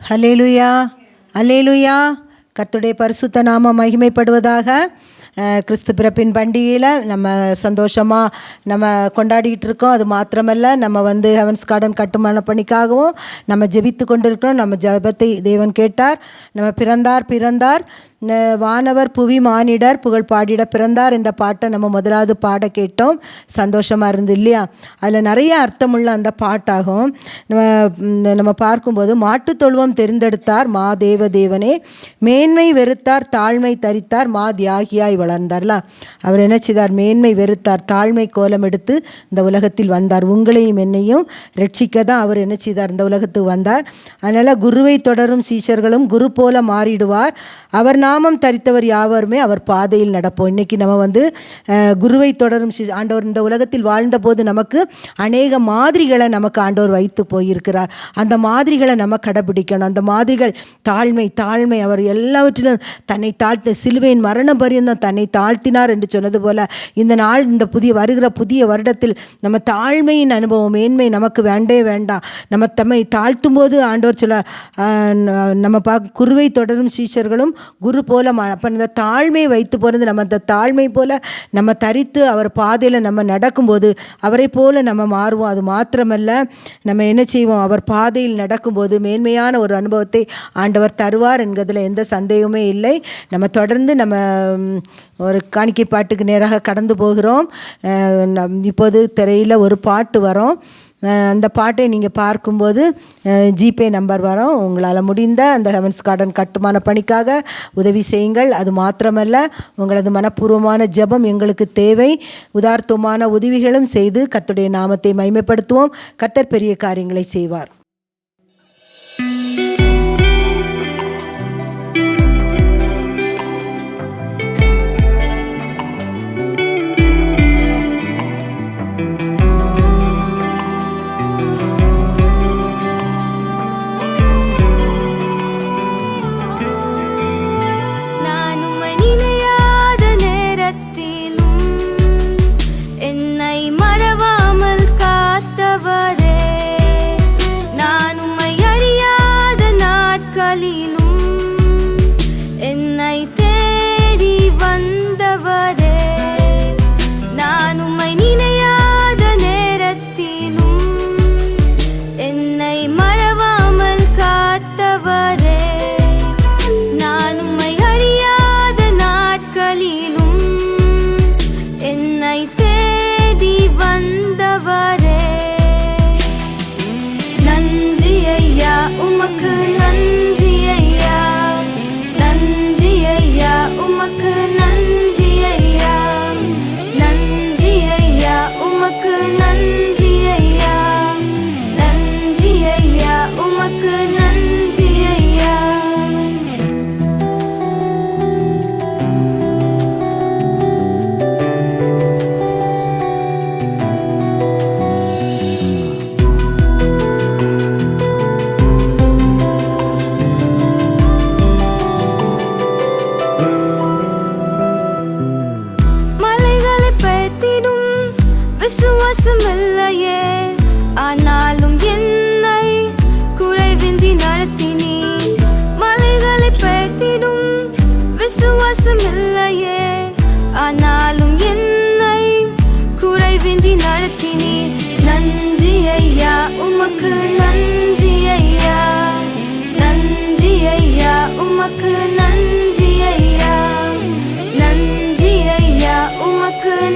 ஹல்லேலூயா, ஹல்லேலூயா. கர்த்தருடைய பரிசுத்த நாமம் மகிமைப்படுவதாக. கிறிஸ்து பிறப்பின் பண்டிகையில் நம்ம சந்தோஷமாக நம்ம கொண்டாடிக்கிட்டு இருக்கோம். அது மாத்திரமல்ல, நம்ம வந்து ஹெவன்ஸ் கார்டன் கட்டுமான பணிக்காகவும் நம்ம ஜெபித்து கொண்டிருக்கிறோம். நம்ம ஜெபத்தை தேவன் கேட்டார். நம்ம பிறந்தார் வானவர் புவி மானிடர் புகழ் பாடிட பிறந்தார் என்ற பாட்டை நம்ம முதலாவது பாட கேட்டோம். சந்தோஷமாக இருந்து இல்லையா? அதில் நிறைய அர்த்தமுள்ள அந்த பாட்டாகும். நம்ம பார்க்கும்போது மாட்டுத் தொழுவம் தெரிந்தெடுத்தார் மா தேவனே, மேன்மை வெறுத்தார் தாழ்மை தரித்தார் மா தியாகியாய் வளர்ந்தார்ல. அவர் என்ன செய்தார்? மேன்மை வெறுத்தார், தாழ்மை கோலம் எடுத்து இந்த உலகத்தில் வந்தார். உங்களையும் என்னையும் ரட்சிக்க தான் அவர் என்ன செய்தார்? இந்த உலகத்துக்கு வந்தார். அதனால் குருவை தொடரும் சீஷர்களும் குரு போல மாறிடுவார். அவர் நாமம் தரித்தவர் யாவருமே அவர் பாதையில் நடப்போம். இன்றைக்கி நம்ம வந்து குருவை தொடரும் ஆண்டவர் இந்த உலகத்தில் வாழ்ந்தபோது நமக்கு அநேக மாதிரிகளை நமக்கு ஆண்டவர் வைத்து போயிருக்கிறார். அந்த மாதிரிகளை நம்ம கடைபிடிக்கணும். அந்த மாதிரிகள் தாழ்மை. அவர் எல்லாவற்றிலும் தன்னை தாழ்த்த சிலுவையின் மரண பரியந்தம் தன்னை தாழ்த்தினார் என்று சொன்னது போல இந்த நாள், இந்த வருகிற புதிய வருடத்தில் நம்ம தாழ்மையின் அனுபவம், மேன்மை நமக்கு வேண்டாம். நம்ம தம்மை தாழ்த்தும் போது ஆண்டவர் சொல்ல நம்ம குருவை தொடரும் சீஷர்களும் குரு போல அப்போ இந்த தாழ்மையை வைத்து போகிறது. நம்ம அந்த தாழ்மை போல் நம்ம தரித்து அவர் பாதையில் நம்ம நடக்கும்போது அவரை போல் நம்ம மாறுவோம். அது மாத்திரமல்ல, நம்ம என்ன செய்வோம்? அவர் பாதையில் நடக்கும்போது மேன்மையான ஒரு அனுபவத்தை ஆண்டவர் தருவார் என்கிறதுல எந்த சந்தேகமே இல்லை. நம்ம தொடர்ந்து நம்ம ஒரு காணிக்கை பாட்டுக்கு நேராக கடந்து போகிறோம். இப்போது திரையில் ஒரு பாட்டு வரும். அந்த பாட்டை நீங்கள் பார்க்கும்போது ஜிபே நம்பர் வரும். உங்களால் முடிந்த அந்த ஹெவன்ஸ் கார்டன் கட்டுமான பணிக்காக உதவி செய்யுங்கள். அது மாத்திரமல்ல, உங்களது மனப்பூர்வமான ஜெபம் எங்களுக்கு தேவை. உதார்த்தமான உதவிகளும் செய்து கர்த்தருடைய நாமத்தை மகிமைப்படுத்துவோம். கர்த்தர் பெரிய காரியங்களை செய்வார். உமக்கு நன்றி ஐயா,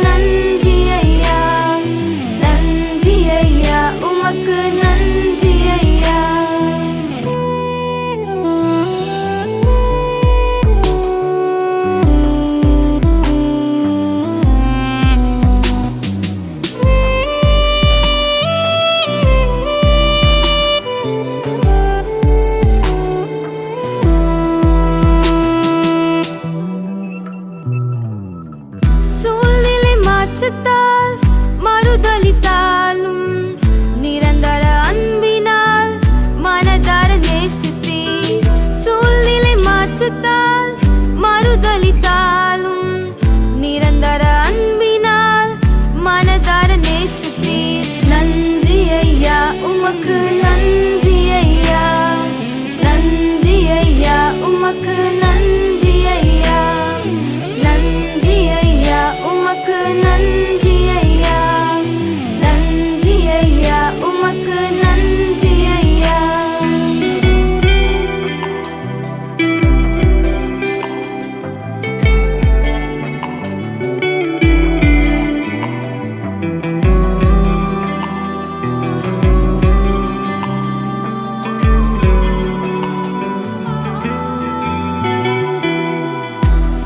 நன்றி ஐயா, நன்றி ஐயா, உமக்கு நன்றி ஐயா. சூழ்நிலை மாற்றத்தால் மறுதலித்தாலும் நிரந்தர அன்பினால் மனதார நேசித்தீர். சூழ்நிலை மாற்றத்தால் மறுதலித்தாலும் நிரந்தர அன்பினால் மனதார நேசித்தீர். நன்றி ஐயா, உமக்கு நன்றி ஐயா, நன்றி ஐயா, உமக்கு நன்றி ஐயா, நன்றி ஐயா, உமக்கு நன்றி ஐயா, நன்றி ஐயா, உமக்கு நன்றி ஐயா.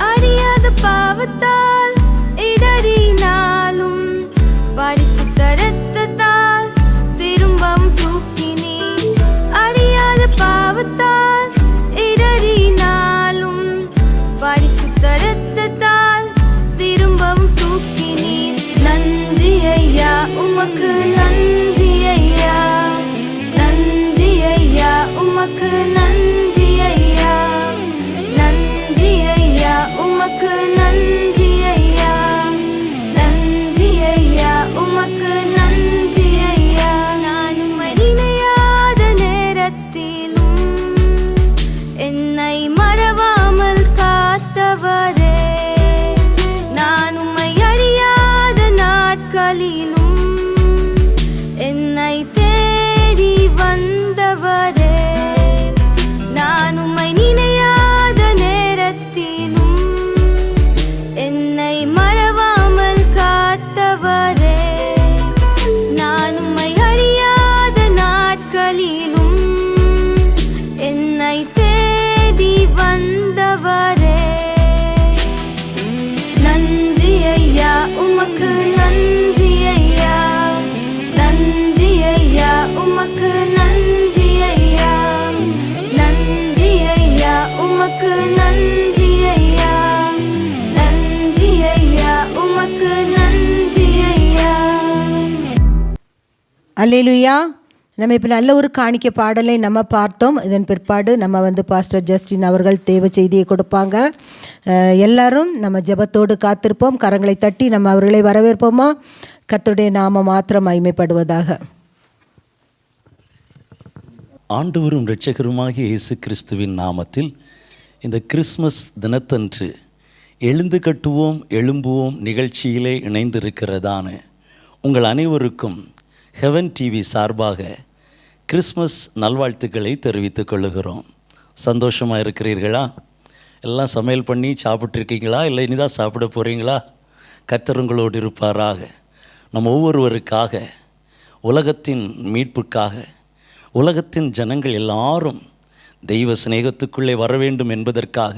அறியாத பாவத்தால் இடறினாலும் பரிசுத்த இரத்தத்தால் திரும்பவும் தூக்கினீர். அறியாத பாவத்தால் இடறினாலும் பரிசுத்த இரத்தத்தால் திரும்பவும் தூக்கினீர். நன்றி ஐயா, உமக்கு நன்றி ஐயா, நன்றி ஐயா, உமக்கு நன்றி ஐயா, நன்றி ஐயா, உமக்கு நன்றி ஐயா, நன்றி ஐயா, உமக்கு நன்றி ஐயா. நான் உம்மை நினையாத நேரத்திலும் என்னை மறவாமல் காத்தவரே, நான் உம்மை அறியாத நாட்களிலும் என்னை தேடி வந்தவரே, நான் உம்மை நினையாத நேரத்திலும் என்னை மறவாமல் காத்தவரே, நான் உம்மை அறியாத நாட்களிலும் என்னை தேடி வந்தவரே. நன்றி ஐயா, உமக்கு நன்றி ஐயா, நன்றி ஐயா, உமக்கு நன்றி ஐயா, நன்றி ஐயா, உமக்கு நன்றி ஐயா, நன்றி ஐயா, உமக்கு நன்றி ஐயா. அல்லேலூயா. நம்ம இப்போ நல்ல ஒரு காணிக்கை பாடலை நம்ம பார்த்தோம். இதன் பிற்பாடு நம்ம பாஸ்டர் ஜஸ்டின் அவர்கள் தேவ செய்தியை கொடுப்பாங்க. எல்லாரும் நம்ம ஜெபத்தோடு காத்திருப்போம். கரங்களை தட்டி நம்ம அவர்களை வரவேற்போமா? கர்த்தருடைய நாம மாத்திரம் மகிமைப்படுவதாக. ஆண்டவரும் இரட்சகருமாகிய இயேசு கிறிஸ்துவின் நாமத்தில் இந்த கிறிஸ்மஸ் தினத்தன்று எழுந்து கட்டுவோம் எழும்புவோம் நிகழ்ச்சியிலே இணைந்திருக்கிறதான உங்கள் அனைவருக்கும் ஹெவன் டிவி சார்பாக கிறிஸ்மஸ் நல்வாழ்த்துக்களை தெரிவித்துக் கொள்ளுகிறோம். சந்தோஷமாக இருக்கிறீர்களா? எல்லாம் சமையல் பண்ணி சாப்பிட்ருக்கீங்களா? இல்லை இனிதான் சாப்பிட போகிறீங்களா? கர்த்தர் உங்களோடு இருப்பாராக. நம்ம ஒவ்வொருவருக்காக, உலகத்தின் மீட்புக்காக, உலகத்தின் ஜனங்கள் எல்லாரும் தெய்வ சிநேகத்துக்குள்ளே வர வேண்டும் என்பதற்காக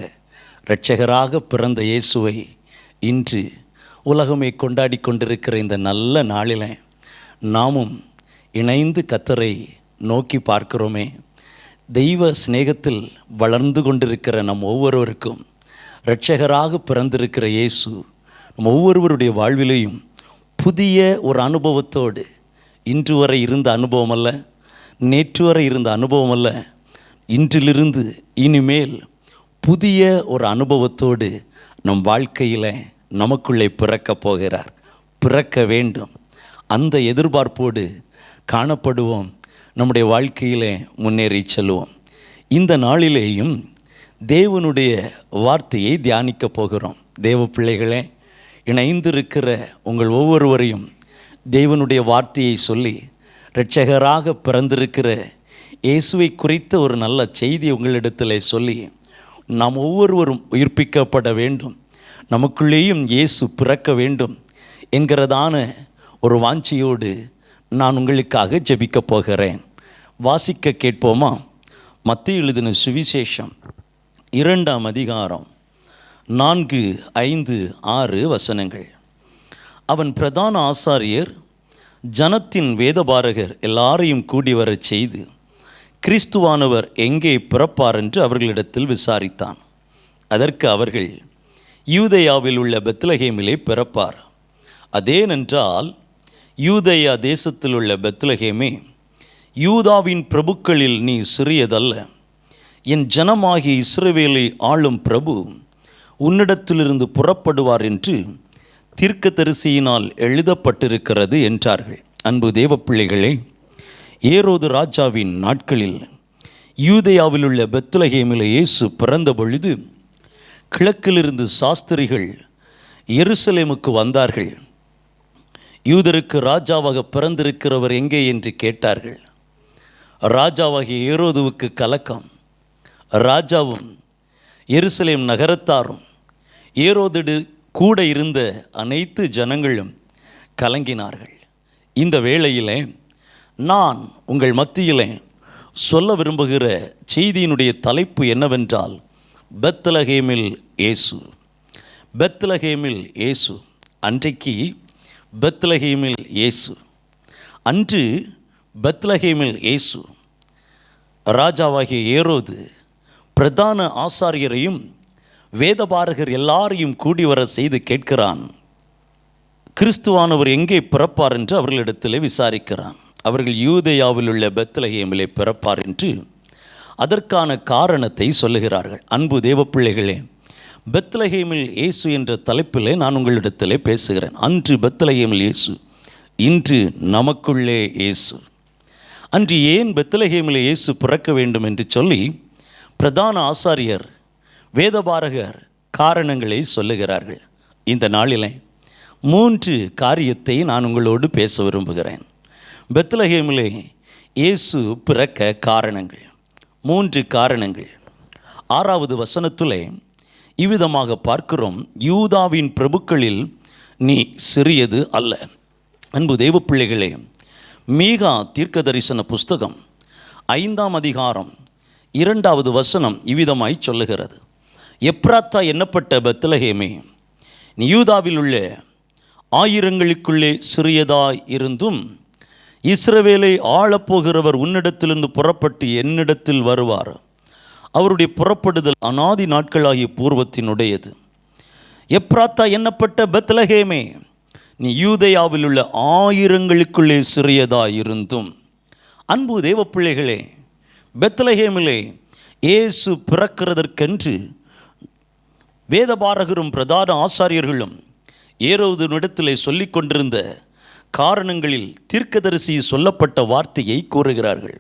இரட்சகராக பிறந்த இயேசுவை இன்று உலகமே கொண்டாடி கொண்டிருக்கிற இந்த நல்ல நாளில் நாமும் இணைந்து கர்த்தரை நோக்கி பார்க்கிறோமே. தெய்வ சிநேகத்தில் வளர்ந்து கொண்டிருக்கிற நம் ஒவ்வொருவருக்கும் இரட்சகராக பிறந்திருக்கிற இயேசு நம் ஒவ்வொருவருடைய வாழ்விலையும் புதிய ஒரு அனுபவத்தோடு, இன்று வரை இருந்த அனுபவம் அல்ல, நேற்று வரை இருந்த அனுபவம் அல்ல, இன்றிலிருந்து இனிமேல் புதிய ஒரு அனுபவத்தோடு நம் வாழ்க்கையில் நமக்குள்ளே பிறக்கப் போகிறார். பிறக்க வேண்டும். அந்த எதிர்பார்ப்போடு காணப்படுவோம். நம்முடைய வாழ்க்கையிலே முன்னேறி செல்வோம். இந்த நாளிலேயும் தேவனுடைய வார்த்தையை தியானிக்கப் போகிறோம். தேவ பிள்ளைகளே, இணைந்திருக்கிற உங்கள் ஒவ்வொருவரையும் தேவனுடைய வார்த்தையை சொல்லி இரட்சகராக பிறந்திருக்கிற இயேசுவை குறித்த ஒரு நல்ல செய்தி உங்களிடத்தில் சொல்லி நாம் ஒவ்வொருவரும் உயிர்ப்பிக்கப்பட வேண்டும். நமக்குள்ளேயும் இயேசு பிறக்க வேண்டும். என்கிறதான ஒரு வாஞ்சியோடு நான் உங்களுக்காக ஜெபிக்கப் போகிறேன். வாசிக்க கேட்போமா? மத்தேயு எழுதின சுவிசேஷம் 2ஆம் அதிகாரம் 4, 5, 6 வசனங்கள். அவன் பிரதான ஆசாரியர் ஜனத்தின் வேதபாரகர் எல்லாரையும் கூடி வரச் செய்து கிறிஸ்துவானவர் எங்கே பிறப்பார் என்று அவர்களிடத்தில் விசாரித்தான். அதற்கு அவர்கள், யூதேயாவில் உள்ள பெத்லகேமிலே பிறப்பார். அதேனென்றால் யூதேயா தேசத்தில் உள்ள பெத்லகேமே, யூதாவின் பிரபுக்களில் நீ சிறியதல்ல. என் ஜனமாகிய இஸ்ரவேலை ஆளும் பிரபு உன்னிடத்திலிருந்து புறப்படுவார் என்று தீர்க்கதரிசியினால் எழுதப்பட்டிருக்கிறது என்றார்கள். அன்பு தேவப்பிள்ளைகளே, ஏரோது ராஜாவின் நாட்களில் யூதேயாவில் உள்ள பெத்லகேமில் இயேசு பிறந்த பொழுது கிழக்கிலிருந்து சாஸ்திரிகள் எருசலேமுக்கு வந்தார்கள். யூதருக்கு ராஜாவாக பிறந்திருக்கிறவர் எங்கே என்று கேட்டார்கள். ராஜாவாகிய ஏரோதுவுக்கு கலக்கம். ராஜாவும் எருசலேம் நகரத்தாரும் ஏரோது கூட இருந்த அனைத்து ஜனங்களும் கலங்கினார்கள். இந்த வேளையிலே நான் உங்கள் மத்தியிலே சொல்ல விரும்புகிற செய்தியினுடைய தலைப்பு என்னவென்றால், பெத்லகேமில் இயேசு. பெத்லகேமில் இயேசு. அன்றைக்கு பெத்லகேமில் இயேசு. அன்று பெத்லகேமில் இயேசு ராஜாவாகிய ஏரோது பிரதான ஆசாரியரையும் வேதபாரகர் எல்லாரையும் கூடி வர செய்து கேட்கிறான். கிறிஸ்துவானவர் எங்கே பிறப்பார் என்று அவர்களிடத்தில் விசாரிக்கிறான். அவர்கள் யூதேயாவில் உள்ள பெத்லகேமிலே பிறப்பார் என்று அதற்கான காரணத்தை சொல்லுகிறார்கள். அன்பு தேவப்பிள்ளைகளே, பெத்லகேமில் இயேசு என்ற தலைப்பிலே நான் உங்களிடத்திலே பேசுகிறேன். அன்று பெத்லகேமில் இயேசு, இன்று நமக்குள்ளே இயேசு. அன்று ஏன் பெத்லகேமில் இயேசு பிறக்க வேண்டும் என்று சொல்லி பிரதான ஆசாரியர் வேதபாரகர் காரணங்களை சொல்லுகிறார்கள். இந்த நாளிலே 3 காரியத்தை நான் உங்களோடு பேச விரும்புகிறேன். பெத்லகேமிலே இயேசு பிறக்க காரணங்கள், 3 காரணங்கள். 6வது வசனத்திலே இவ்விதமாக பார்க்கிறோம், யூதாவின் பிரபுக்களில் நீ சிறியது அல்ல. அன்பு தேவப்பிள்ளைகளே, மீகா தீர்க்கதரிசன புஸ்தகம் 5ஆம் அதிகாரம் 2வது வசனம் இவ்விதமாய் சொல்லுகிறது, எப்ராத்தா எண்ணப்பட்ட பெத்லகேமே, நீ யூதாவில் உள்ள ஆயிரங்களுக்குள்ளே சிறியதாய் இருந்தும் இஸ்ரவேலை ஆளப்போகிறவர் உன்னிடத்திலிருந்து புறப்பட்டு என்னிடத்தில் வருவார். அவருடைய புறப்படுதல் அநாதி நாட்களாகிய பூர்வத்தினுடையது. எப்ராத்தா எண்ணப்பட்ட பெத்லகேமே, நீ யூதேயாவில் உள்ள ஆயிரங்களுக்குள்ளே சிறியதாய் இருந்தும். அன்பு தேவப்பிள்ளைகளே, பெத்லகேமிலே இயேசு பிறக்கிறதற்கென்று வேதபாரகரும் பிரதான ஆசாரியர்களும் ஏரோதினிடத்திலே சொல்லிக் கொண்டிருந்த காரணங்களில் தீர்க்கதரிசி சொல்லப்பட்ட வார்த்தையை கூறுகிறார்கள்.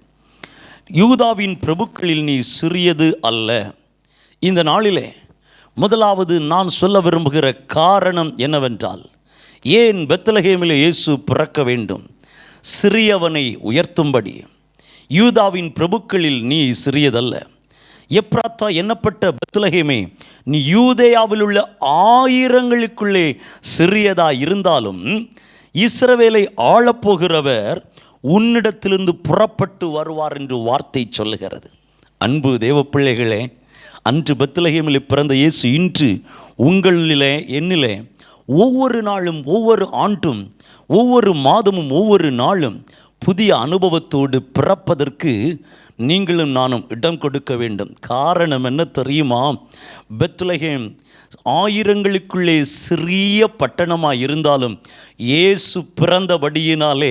யூதாவின் பிரபுக்களில் நீ சிறியது அல்ல. இந்த நாளிலே முதலாவது நான் சொல்ல விரும்புகிற காரணம் என்னவென்றால், ஏன் பெத்லகேமிலே இயேசு பிறக்க வேண்டும்? சிறியவனை உயர்த்தும்படி. யூதாவின் பிரபுக்களில் நீ சிறியதல்ல. எப்ராத்தா எண்ணப்பட்ட பெத்லகேமே, நீ யூதேயாவில் உள்ள ஆயிரங்களுக்குள்ளே சிறியதாய் இருந்தாலும் இஸ்ரவேலை ஆளப்போகிறவர் உன்னிடத்திலிருந்து புறப்பட்டு வருவார் என்று வார்த்தை சொல்லுகிறது. அன்பு தேவப்பிள்ளைகளே, அன்று பெத்லகேமில் பிறந்த இயேசு இன்று உங்களிலே என்னிலே ஒவ்வொரு நாளும், ஒவ்வொரு ஆண்டும், ஒவ்வொரு மாதமும், ஒவ்வொரு நாளும் புதிய அனுபவத்தோடு பிறப்பதற்கு நீங்களும் நானும் இடம் கொடுக்க வேண்டும். காரணம் என்ன தெரியுமா? பெத்லகேம் ஆயிரங்களுக்குள்ளே சிறிய பட்டணமாக இருந்தாலும் இயேசு பிறந்தபடியினாலே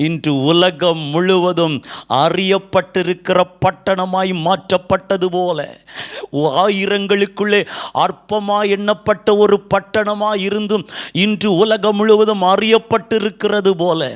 இன்று உலகம் முழுவதும் அறியப்பட்டிருக்கிற பட்டணமாய் மாற்றப்பட்டது போல, ஆயிரங்களுக்குள்ளே அற்பமாய் எண்ணப்பட்ட ஒரு பட்டணமாய் இருந்தும் இன்று உலகம் முழுவதும் அறியப்பட்டிருக்கிறது போல,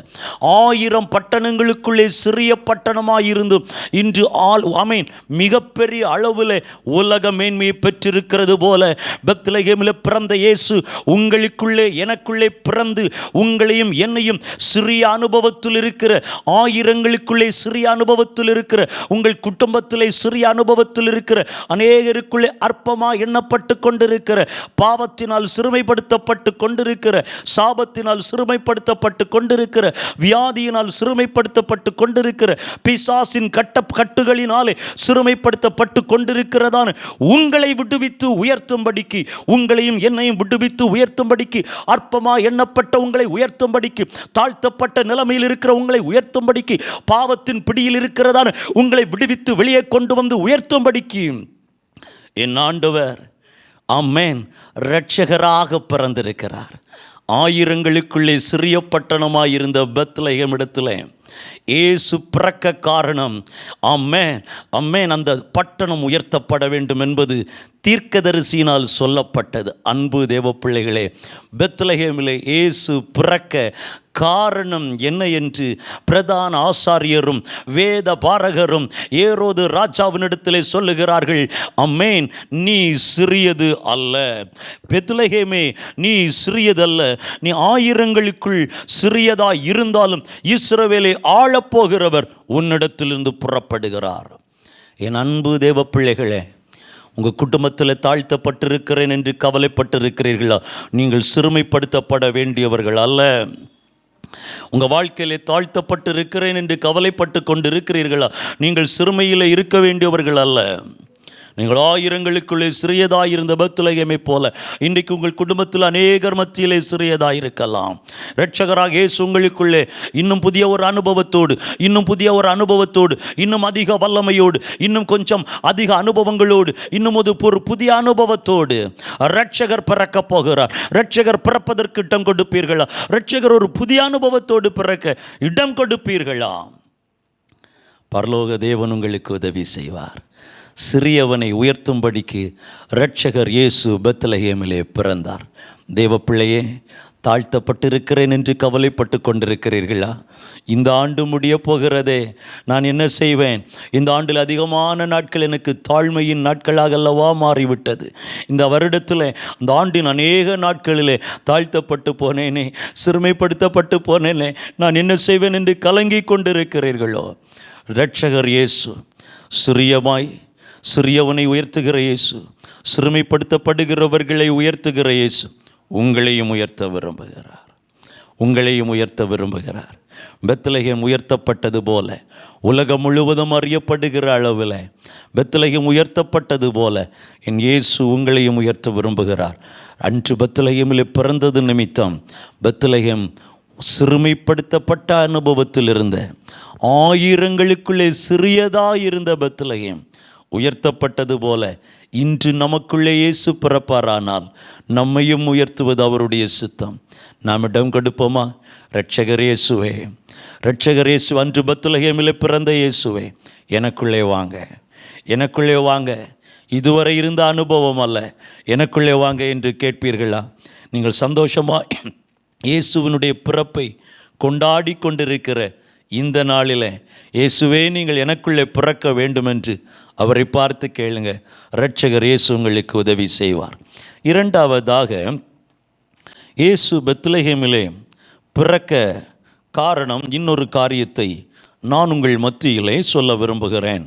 1000 பட்டணங்களுக்குள்ளே சிறிய பட்டணமாய் இருந்தும் இன்று இன்று மிகப்பெரிய அளவில் உலக மேன்மையை பெற்றிருக்கிறது போல பெத்லகேமில் பிறந்த இயேசு உங்களுக்குள்ளே எனக்குள்ளே பிறந்து உங்களையும் என்னையும் சிறிய அனுபவத்தில் இருக்கிற ஆயிரங்களுக்குள்ளே சிறிய அனுபவத்தில் இருக்கிற உங்கள் குடும்பத்திலே சிறிய அனுபவத்தில் இருக்கிற அநேகருக்குள்ளே அற்பமாக எண்ணப்பட்டு கொண்டிருக்கிற பாவத்தினால் சிறுமைப்படுத்தப்பட்டு கொண்டிருக்கிற சாபத்தினால் சிறுமைப்படுத்தப்பட்டு கொண்டிருக்கிற வியாதியினால் சிறுமைப்படுத்தப்பட்டு கொண்டிருக்கிற பிசாசின் கட்டுகளினாலே சிறுமைப்படுத்தப்பட்டு கொண்டிருக்கிறதான உங்களை விடுவித்து உயர்த்தும்படிக்கு உங்களையும் என்னையும் விடுவித்து உயர்த்தும்படிக்கு அற்பமாக எண்ணப்பட்ட உங்களை உயர்த்தும்படிக்கு தாழ்த்தப்பட்ட நிலைமையில் இருக்கிற உங்களை உயர்த்தும்படிக்கு பாவத்தின் பிடியில் இருக்கிறதான உங்களை விடுவித்து வெளியே கொண்டு வந்து உயர்த்தும்படிக்கு என் ஆண்டவர் ஆமென் இரட்சகராக பிறந்திருக்கிறார். ஆயிரங்களுக்குள்ளே சிறிய பட்டணமாயிருந்த பெத்லகேம் இடத்துல இயேசு பிறக்க காரணம் ஆமென் ஆமென் அந்த பட்டணம் உயர்த்தப்பட வேண்டும் என்பது தீர்க்கதரிசியினால் சொல்லப்பட்டது. அன்பு தேவ பிள்ளைகளே, பெத்லகேமிலே இயேசு பிறக்க காரணம் என்ன என்று பிரதான ஆசாரியரும் வேத பாரகரும் ஏரோது ராஜாவினிடத்திலே சொல்லுகிறார்கள். ஆமென், நீ சிறியது அல்ல பெத்லகேமே, நீ சிறியதல்ல, நீ ஆயிரங்களுக்குள் சிறியதாய் இருந்தாலும் இஸ்ரவேலை ஆளப்போகிறவர் உன்னிடத்திலிருந்து புறப்படுகிறார். என் அன்பு தேவ பிள்ளைகளே, உங்கள் குடும்பத்தில் தாழ்த்தப்பட்டிருக்கிறேன் என்று கவலைப்பட்டிருக்கிறீர்களா? நீங்கள் சிறுமைப்படுத்தப்பட வேண்டியவர்கள் அல்ல. உங்கள் வாழ்க்கையிலே தாழ்த்தப்பட்டு இருக்கிறேன் என்று கவலைப்பட்டு கொண்டு இருக்கிறீர்களா? நீங்கள் சிறுமையில் இருக்க வேண்டியவர்கள் அல்ல. நீங்கள் ஆயிரங்களுக்குள்ளே சிறியதாயிருந்த பெத்லகேமை போல இன்றைக்கு உங்கள் குடும்பத்தில் அநேகர் மத்தியிலே சிறியதாயிருக்கலாம். இரட்சகராக இயேசு உங்களுக்குள்ளே இன்னும் புதிய ஒரு அனுபவத்தோடு இன்னும் அதிக வல்லமையோடு இன்னும் கொஞ்சம் அதிக அனுபவங்களோடு இன்னும் ஒரு புதிய அனுபவத்தோடு இரட்சகர் பிறக்க போகிறார். இரட்சகர் பிறப்பதற்கு இடம் கொடுப்பீர்களா? இரட்சகர் ஒரு புதிய அனுபவத்தோடு பிறக்க இடம் கொடுப்பீர்களா? பரலோக தேவன் உங்களுக்கு உதவி செய்வார். சிறியவனை உயர்த்தும்படிக்கு இரட்சகர் இயேசு பெத்லகேமிலே பிறந்தார். தேவ பிள்ளையே, தாழ்த்தப்பட்டிருக்கிறேன் என்று கவலைப்பட்டு கொண்டிருக்கிறீர்களா? இந்த ஆண்டு முடிய போகிறதே, நான் என்ன செய்வேன்? இந்த ஆண்டில் அதிகமான நாட்கள் எனக்கு தாழ்மையின் நாட்களாக அல்லவா மாறிவிட்டது. இந்த வருடத்தில் அந்த ஆண்டின் அநேக நாட்களிலே தாழ்த்தப்பட்டு போனேனே, சிறுமைப்படுத்தப்பட்டு போனேனே, நான் என்ன செய்வேன் என்று கலங்கி கொண்டிருக்கிறீர்களோ? இரட்சகர் இயேசு சிறியவனை உயர்த்துகிற இயேசு, சிறுமைப்படுத்தப்படுகிறவர்களை உயர்த்துகிற இயேசு உங்களையும் உயர்த்த விரும்புகிறார். பெத்லகேம் உயர்த்தப்பட்டது போல உலகம் முழுவதும் அறியப்படுகிற அளவில் பெத்லகேம் உயர்த்தப்பட்டது போல என் இயேசு உங்களையும் உயர்த்த விரும்புகிறார். அன்று பெத்லகேமில் பிறந்தது நிமித்தம் பெத்லகேம் சிறுமைப்படுத்தப்பட்ட அனுபவத்தில் இருந்த ஆயிரங்களுக்குள்ளே சிறியதாயிருந்த பெத்லகேம் உயர்த்தப்பட்டது போல இன்று நமக்குள்ளே இயேசு பிறப்பாரானால் நம்மையும் உயர்த்துவது அவருடைய சித்தம். நாம் இடம் கொடுப்போமா? இரட்சகர் இயேசுவே, அன்று பெத்லகேமிலே பிறந்த இயேசுவே, எனக்குள்ளே வாங்க, இதுவரை இருந்த அனுபவம் அல்ல, எனக்குள்ளே வாங்க என்று கேட்பீர்களா? நீங்கள் சந்தோஷமாக இயேசுவினுடைய பிறப்பை கொண்டாடி கொண்டிருக்கிற இந்த நாளில் இயேசுவே நீங்கள் எனக்குள்ளே பிறக்க வேண்டும் என்று அவரை பார்த்து கேளுங்க. இரட்சகர் இயேசு உங்களுக்கு உதவி செய்வார். இரண்டாவதாக, இயேசு பெத்லகேமிலே பிறக்க காரணம் இன்னொரு காரியத்தை நான் உங்கள் மத்தியிலே சொல்ல விரும்புகிறேன்.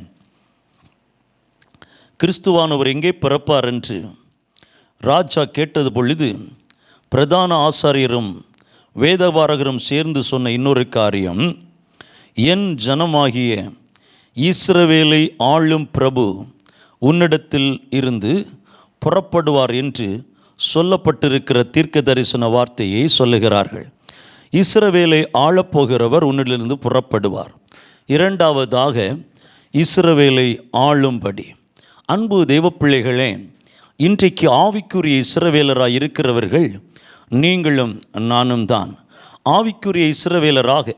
கிறிஸ்துவானவர் எங்கே பிறப்பார் என்று ராஜா கேட்டது பொழுது பிரதான ஆசாரியரும் வேதபாரகரும் சேர்ந்து சொன்ன இன்னொரு காரியம், என் ஜனமாகிய இஸ்ரவேலை ஆளும் பிரபு உன்னிடத்தில் இருந்து புறப்படுவார் என்று சொல்லப்பட்டிருக்கிற தீர்க்க தரிசன வார்த்தையை சொல்லுகிறார்கள். இஸ்ரவேலை ஆளப்போகிறவர் உன்னிலிருந்து புறப்படுவார். இரண்டாவதாக, இஸ்ரவேலை ஆளும்படி. அன்பு தேவப்பிள்ளைகளே, இன்றைக்கு ஆவிக்குரிய இஸ்ரவேலராக இருக்கிறவர்கள் நீங்களும் நானும் தான். ஆவிக்குரிய இஸ்ரவேலராக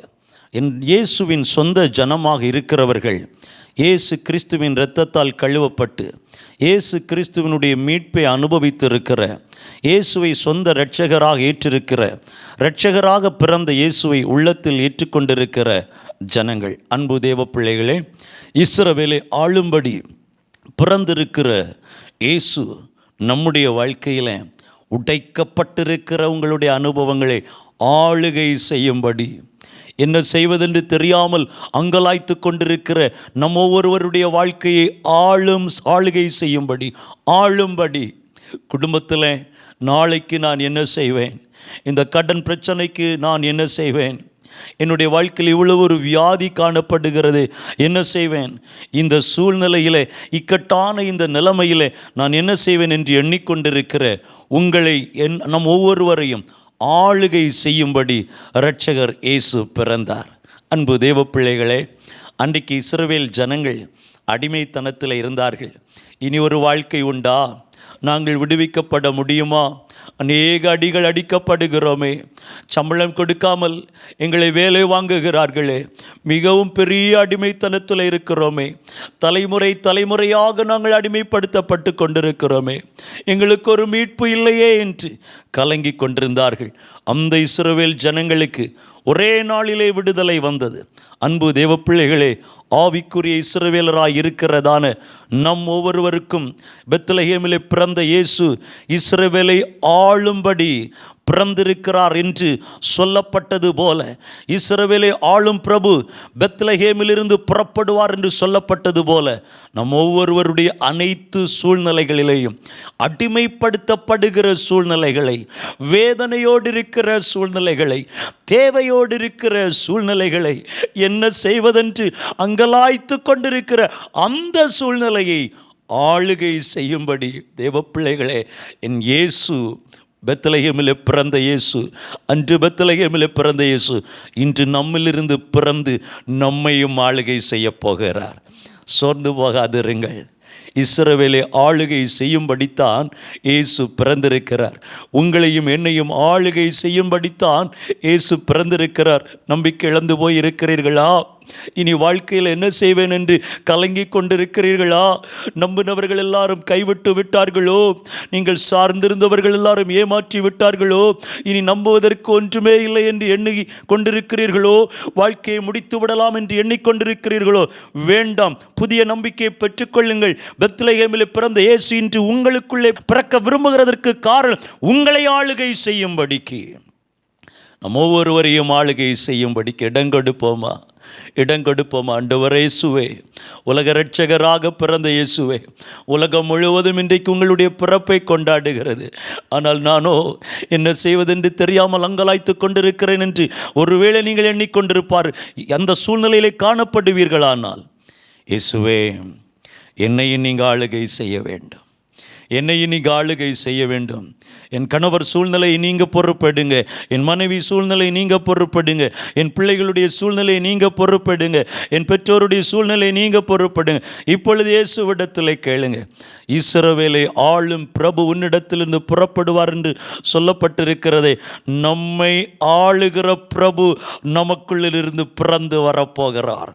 இயேசுவின் சொந்த ஜனமாக இருக்கிறவர்கள் இயேசு கிறிஸ்துவின் இரத்தத்தால் கழுவப்பட்டு இயேசு கிறிஸ்துவினுடைய மீட்பை அனுபவித்திருக்கிற, இயேசுவை சொந்த இரட்சகராக ஏற்றிருக்கிற, இரட்சகராக பிறந்த இயேசுவை உள்ளத்தில் ஏற்றுக்கொண்டிருக்கிற ஜனங்கள். அன்பு தேவ பிள்ளைகளே, இஸ்ரவேலை ஆளும்படி பிறந்திருக்கிற இயேசு நம்முடைய வாழ்க்கையில் உடைக்கப்பட்டிருக்கிற உங்களுடைய அனுபவங்களை ஆளுகை செய்யும்படி, என்ன செய்வதென்று தெரியாமல் அங்கலாய்த்து கொண்டிருக்கிற நம்ம ஒவ்வொருவருடைய வாழ்க்கையை ஆளுகை செய்யும்படி, ஆளும்படி, குடும்பத்தில் நாளைக்கு நான் என்ன செய்வேன், இந்த கடன் பிரச்சனைக்கு நான் என்ன செய்வேன், என்னுடைய வாழ்க்கையில் இவ்வளவு ஒரு வியாதி காணப்படுகிறது, என்ன செய்வேன், இந்த சூழ்நிலையில் இக்கட்டான இந்த நிலைமையில் நான் என்ன செய்வேன் என்று எண்ணிக்கொண்டிருக்கிற உங்களை நம் ஒவ்வொருவரையும் ஆளுகை செய்யும்படி இரட்சகர் இயேசு பிறந்தார். அன்பு தேவ பிள்ளைகளே, அன்றைக்கு இஸ்ரவேல் ஜனங்கள் அடிமைத்தனத்தில் இருந்தார்கள். இனி ஒரு வாழ்க்கை உண்டா? நாங்கள் விடுவிக்கப்பட முடியுமா? அநேக அடிகள் அடிக்கப்படுகிறோமே, சம்பளம் கொடுக்காமல் எங்களை வேலை வாங்குகிறார்களே, மிகவும் பெரிய அடிமைத்தனத்தில் இருக்கிறோமே, தலைமுறையாக நாங்கள் அடிமைப்படுத்தப்பட்டு கொண்டிருக்கிறோமே, எங்களுக்கு ஒரு மீட்பு இல்லையே என்று கலங்கி கொண்டிருந்தார்கள். அந்த இஸ்ரவேல் ஜனங்களுக்கு ஒரே நாளிலே விடுதலை வந்தது. அன்பு தேவ பிள்ளைகளே, ஆவிக்குரிய இஸ்ரவேலராய் இருக்கிறதான நம் ஒவ்வொருவருக்கும் பெத்லகேமிலே பிறந்த இயேசு இஸ்ரவேலை ஆளும்படி பிறந்திருக்கிறார் என்று சொல்லப்பட்டது போல, இஸ்ரவேலை ஆளும் பிரபு பெத்லகேமிலிருந்து புறப்படுவார் என்று சொல்லப்பட்டது போல, நம் ஒவ்வொருவருடைய அனைத்து சூழ்நிலைகளிலேயும், அடிமைப்படுத்தப்படுகிற சூழ்நிலைகளை, வேதனையோடு இருக்கிற சூழ்நிலைகளை, தேவையோடு இருக்கிற சூழ்நிலைகளை, என்ன செய்வதென்று அங்கலாய்த்து கொண்டிருக்கிற அந்த சூழ்நிலையை ஆளுகை செய்யும்படி தேவ பிள்ளைகளே, என் இயேசு பெத்லகேமிலே பிறந்த இயேசு, அன்று பெத்லகேமிலே பிறந்த இயேசு இன்று நம்மிலிருந்து பிறந்து நம்மையும் ஆளுகை செய்ய போகிறார். சோர்ந்து போகாதிருங்கள். இஸ்ரவேலை ஆளுகை செய்யும்படித்தான் இயேசு பிறந்திருக்கிறார். உங்களையும் என்னையும் ஆளுகை செய்யும்படித்தான் இயேசு பிறந்திருக்கிறார். நம்பிக்கை இழந்து போய் இருக்கிறீர்களா? இனி வாழ்க்கையில் என்ன செய்வேன் என்று கலங்கி கொண்டிருக்கிறீர்களா? நம்பினவர்கள் எல்லாரும் கைவிட்டு விட்டார்களோ? நீங்கள் சார்ந்திருந்தவர்கள் எல்லாரும் ஏமாற்றி விட்டார்களோ? இனி நம்புவதற்கு ஒன்றுமே இல்லை என்று எண்ணி கொண்டிருக்கிறீர்களோ? வாழ்க்கையை முடித்து விடலாம் என்று எண்ணிக்கொண்டிருக்கிறீர்களோ? வேண்டாம், புதிய நம்பிக்கையை பெற்றுக்கொள்ளுங்கள். பெத்லகேமிலே பிறந்த இயேசு இன்று உங்களுக்குள்ளே பிறக்க விரும்புகிறதற்கு காரணம் உங்களை ஆளுகை செய்யும்படிக்கு, நம் ஒவ்வொருவரையும் ஆளுகை செய்யும்படிக்கு இடங்கொடுப்போமா? ஆண்டவரே இயேசுவே, உலக இரட்சகராக பிறந்த இயேசுவே, உலகம் முழுவதும் இன்றைக்கு உங்களுடைய பிறப்பை கொண்டாடுகிறது. ஆனால் நானோ என்ன செய்வதென்று தெரியாமல் அங்கலாய்த்து கொண்டிருக்கிறேன் என்று ஒருவேளை நீங்கள் எண்ணிக்கொண்டிருப்பார். அந்த சூழ்நிலையிலே காணப்படுவீர்களானால், இயேசுவே, என்னையும் நீங்கள் ஆளுகை செய்ய வேண்டும், என்னையும் நீங்கள் ஆளுகை செய்ய வேண்டும். என் கணவர் சூழ்நிலையை நீங்கள் பொறுப்பெடுங்க, என் மனைவி சூழ்நிலையை நீங்கள் பொறுப்பெடுங்க, என் பிள்ளைகளுடைய சூழ்நிலையை நீங்கள் பொறுப்பெடுங்க, என் பெற்றோருடைய சூழ்நிலையை நீங்கள் பொறுப்பெடுங்க. இப்பொழுது இயேசுவிடத்தில் கேளுங்க. இஸ்ரவேலை ஆளும் பிரபு உன்னிடத்திலிருந்து புறப்படுவார் என்று சொல்லப்பட்டிருக்கிறதே, நம்மை ஆளுகிற பிரபு நமக்குள்ளிருந்து பிறந்து வரப்போகிறார்.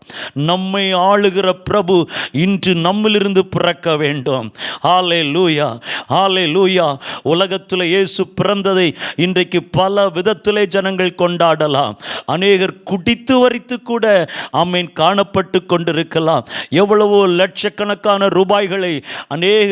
நம்மை ஆளுகிற பிரபு இன்று நம்மிலிருந்து பிறக்க வேண்டும். ஹல்லேலூயா, ஹல்லேலூயா. உலகத்தில் இயேசு பிறந்ததை இன்றைக்கு பல விதத்திலே ஜனங்கள் கொண்டாடலாம். அநேகர் குடித்து வரித்து கூட ஆமென் காணப்பட்டு கொண்டிருக்கலாம். எவ்வளவோ லட்சக்கணக்கான ரூபாய்களை அநேக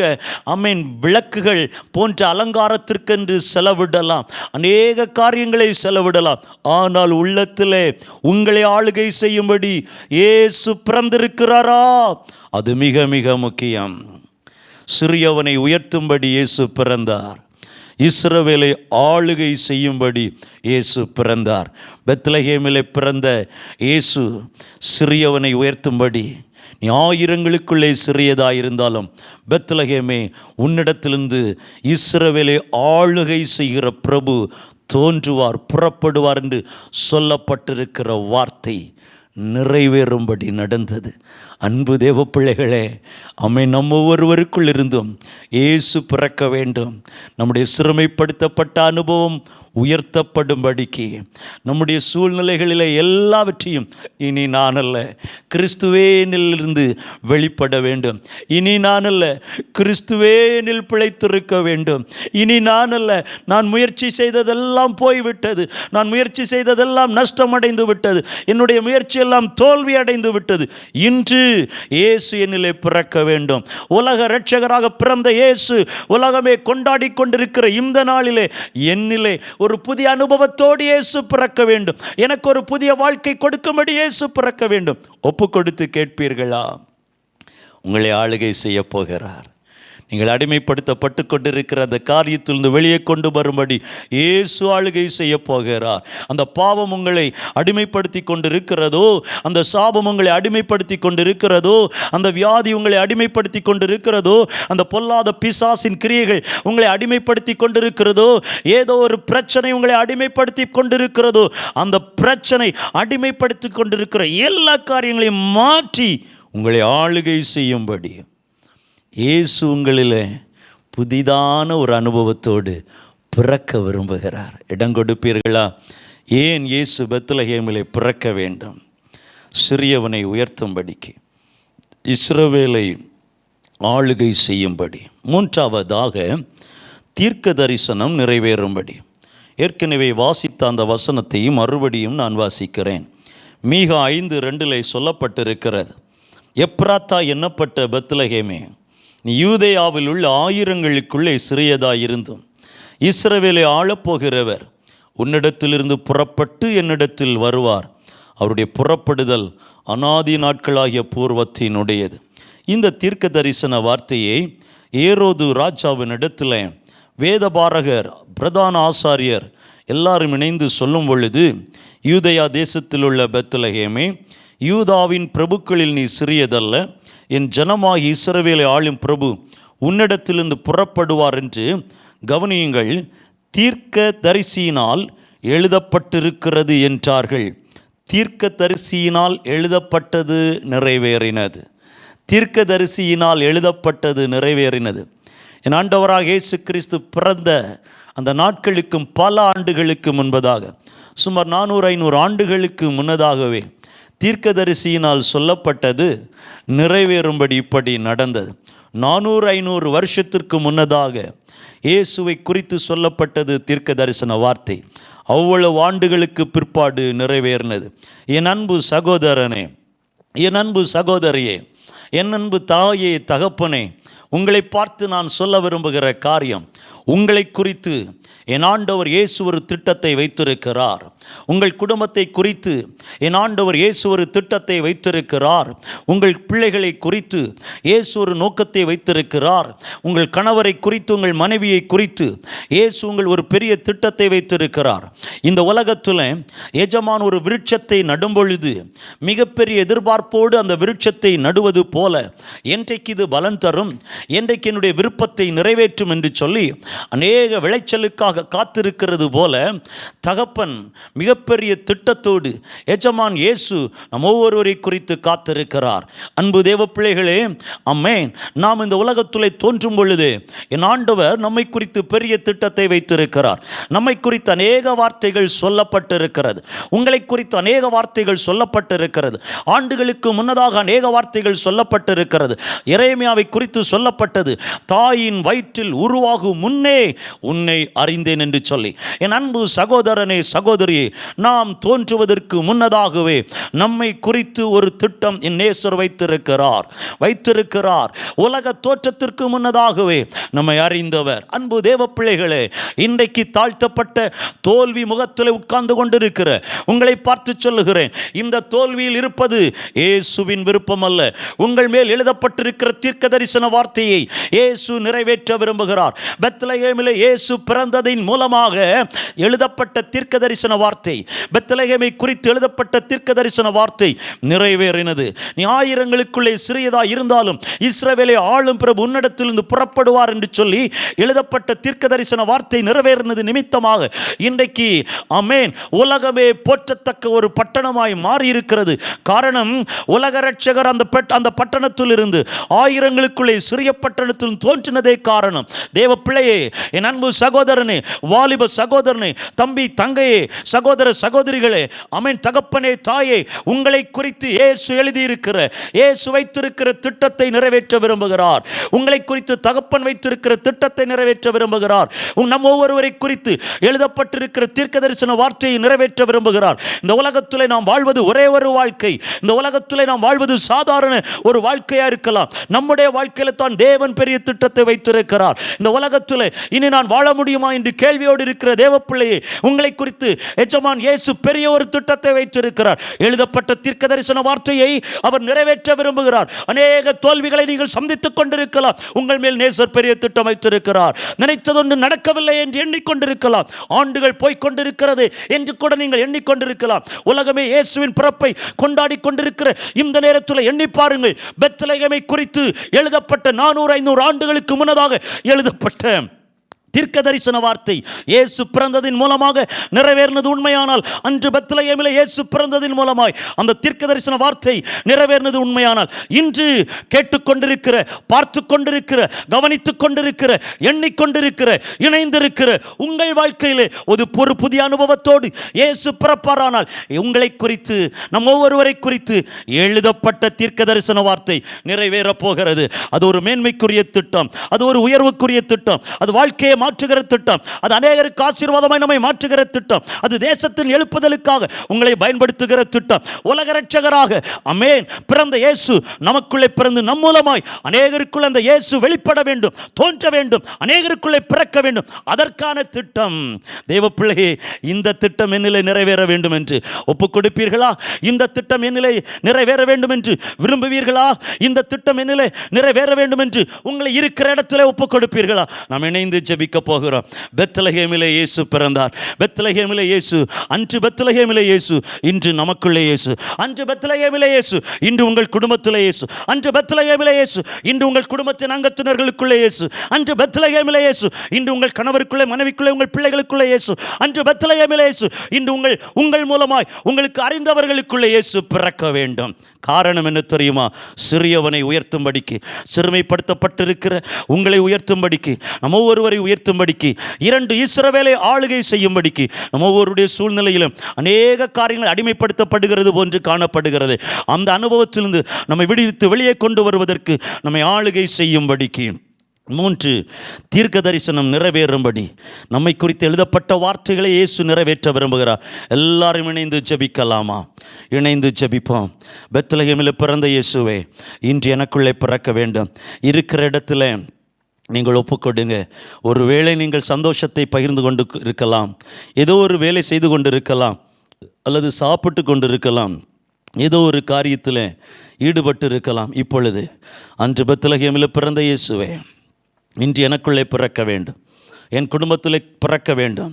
ஆமென் விளக்குகள் போன்ற அலங்காரத்திற்கென்று செலவிடலாம், அநேக காரியங்களை செலவிடலாம். ஆனால் உள்ளத்திலே உங்களை ஆளுகை செய்யும்படி இயேசு பிறந்திருக்கிறாரா? அது மிக மிக முக்கியம். சிறியவனை உயர்த்தும்படி இயேசு பிறந்தார். இஸ்ரவேலை ஆளுகை செய்யும்படி இயேசு பிறந்தார். பெத்லகேமிலே பிறந்த இயேசு சிறியவனை உயர்த்தும்படி, நீ ஆயிரங்களுக்குள்ளே சிறியதாயிருந்தாலும் பெத்லகேமே, உன்னிடத்திலிருந்து இஸ்ரவேலை ஆளுகை செய்கிற பிரபு தோன்றுவார், புறப்படுவார் என்று சொல்லப்பட்டிருக்கிற வார்த்தை நிறைவேறும்படி நடந்தது. அன்பு தேவ பிள்ளைகளே, நம்ம ஒவ்வொருவருக்குள் இருந்தும் இயேசு பிறக்க வேண்டும். நம்முடைய சிறுமைப்படுத்தப்பட்ட அனுபவம் உயர்த்தப்படும்படிக்கு நம்முடைய சூழ்நிலைகளில் எல்லாவற்றையும் இனி நான் அல்ல கிறிஸ்துவே என்னிலிருந்து வெளிப்பட வேண்டும். இனி நான் அல்ல கிறிஸ்துவே என்னில் பிழைத்திருக்க வேண்டும். இனி நான் அல்ல, நான் முயற்சி செய்ததெல்லாம் போய்விட்டது, நான் முயற்சி செய்ததெல்லாம் நஷ்டமடைந்து விட்டது, என்னுடைய முயற்சி எல்லாம் தோல்வி அடைந்து விட்டது. இன்று இயேசு என்னிலே பிறக்க வேண்டும். உலக இரட்சகராக பிறந்த இயேசு உலகமே கொண்டாடி கொண்டிருக்கிற இந்த நாளிலே என்னிலே ஒரு புதிய அனுபவத்தோடு இயேசு பிறக்க வேண்டும். எனக்கு ஒரு புதிய வாழ்க்கை கொடுக்கும்படி இயேசு பிறக்க வேண்டும். ஒப்பு கொடுத்து கேட்பீர்களா? உங்களை ஆளுகை செய்ய போகிறார். நீங்கள் அடிமைப்படுத்தப்பட்டு கொண்டிருக்கிற அந்த காரியத்திலிருந்து வெளியே கொண்டு வரும்படி இயேசு ஆளுகை செய்ய போகிறார். அந்த பாவம் உங்களை அடிமைப்படுத்தி கொண்டிருக்கிறதோ, அந்த சாபம் உங்களை அடிமைப்படுத்தி கொண்டிருக்கிறதோ, அந்த வியாதி உங்களை அடிமைப்படுத்தி கொண்டிருக்கிறதோ, அந்த பொல்லாத பிசாசின் கிரியைகள் உங்களை அடிமைப்படுத்தி கொண்டிருக்கிறதோ, ஏதோ ஒரு பிரச்சனை உங்களை அடிமைப்படுத்தி கொண்டிருக்கிறதோ, அந்த பிரச்சனை அடிமைப்படுத்தி கொண்டிருக்கிற எல்லா காரியங்களையும் மாற்றி உங்களை ஆளுகை செய்யும்படி இயேசு உங்களில் புதிதான ஒரு அனுபவத்தோடு பிறக்க விரும்புகிறார். இடம் கொடுப்பீர்களா? ஏன் இயேசு பெத்லகேமிலே பிறக்க வேண்டும்? சிறியவனை உயர்த்தும்படிக்கு, இஸ்ரவேலை ஆளுகை செய்யும்படி, மூன்றாவதாக தீர்க்க தரிசனம் நிறைவேறும்படி. ஏற்கனவே வாசித்த அந்த வசனத்தை மறுபடியும் நான் வாசிக்கிறேன். மீகா 5:2 சொல்லப்பட்டிருக்கிறது, எப்ராத்தா எண்ணப்பட்ட பெத்லகேமே, நீ யூதேயாவில் உள்ள ஆயிரங்களுக்குள்ளே சிறியதாயிருந்தும் இஸ்ரவேலை ஆளப்போகிறவர் உன்னிடத்திலிருந்து புறப்பட்டு என்னிடத்தில் வருவார். அவருடைய புறப்படுதல் அநாதி நாட்களாகிய பூர்வத்தினுடையது. இந்த தீர்க்க தரிசன வார்த்தையை ஏரோது ராஜாவினிடத்தில் வேதபாரகர், பிரதான ஆசாரியர் எல்லாரும் இணைந்து சொல்லும் பொழுது, யூதேயா தேசத்தில் உள்ள பெத்லகேமே, யூதாவின் பிரபுக்களில் நீ சிறியதல்ல, என் ஜனமாகி இஸ்ரவேலை ஆளும் பிரபு உன்னிடத்திலிருந்து புறப்படுவார் என்று கவனியுங்கள், தீர்க்க தரிசியினால் எழுதப்பட்டிருக்கிறது என்றார்கள். தீர்க்க தரிசியினால் எழுதப்பட்டது நிறைவேறினது. தீர்க்க தரிசியினால் எழுதப்பட்டது நிறைவேறினது. என் ஆண்டவராக இயேசு கிறிஸ்து பிறந்த அந்த நாட்களுக்கும் பல ஆண்டுகளுக்கு முன்பதாக, சுமார் 400-500 ஆண்டுகளுக்கு முன்னதாகவே தீர்க்கதரிசியினால் சொல்லப்பட்டது நிறைவேறும்படி இப்படி நடந்தது. 400-500 வருஷத்திற்கு முன்னதாக இயேசுவை குறித்து சொல்லப்பட்டது தீர்க்க தரிசன வார்த்தை. அவ்வளவு ஆண்டுகளுக்கு பிற்பாடு நிறைவேறினது. என் அன்பு சகோதரனே, என் அன்பு சகோதரியே, என் அன்பு தாயே, தகப்பனே, உங்களை பார்த்து நான் சொல்ல விரும்புகிற காரியம், உங்களை குறித்து என் ஆண்டவர் இயேசு ஒரு திட்டத்தை வைத்திருக்கிறார். உங்கள் குடும்பத்தை குறித்து என் ஆண்டவர் இயேசு ஒரு திட்டத்தை வைத்திருக்கிறார். உங்கள் பிள்ளைகளை குறித்து இயேசு ஒரு நோக்கத்தை வைத்திருக்கிறார். உங்கள் கணவரை குறித்து, உங்கள் மனைவியை குறித்து இயேசு உங்கள் ஒரு பெரிய திட்டத்தை வைத்திருக்கிறார். இந்த உலகத்தில் எஜமான் ஒரு விருட்சத்தை நடும் பொழுது மிகப்பெரிய எதிர்பார்ப்போடு அந்த விருட்சத்தை நடுவது போல, என்றைக்கு இது பலன் தரும், என்றைக்கு என்னுடைய விருப்பத்தை நிறைவேற்றும் என்று சொல்லி அநேக விளைச்சலுக்காக காத்திருக்கிறது போல, தகப்பன் மிகப்பெரிய திட்டத்தோடு எஜமான் இயேசு நம் ஒவ்வொருவரை குறித்து காத்திருக்கிறார். அன்பு தேவ பிள்ளைகளே, ஆமென். நாம் இந்த உலகத்திலே தோன்றும் பொழுது என் ஆண்டவர் நம்மை குறித்து பெரிய திட்டத்தை வைத்திருக்கிறார். நம்மை குறித்து அநேக வார்த்தைகள் சொல்லப்பட்டிருக்கிறது. உங்களை குறித்து அநேக வார்த்தைகள் சொல்லப்பட்டிருக்கிறது. ஆண்டுகளுக்கு முன்னதாக அநேக வார்த்தைகள் சொல்லப்பட்டிருக்கிறது. எரேமியாவை குறித்து சொல்லப்பட்டது, தாயின் வயிற்றில் உருவாகும் முன்னே உன்னை அறிந்தேன் என்று சொல்லி. என் அன்பு சகோதரனே, சகோதரியே, நாம் தோன்றுவதற்கு முன்னதாகவே நம்மை குறித்து ஒரு திட்டம் என் நேசர் வைத்திருக்கிறார். உலக தோற்றத்திற்கு முன்னதாகவே நம்மை அறிந்தவர். அன்பு தேவ பிள்ளைகளே, இன்றைக்கு தாழ்த்தப்பட்ட தோல்வி முகத்தில் உட்கார்ந்து கொண்டிருக்கிற உங்களை பார்த்து சொல்லுகிறேன், இந்த தோல்வியில் இருப்பது இயேசுவின் விருப்பம் அல்ல. உங்கள் மேல் எழுதப்பட்டிருக்கிற தீர்க்க தரிசன வார்த்தையை இயேசு நிறைவேற்ற விரும்புகிறார். பெத்லகேமிலே இயேசு பிறந்ததின் மூலமாக எழுதப்பட்ட தீர்க்க தரிசன வார்த்தை, பெத்லகேமை குறித்து எழுதப்பட்ட தீர்க்க தரிசன வார்த்தை நிறைவேறினது. நீ ஆயிரங்களுக்குள்ளே சிறியதாக இருந்தாலும் இஸ்ரவேலை ஆளும் பிரபு உன்னிடத்திலிருந்து புறப்படுவார் என்று சொல்லி எழுதப்பட்ட தீர்க்க தரிசன வார்த்தை நிறைவேறினது நிமித்தமாக இன்றைக்கு ஆமென் உலகமே போற்றத்தக்க ஒரு பட்டணமாய் மாறி இருக்கிறது. காரணம், உலக இரட்சகர் அந்த பட்டணத்தில் இருந்து ஆயிரங்களுக்குள்ளே சிறிய பட்டணத்தில் தோன்றினதே காரணம். தேவ பிள்ளையே, என் அன்பு சகோதரனே, வாலிப சகோதரனே, தம்பி தங்கையே, சகோதர சகோதரிகளே, அமேன், தகப்பனே தாயே, உங்களை குறித்து இயேசு எழுதியிருக்கிற, இயேசு வைத்திருக்கிற திட்டத்தை நிறைவேற்ற விரும்புகிறார். உங்களை குறித்து தகப்பன் வைத்திருக்கிற திட்டத்தை நிறைவேற்ற விரும்புகிறார். நம் ஒவ்வொருவரை குறித்து எழுதப்பட்டிருக்கிற தீர்க்க தரிசன வார்த்தையை நிறைவேற்ற விரும்புகிறார். இந்த உலகத்திலே நாம் வாழ்வது ஒரே ஒரு வாழ்க்கை. இந்த உலகத்திலே நாம் வாழ்வது சாதாரண ஒரு வாழ்க்கையா இருக்கலாம். நம்முடைய வாழ்க்கையில தான் தேவன் பெரிய திட்டத்தை வைத்திருக்கிறார். இந்த உலகத்திலே இனி நான் வாழ முடியுமா என்று கேள்வியோடு இருக்கிற தேவ பிள்ளையே, உங்களை குறித்து எஜமான் இயேசு பெரிய ஒரு திட்டத்தை வைத்திருக்கிறார். எழுதப்பட்ட தீர்க்க தரிசன வார்த்தையை அவர் நிறைவேற்ற விரும்புகிறார். அநேக தோல்விகளை நீங்கள் சந்தித்துக் கொண்டிருக்கலாம். உங்கள் மேல் நேசர் பெரிய திட்டம் வைத்திருக்கிறார். நினைத்ததொன்று நடக்கவில்லை என்று எண்ணிக்கொண்டிருக்கலாம். ஆண்டுகள் போய்கொண்டிருக்கிறது என்று கூட நீங்கள் எண்ணிக்கொண்டிருக்கலாம். உலகமே இயேசுவின் பிறப்பை கொண்டாடி கொண்டிருக்கிற இந்த நேரத்தில் எண்ணி பாருங்கள். பெத்லகேமை குறித்து எழுதப்பட்ட 400-500 ஆண்டுகளுக்கு முன்னதாக எழுதப்பட்ட தீர்க்க தரிசன வார்த்தை இயேசு பிறந்ததின் மூலமாக நிறைவேறினது உண்மையானால், அன்று பெத்லகேமிலே இயேசு பிறந்ததின் மூலமாய் அந்த தீர்க்க தரிசன வார்த்தை நிறைவேறினது உண்மையானால், இன்று கேட்டுக்கொண்டிருக்கிற, பார்த்து கொண்டிருக்கிற, கவனித்துக் கொண்டிருக்கிற, எண்ணிக்கொண்டிருக்கிற, இணைந்திருக்கிற உங்கள் வாழ்க்கையிலே ஒரு புதிய அனுபவத்தோடு இயேசு பிறப்பாரானால், உங்களை குறித்து, நம் ஒவ்வொருவரை குறித்து எழுதப்பட்ட தீர்க்க தரிசன வார்த்தை நிறைவேறப் போகிறது. அது ஒரு மேன்மைக்குரிய திட்டம், அது ஒரு உயர்வுக்குரிய திட்டம், அது வாழ்க்கையை மாற்றுகிற திட்டம், அது அநேகருக்கு ஆசீர்வாதமாய் நம்மை மாற்றுகிற திட்டம், அது தேசத்தின் எழுப்புதலுக்காக உங்களை பயன்படுத்துகிற திட்டம். உலக இரட்சகராக ஆமென் பிறந்த இயேசு நமக்குள்ளே பிறந்து நம் மூலமாய் அநேகருக்குள்ள அந்த இயேசு வெளிப்பட வேண்டும், தோன்ற வேண்டும், அநேகருக்குள்ளே பிறக்க வேண்டும். அதற்கான திட்டம். தேவ பிள்ளையே, இந்த திட்டம் என்னிலே நிறைவேற வேண்டும் என்று ஒப்புக் கொடுப்பீர்களா? இந்த திட்டம் என்னிலே நிறைவேற வேண்டும் என்று விரும்புவீர்களா? இந்த திட்டம் என்னிலே நிறைவேற வேண்டும் என்று உங்களை இருக்கிற இடத்திலே ஒப்புக் கொடுப்பீர்களா? நாம் இணைந்து ஜெபிக்க போகிறோம். பெத்லகேமிலே இயேசு பிறந்தார். பெத்லகேமிலே இயேசு, அன்று பெத்லகேமிலே இயேசு, இன்று நமக்குள்ளே இயேசு. அன்று பெத்லகேமிலே இயேசு, இன்று உங்கள் குடும்பத்திலே இயேசு. அன்று பெத்லகேமிலே இயேசு, இன்று உங்கள் குடும்பத்தின் அங்கத்தினர்களுக்குள்ளே இயேசு. அன்று பெத்லகேமிலே இயேசு, இன்று உங்கள் கணவருக்குள்ளே, மனைவிக்குள்ளே, உங்கள் பிள்ளைகளுக்குள்ளே இயேசு. அன்று பெத்லகேமிலே இயேசு, இன்று உங்கள் மூலமாய் உங்களுக்கு அறிந்தவர்களுக்குள்ளே இயேசு பிறக்க வேண்டும். காரணம் என்ன தெரியுமா? சிறியவனை உயர்த்தும்படிக்கு, சிறுமைப்படுத்தப்பட்டிருக்கிற உங்களை உயர்த்தும்படிக்கு, நம்ம ஒவ்வொருவரை உயர்த்தும்படிக்கு, 2 இஸ்ரவேலை ஆளுகை செய்யும்படிக்கு, நம்ம ஒவ்வொருடைய சூழ்நிலையிலும் அநேக காரியங்கள் அடிமைப்படுத்தப்படுகிறது போன்று காணப்படுகிறது. அந்த அனுபவத்திலிருந்து நம்மை விடுவித்து வெளியே கொண்டு வருவதற்கு, நம்மை ஆளுகை செய்யும்படிக்கு. 3 தீர்க்க தரிசனம் நிறைவேறும்படி, நம்மை குறித்து எழுதப்பட்ட வார்த்தைகளை இயேசு நிறைவேற்ற விரும்புகிறார். எல்லாரும் இணைந்து ஜெபிக்கலாமா? இணைந்து ஜெபிப்போம். பெத்லகேமில் பிறந்த இயேசுவே, இன்று எனக்குள்ளே பிறக்க வேண்டும். இருக்கிற இடத்துல நீங்கள் ஒப்புக்கொடுங்க. ஒருவேளை நீங்கள் சந்தோஷத்தை பகிர்ந்து கொண்டு இருக்கலாம், ஏதோ ஒரு வேலை செய்து கொண்டு இருக்கலாம், அல்லது சாப்பிட்டு கொண்டு இருக்கலாம், ஏதோ ஒரு காரியத்தில் ஈடுபட்டு இருக்கலாம். இப்பொழுது அன்று பெத்லகேமில் பிறந்த இயேசுவே, இன்று எனக்குள்ளே பிறக்க வேண்டும், என் குடும்பத்தில் பிறக்க வேண்டும்.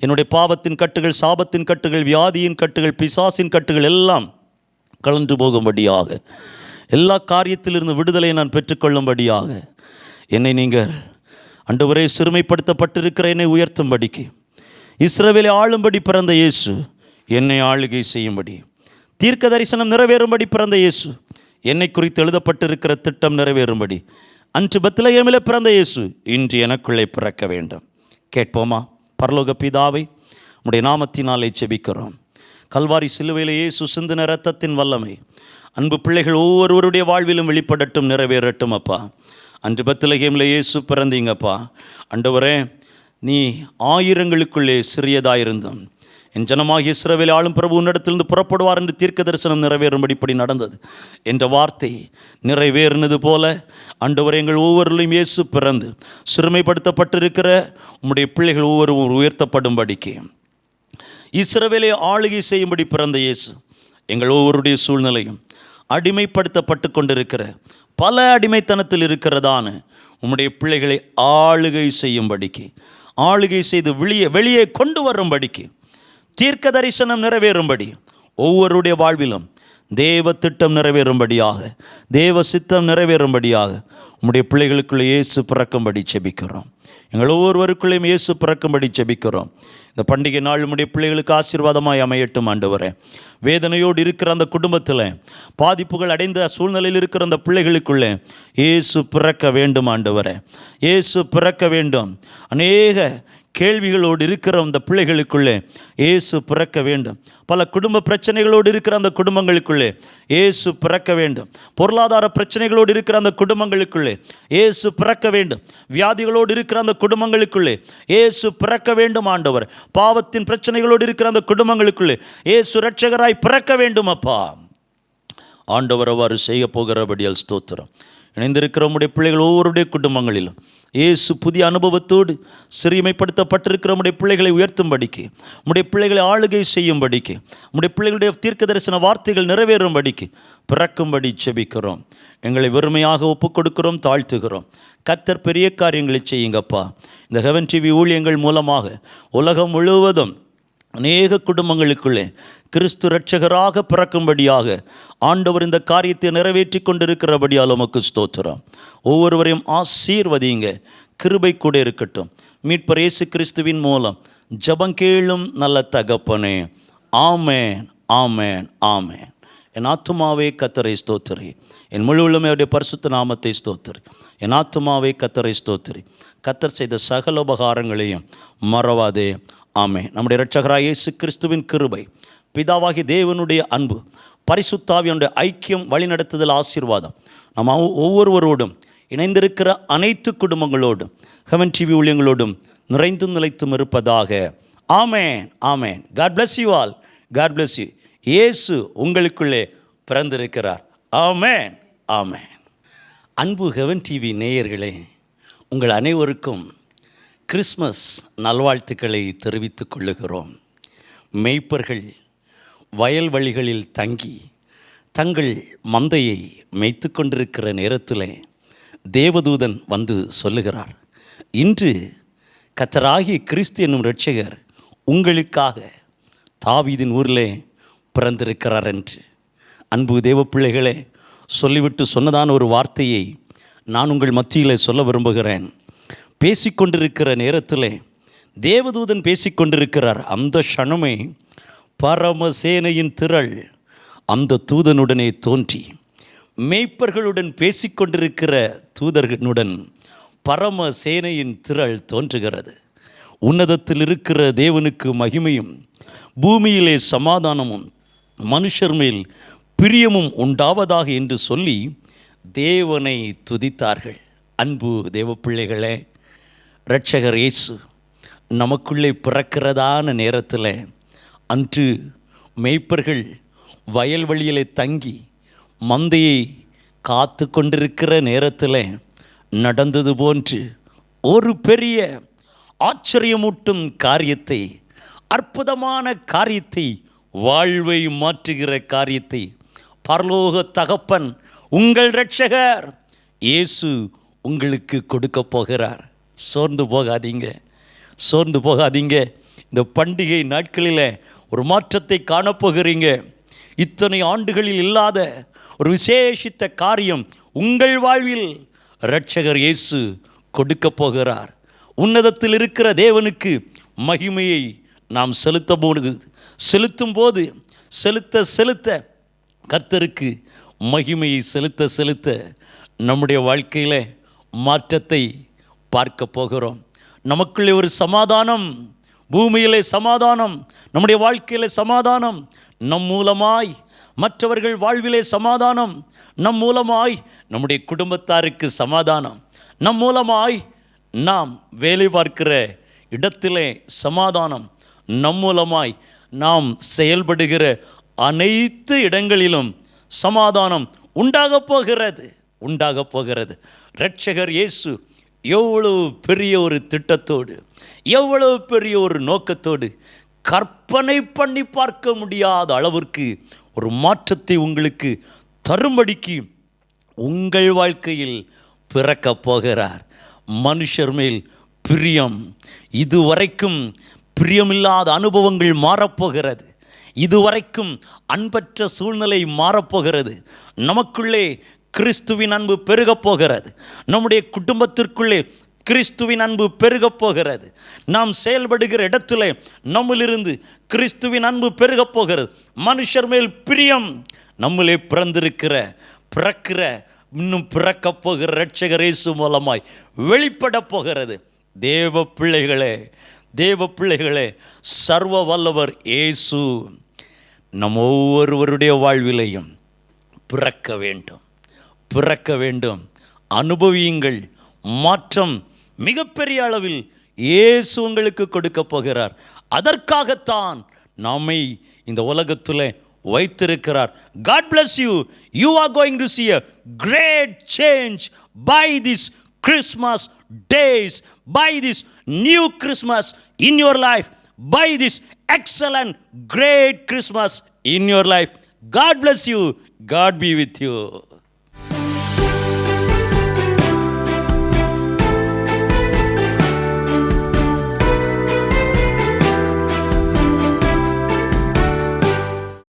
என்னுடைய பாவத்தின் கட்டுகள், சாபத்தின் கட்டுகள், வியாதியின் கட்டுகள், பிசாசின் கட்டுகள் எல்லாம் கலந்து போகும்படியாக, எல்லா காரியத்திலிருந்து விடுதலையை நான் பெற்றுக்கொள்ளும்படியாக என்னை நீங்கள் ஆண்டவரே சிறுமைப்படுத்தப்பட்டிருக்கிற என்னை உயர்த்தும்படிக்கு, இஸ்ரவேலை ஆளும்படி பிறந்த இயேசு என்னை ஆளுகை செய்யும்படி, தீர்க்க தரிசனம் நிறைவேறும்படி பிறந்த இயேசு, என்னை குறித்து எழுதப்பட்டிருக்கிற திட்டம் நிறைவேறும்படி, அன்று பெத்லகேமில் பிறந்த இயேசு இன்று எனக்குள்ளே பிறக்க வேண்டும். கேட்போமா? பரலோக பிதாவை, உம்முடைய நாமத்தினாலே ஜெபிக்கிறோம். கல்வாரி சிலுவையில் இயேசு சிந்தின இரத்தத்தின் வல்லமை அன்பு பிள்ளைகள் ஒவ்வொருவருடைய வாழ்விலும் வெளிப்படட்டும், நிறைவேறட்டும். அப்பா, அன்று பெத்லகேமில் இயேசு பிறந்தீங்கப்பா. ஆண்டவரே, நீ ஆயிரங்களுக்குள்ளே சிறியதாயிருந்தோம். என் ஜனமாகிய இஸ்ரவேல் ஆளும் பிரபு உன்னிடத்திலிருந்து புறப்படுவார் என்று தீர்க்க தரிசனம் நிறைவேறும்படி இப்படி நடந்தது என்ற வார்த்தை நிறைவேறினது போல, ஆண்டவரே, எங்கள் ஒவ்வொருவரையும் இயேசு பிறந்து சிறுமைப்படுத்தப்பட்டிருக்கிற உம்முடைய பிள்ளைகள் ஒவ்வொருவரும் உயர்த்தப்படும்படிக்கு, இஸ்ரவேலை ஆளுகை செய்யும்படி பிறந்த இயேசு எங்கள் ஒவ்வொருடைய சூழ்நிலையும் அடிமைப்படுத்தப்பட்டு கொண்டிருக்கிற, பல அடிமைத்தனத்தில் இருக்கிறதான உம்முடைய பிள்ளைகளை ஆளுகை செய்யும்படிக்கு, ஆளுகை செய்து வெளியே கொண்டு வரும்படிக்கு, தீர்க்க தரிசனம் நிறைவேறும்படி, ஒவ்வொருடைய வாழ்விலும் தேவ திட்டம் நிறைவேறும்படியாக, தேவ சித்தம் நிறைவேறும்படியாக உம்முடைய பிள்ளைகளுக்குள்ளே இயேசு பிறக்கும்படி ஜெபிக்கிறோம். எங்கள் ஒவ்வொருவருக்குள்ளேயும் இயேசு பிறக்கும்படி ஜெபிக்கிறோம். இந்த பண்டிகை நாள் நம்முடைய பிள்ளைகளுக்கு ஆசீர்வாதமாய் அமையட்டும் ஆண்டவரே. வேதனையோடு இருக்கிற அந்த குடும்பத்தில், பாதிப்புகள் அடைந்த சூழ்நிலையில் இருக்கிற அந்த பிள்ளைகளுக்குள்ளே இயேசு பிறக்க வேண்டும் ஆண்டவரே. இயேசு பிறக்க வேண்டும். அநேக கேள்விகளோடு இருக்கிற அந்த பிள்ளைகளுக்குள்ளே இயேசு பிறக்க வேண்டும். பல குடும்ப பிரச்சனைகளோடு இருக்கிற அந்த குடும்பங்களுக்குள்ளே இயேசு பிறக்க வேண்டும். பொருளாதார பிரச்சனைகளோடு இருக்கிற அந்த குடும்பங்களுக்குள்ளே இயேசு பிறக்க வேண்டும். வியாதிகளோடு இருக்கிற அந்த குடும்பங்களுக்குள்ளே இயேசு பிறக்க வேண்டும் ஆண்டவர். பாவத்தின் பிரச்சனைகளோடு இருக்கிற அந்த குடும்பங்களுக்குள்ளே இயேசு இரட்சகராய் பிறக்க வேண்டும் அப்பா. ஆண்டவர் அவ்வாறு செய்ய போகிறபடியால் ஸ்தோத்திரம். இணைந்திருக்கிற உம்முடைய பிள்ளைகள் ஒவ்வொருடைய குடும்பங்களிலும் இயேசு புதிய அனுபவத்தோடு சிறுமைப்படுத்தப்பட்டிருக்கிற உம்முடைய பிள்ளைகளை உயர்த்தும்படிக்கு, உம்முடைய பிள்ளைகளை ஆளுகை செய்யும்படிக்கு, உம்முடைய பிள்ளைகளுடைய தீர்க்க தரிசன வார்த்தைகள் நிறைவேறும்படிக்கு பிறக்கும்படி ஜெபிக்கிறோம். எங்களை வெறுமையாக ஒப்புக் கொடுக்கிறோம், தாழ்த்துகிறோம். கர்த்தர் பெரிய காரியங்களை செய்யுங்கப்பா. இந்த ஹெவன் டிவி ஊழியங்கள் மூலமாக உலகம் முழுவதும் அநேக குடும்பங்களுக்குள்ளே கிறிஸ்து இரட்சகராக பிறக்கும்படியாக ஆண்டவர் இந்த காரியத்தை நிறைவேற்றி கொண்டிருக்கிறபடியால் உமக்கு ஸ்தோத்திரம். ஒவ்வொருவரையும் ஆசீர்வதிங்க. கிருபை கூட இருக்கட்டும். மீட்பர் இயேசு கிறிஸ்துவின் மூலம் ஜெபம் கேளும் நல்ல தகப்பனே. ஆமேன், ஆமேன், ஆமேன். என் ஆத்துமாவே கர்த்தரை ஸ்தோத்திரி. என் முழு உள்ளமே அவருடைய பரிசுத்த நாமத்தை ஸ்தோத்திரி. என் ஆத்துமாவே கர்த்தரை ஸ்தோத்திரி. கர்த்தர் செய்த சகல உபகாரங்களையும் மறவாதே. ஆமென். நம்முடைய இரட்சகராகிய இயேசு கிறிஸ்துவின் கிருபை, பிதாவாகிய தேவனுடைய அன்பு, பரிசுத்த ஆவியானுடைய ஐக்கியம், வழிநடத்துதல், ஆசீர்வாதம் நம்ம ஒவ்வொருவரோடும் இணைந்திருக்கிற அனைத்து குடும்பங்களோடும் ஹெவன் டிவி ஊழியங்களோடும் நிறைந்தும் நிலைத்தும் இருப்பதாக. ஆமென், ஆமென். God bless you all. God bless you. இயேசு உங்களுக்குள்ளே பிறந்திருக்கிறார். ஆமென், ஆமென். அன்பு ஹெவன் டிவி நேயர்களே, உங்கள் அனைவருக்கும் கிறிஸ்மஸ் நல்வாழ்த்துக்களை தெரிவித்துக் கொள்ளுகிறோம். மேய்ப்பர்கள் வயல்வெளிகளில் தங்கி தங்கள் மந்தையை மேய்த்து கொண்டிருக்கிற நேரத்தில் தேவதூதன் வந்து சொல்லுகிறார், இன்று கர்த்தராகிய கிறிஸ்து என்னும் இரட்சகர் உங்களுக்காக தாவீதின் ஊரிலே பிறந்திருக்கிறார் என்று. அன்பு தேவ பிள்ளைகளே, சொல்லிவிட்டு சொன்னதான ஒரு வார்த்தையை நான் உங்கள் மத்தியில் சொல்ல விரும்புகிறேன். பேசிக்கொண்டிருக்கிற நேரத்தில் தேவதூதன் பேசிக்கொண்டிருக்கிறார். அந்த க்ஷணமே பரமசேனையின் திரள் அந்த தூதனுடனே தோன்றி மேய்ப்பர்களுடன் பேசிக்கொண்டிருக்கிற தூதர்களுடன் பரமசேனையின் திரள் தோன்றுகிறது. உன்னதத்தில் இருக்கிற தேவனுக்கு மகிமையும், பூமியிலே சமாதானமும், மனுஷர் மேல் பிரியமும் உண்டாவதாக என்று சொல்லி தேவனை துதித்தார்கள். அன்பு தேவ பிள்ளைகளே, இரட்சகர் இயேசு நமக்குள்ளே பிறக்கிறதான நேரத்தில் அன்று மேய்ப்பர்கள் வயல்வெளியிலே தங்கி மந்தையை காத்து கொண்டிருக்கிற நேரத்தில் நடந்தது போன்று ஒரு பெரிய ஆச்சரியமூட்டும் காரியத்தை, அற்புதமான காரியத்தை, வாழ்வை மாற்றுகிற காரியத்தை பரலோக தகப்பன் உங்கள் இரட்சகர் இயேசு உங்களுக்கு கொடுக்க போகிறார். சோர்ந்து போகாதீங்க, சோர்ந்து போகாதீங்க. இந்த பண்டிகை நாட்களில் ஒரு மாற்றத்தை காணப்போகிறீங்க. இத்தனை ஆண்டுகளில் இல்லாத ஒரு விசேஷித்த காரியம் உங்கள் வாழ்வில் இரட்சகர் இயேசு கொடுக்க போகிறார். உன்னதத்தில் இருக்கிற தேவனுக்கு மகிமையை நாம் செலுத்தும் போது செலுத்த கர்த்தருக்கு மகிமையை செலுத்த நம்முடைய வாழ்க்கையில் மாற்றத்தை பார்க்க போகிறோம். நமக்குள்ளே ஒரு சமாதானம், பூமியிலே சமாதானம், நம்முடைய வாழ்க்கையிலே சமாதானம், நம் மூலமாய் மற்றவர்கள் வாழ்விலே சமாதானம், நம் மூலமாய் நம்முடைய குடும்பத்தாருக்கு சமாதானம், நம் மூலமாய் நாம் வேலை பார்க்கிற இடத்திலே சமாதானம், நம் மூலமாய் நாம் செயல்படுகிற அனைத்து இடங்களிலும் சமாதானம் உண்டாகப் போகிறது. இரட்சகர் இயேசு எவ்வளவு பெரிய ஒரு திட்டத்தோடு, எவ்வளவு பெரிய ஒரு நோக்கத்தோடு, கற்பனை பண்ணி பார்க்க முடியாத அளவிற்கு ஒரு மாற்றத்தை உங்களுக்கு தரும்படிக்கு உங்கள் வாழ்க்கையில் பிறக்கப் போகிறார். மனுஷர் மேல் பிரியம், இதுவரைக்கும் பிரியமில்லாத அனுபவங்கள் மாறப்போகிறது. இதுவரைக்கும் அன்பற்ற சூழ்நிலை மாறப்போகிறது. நமக்குள்ளே கிறிஸ்துவின் அன்பு பெருகப் போகிறது. நம்முடைய குடும்பத்திற்குள்ளே கிறிஸ்துவின் அன்பு பெருகப் போகிறது. நாம் செயல்படுகிற இடத்துல நம்மிலிருந்து கிறிஸ்துவின் அன்பு பெருகப் போகிறது. மனுஷர் மேல் பிரியம் நம்மளே பிறக்கிற இன்னும் பிறக்கப் போகிற இரட்சகர் இயேசு மூலமாய் வெளிப்பட போகிறது. தேவ பிள்ளைகளே, சர்வ வல்லவர் இயேசு நம் ஒவ்வொருவருடைய வாழ்விலையும் பிறக்க வேண்டும். அனுபவியுங்கள். மாற்றம் மிகப்பெரிய அளவில் இயேசு உங்களுக்கு கொடுக்க போகிறார். அதற்காகத்தான் நம்மை இந்த உலகத்தில் வைத்திருக்கிறார். God bless you. You are going to see a great change by this Christmas days, by this new Christmas in your life, by this excellent great Christmas in your life. God bless you. God be with you.